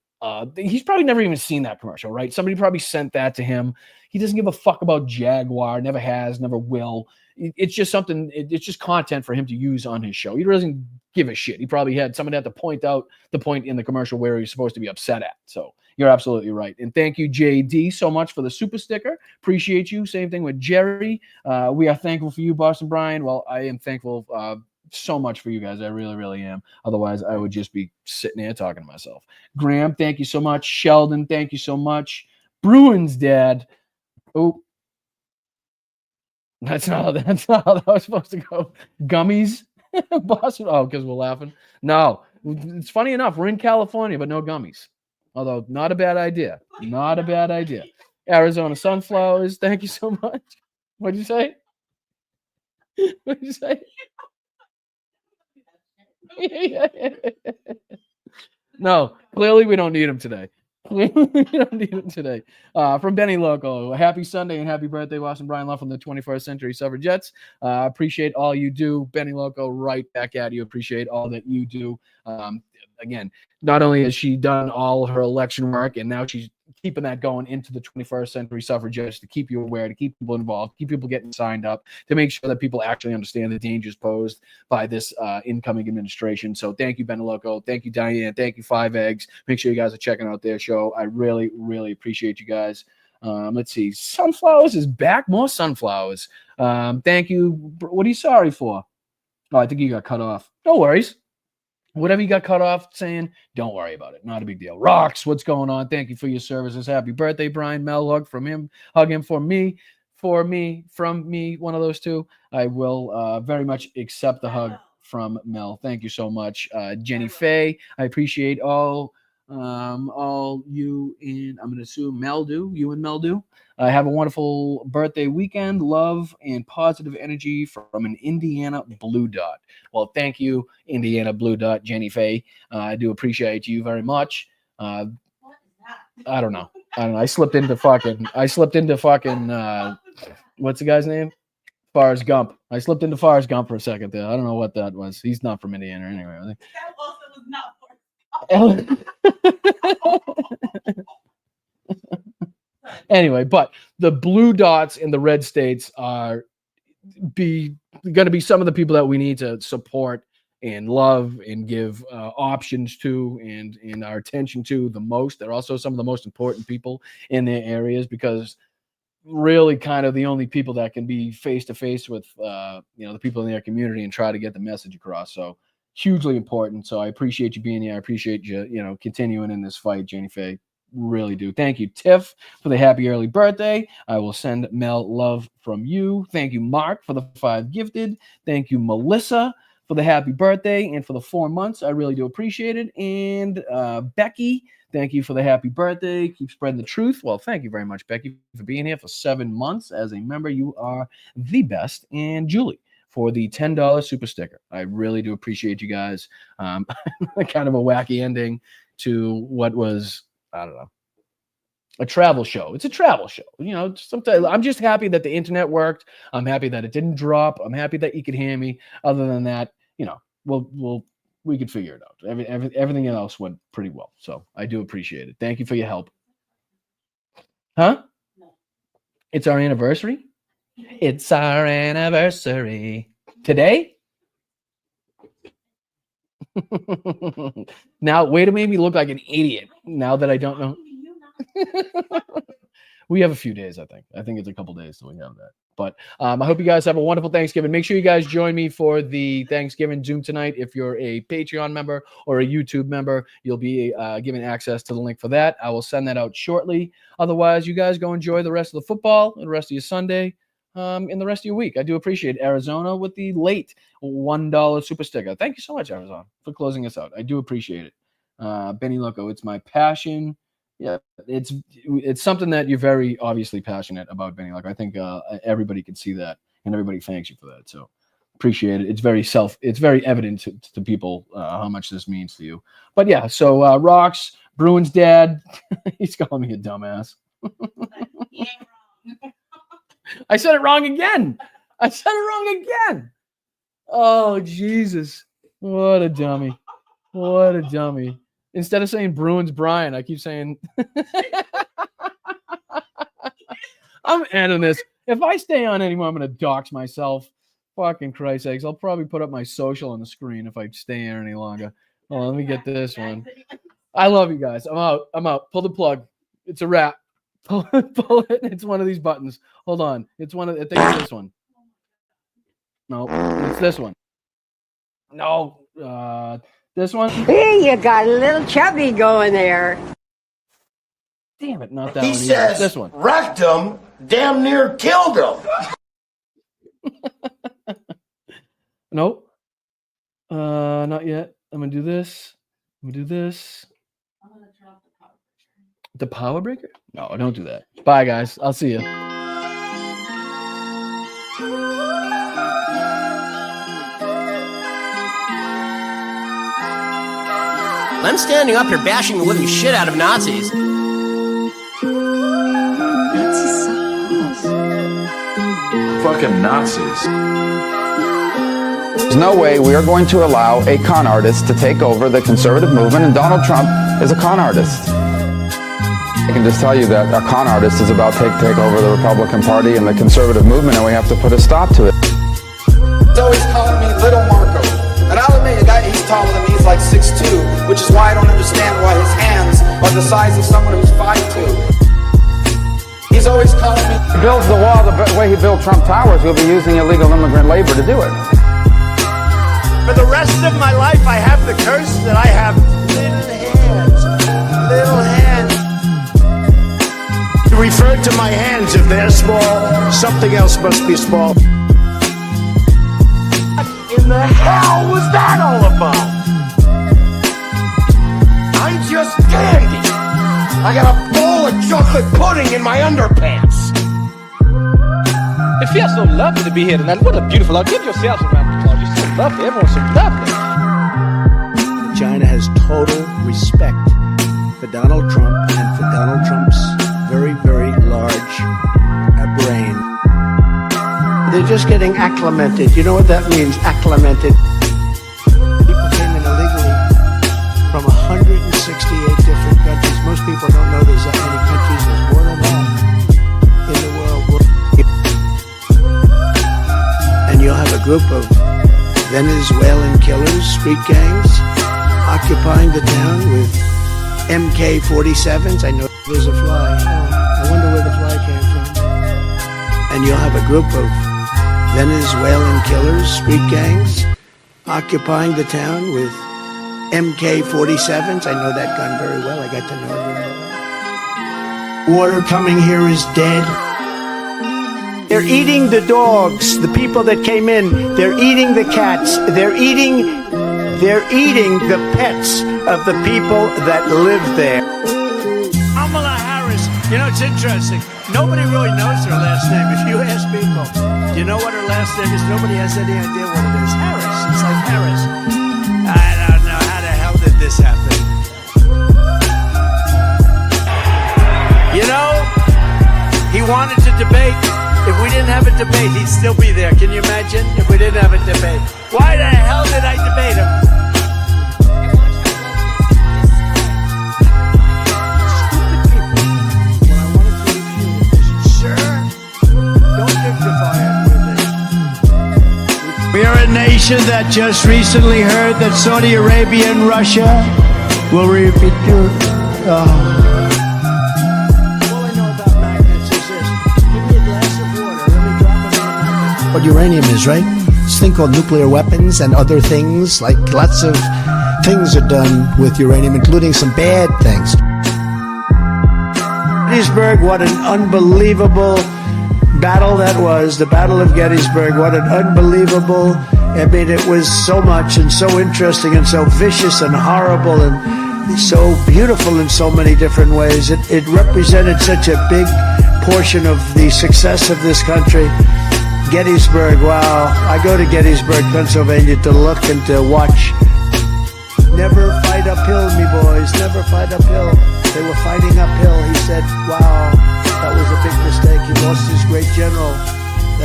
He's probably never even seen that commercial, right? Somebody probably sent that to him. He doesn't give a fuck about Jaguar. Never has. Never will. It's just something. It's just content for him to use on his show. He doesn't give a shit. He probably had someone had to point out the point in the commercial where he's supposed to be upset at. So you're absolutely right. And thank you, JD, so much for the super sticker. Appreciate you. Same thing with Jerry. We are thankful for you, Boston Brian. Well, I am thankful so much for you guys. I really, really am. Otherwise, I would just be sitting here talking to myself. Graham, thank you so much. Sheldon, thank you so much. Bruins dad. Oh, that's not how that was supposed to go. Gummies, Boston. Oh, because we're laughing. No, it's funny enough. We're in California, but no gummies. Although not a bad idea. Not a bad idea. Arizona sunflowers. Thank you so much. What'd you say? What'd you say? No, clearly we don't need them today. We don't need them today. From Benny Loco, happy Sunday and happy birthday, Boston Brian Love from the 21st Century Suffragettes. Appreciate all you do. Benny Loco, right back at you. Appreciate all that you do. Again, not only has she done all her election work, and now she's keeping that going into the 21st Century Suffragettes to keep you aware, to keep people involved, keep people getting signed up, to make sure that people actually understand the dangers posed by this incoming administration. So thank you, Ben Loco. Thank you, Diane. Thank you, Five Eggs. Make sure you guys are checking out their show. I really, really appreciate you guys. Let's see. Sunflowers is back. More sunflowers. Thank you. What are you sorry for? Oh, I think you got cut off. No worries. Whatever you got cut off saying, don't worry about it. Not a big deal. Rocks, what's going on? Thank you for your services. Happy birthday, Brian. Mel, hug from him. Hug him from me, from me, one of those two. I will very much accept the hug from Mel. Thank you so much. Jenny Faye, I appreciate all you and I'm going to assume Mel do. You and Mel do. Have a wonderful birthday weekend. Love and positive energy from an Indiana Blue Dot. Well, thank you, Indiana Blue Dot, Jenny Faye. I do appreciate you very much. I don't know. I slipped into fucking what's the guy's name? Forrest Gump. I slipped into Forrest Gump for a second there. I don't know what that was. He's not from Indiana anyway. I think. That also was not Anyway, but the blue dots in the red states are going to be some of the people that we need to support and love and give options to and our attention to the most. They're also some of the most important people in their areas because really kind of the only people that can be face to face with the people in their community and try to get the message across. So hugely important. So I appreciate you being here. I appreciate you, continuing in this fight, Jenny Faye. Really do. Thank you, Tiff, for the happy early birthday. I will send Mel love from you. Thank you, Mark, for the 5 gifted. Thank you, Melissa, for the happy birthday and for the 4 months. I really do appreciate it. And Becky, thank you for the happy birthday. Keep spreading the truth. Well, thank you very much, Becky, for being here for 7 months as a member. You are the best. And Julie, for the $10 super sticker. I really do appreciate you guys. Kind of a wacky ending to what was, I don't know, a travel show. It's a travel show. You know, sometimes I'm just happy that the internet worked. I'm happy that it didn't drop. I'm happy that you could hear me. Other than that, you know, we could figure it out. Everything else went pretty well. So I do appreciate it. Thank you for your help. Huh? It's our anniversary? It's our anniversary. Today? Now, way to make me look like an idiot now that I don't know. We have a few days, I think. I think it's a couple days till we have that. But I hope you guys have a wonderful Thanksgiving. Make sure you guys join me for the Thanksgiving Zoom tonight. If you're a Patreon member or a YouTube member, you'll be given access to the link for that. I will send that out shortly. Otherwise, you guys go enjoy the rest of the football, the rest of your Sunday, and the rest of your week. I do appreciate Arizona with the late $1 super sticker. Thank you so much, Arizona, for closing us out. I do appreciate it. Benny Loco, it's my passion. Yeah, it's something that you're very obviously passionate about, Benny. Like I think everybody can see that, and everybody thanks you for that. So appreciate it. It's very evident to people how much this means to you. But yeah, so Rocks, Bruin's dad, he's calling me a dumbass. I said it wrong again. Oh Jesus, what a dummy! What a dummy. Instead of saying Bruins Brian, I keep saying I'm ending this. If I stay on anymore, I'm going to dox myself. Fucking Christ sakes. I'll probably put up my social on the screen if I stay here any longer. Oh, let me get this one. I love you guys. I'm out. Pull the plug. It's a wrap. Pull it. It's one of these buttons. Hold on. I think it's this one. No, it's this one. No, this one? Hey, you got a little chubby going there. Damn it, not that He one. says, This one. wrecked him, damn near killed him. Nope. Not yet. I'm gonna do this. I'm gonna drop the power breaker. No, don't do that. Bye, guys. I'll see you. I'm standing up here bashing the living shit out of Nazis. Fucking Nazis. There's no way we are going to allow a con artist to take over the conservative movement, and Donald Trump is a con artist. I can just tell you that a con artist is about to take over the Republican Party and the conservative movement, and we have to put a stop to it. He's always calling me Little Marco. And I'll admit, a guy, he's taller than me, he's like 6'2", which is why I don't understand why his hands are the size of someone who's 5'2". He's always calling me... He builds the wall the way he built Trump Towers. We'll be using illegal immigrant labor to do it. For the rest of my life, I have the curse that I have little hands. Little hands. He referred to my hands. If they're small, something else must be small. In the hell was that all about? I'm just dandy. I got a bowl of chocolate pudding in my underpants. It feels so lovely to be here tonight. What a beautiful out. Give yourselves a round of applause. You're so lovely. Everyone's so lovely. China has total respect for Donald Trump and for Donald Trump's very, very large brain. They're just getting acclimated. You know what that means, acclimated? People came in illegally from 168 different countries. Most people don't know there's that many countries. There's more than that in the world. And you'll have a group of Venezuelan killers, street gangs, occupying the town with MK-47s. I know there's a fly. I wonder where the fly came from. And you'll have a group of Venezuelan killers, street gangs, occupying the town with MK-47s. I know that gun very well. I got to know it very well. Water coming here is dead. They're eating the dogs, the people that came in. They're eating the cats. They're eating the pets of the people that live there. Kamala Harris, you know, it's interesting. Nobody really knows her last name. If you ask people, do you know what her last name is? Nobody has any idea what it is. Harris. It's like Harris. I don't know. How the hell did this happen? You know, he wanted to debate. If we didn't have a debate, he'd still be there. Can you imagine if we didn't have a debate? Why the hell did I debate him? We are a nation that just recently heard that Saudi Arabia and Russia will repeat your. All I know about magnets is this. Give me a glass of water. Let me drop it in the magnet. What uranium is, right? This thing called nuclear weapons and other things. Like lots of things are done with uranium, including some bad things. Gettysburg, what an unbelievable battle that was, the Battle of Gettysburg. What an unbelievable, I mean, it was so much and so interesting and so vicious and horrible and so beautiful in so many different ways. It represented such a big portion of the success of this country. Gettysburg, wow. I go to Gettysburg, Pennsylvania to look and to watch. Never fight uphill, me boys, never fight uphill. They were fighting uphill. He said, wow. That was a big mistake. He lost his great general,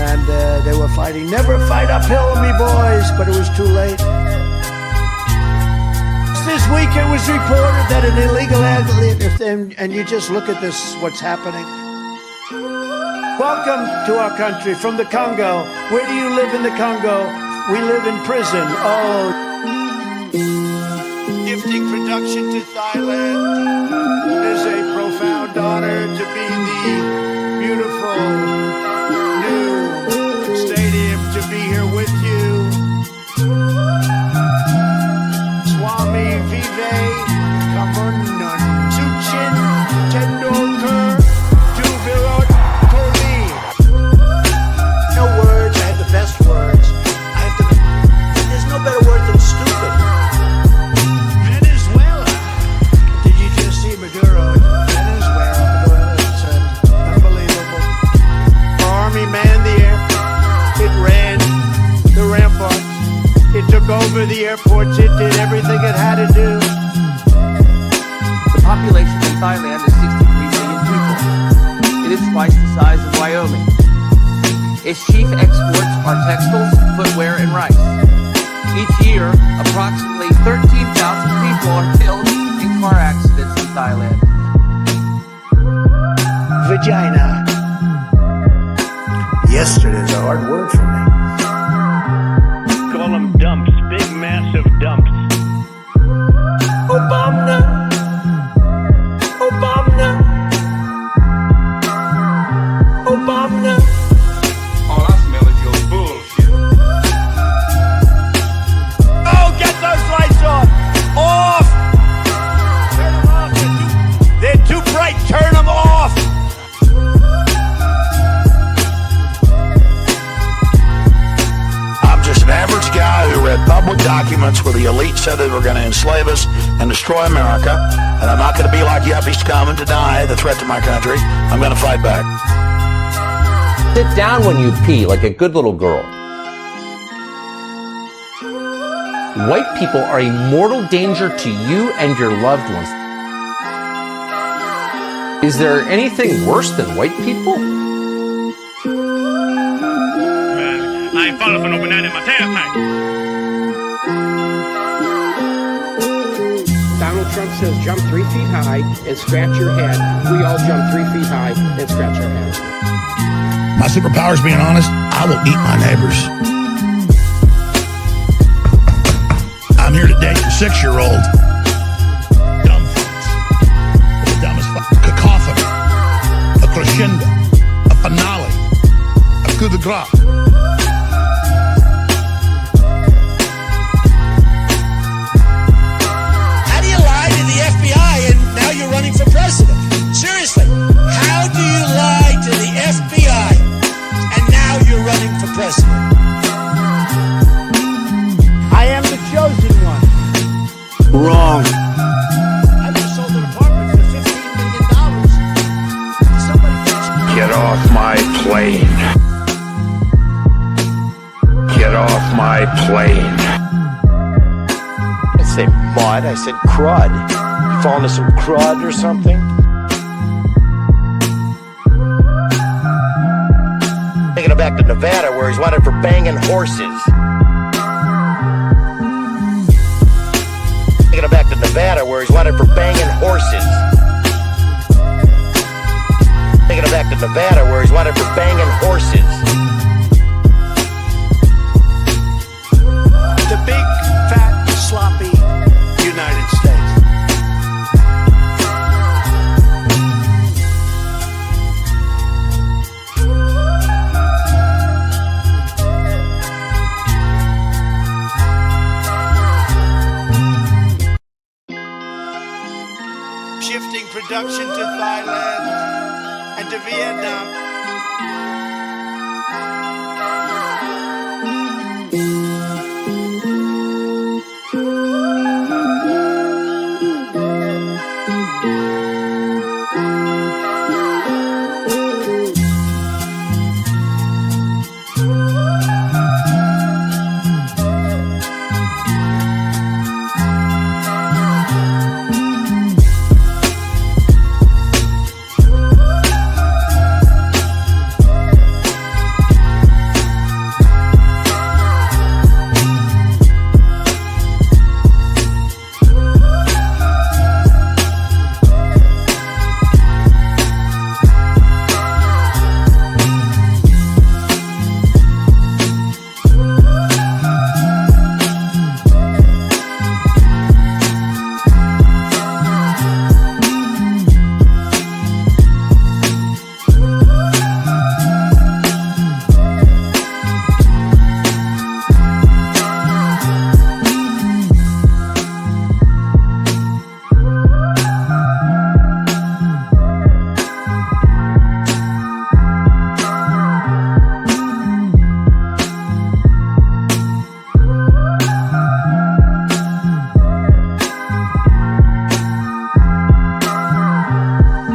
and they were fighting. Never fight uphill, me boys, but it was too late. This week it was reported that an illegal and you just look at this, what's happening. Welcome to our country from the Congo. Where do you live in the Congo? We live in prison. Oh. Gifting production to Thailand. It is a profound honor to be the beautiful new stadium to be here with you. Swami Vive, Kamernan, Suchin, Tendulkar, to Virat Kohli. No words, I have the best words. There's no better word than stupid. Venezuela. Did you just see Maduro? Venezuela. It's unbelievable. Our army manned the air. It ran the ramparts. It took over the airports. It did everything it had to do. The population in Thailand is 63 million people. It is twice the size of Wyoming. Its chief exports are textiles, footwear, and rice. Each year, approximately 13,000 people are killed in car accidents in Thailand. Vagina. Yesterday's a hard word for me. Call them dumps, big massive dumps. Obama. Obama. Obama. All I smell is your bullshit. Oh, get those lights off! Off! Turn them off. They're too bright. Turn them off! I'm just an average guy who read public documents where the elite said they were going to enslave us and destroy America, and I'm not going to be like yuppies come and deny the threat to my country. I'm going to fight back. Sit down when you pee like a good little girl. White people are a mortal danger to you and your loved ones. Is there anything worse than white people? Man, I ain't falling for no banana in my tailpipe. Donald Trump says jump 3 feet high and scratch your head. We all jump 3 feet high and scratch our heads. My superpower is being honest. I will eat my neighbors. I'm here to date your 6-year-old. Dumb fucks. They're the dumbest fuck. Cacophony. A crescendo. A finale. A coup de grace. How do you lie to the FBI and now you're running for president? Seriously, how do you lie to the FBI and plane. I didn't say mud, I said crud. You fall into some crud or something? Taking it back to Nevada where he's wanted for banging horses. Taking it back to Nevada where he's wanted for banging horses. Taking it back to Nevada where he's wanted for banging horses. The big, fat, sloppy United States. Shifting production to Thailand and to Vietnam.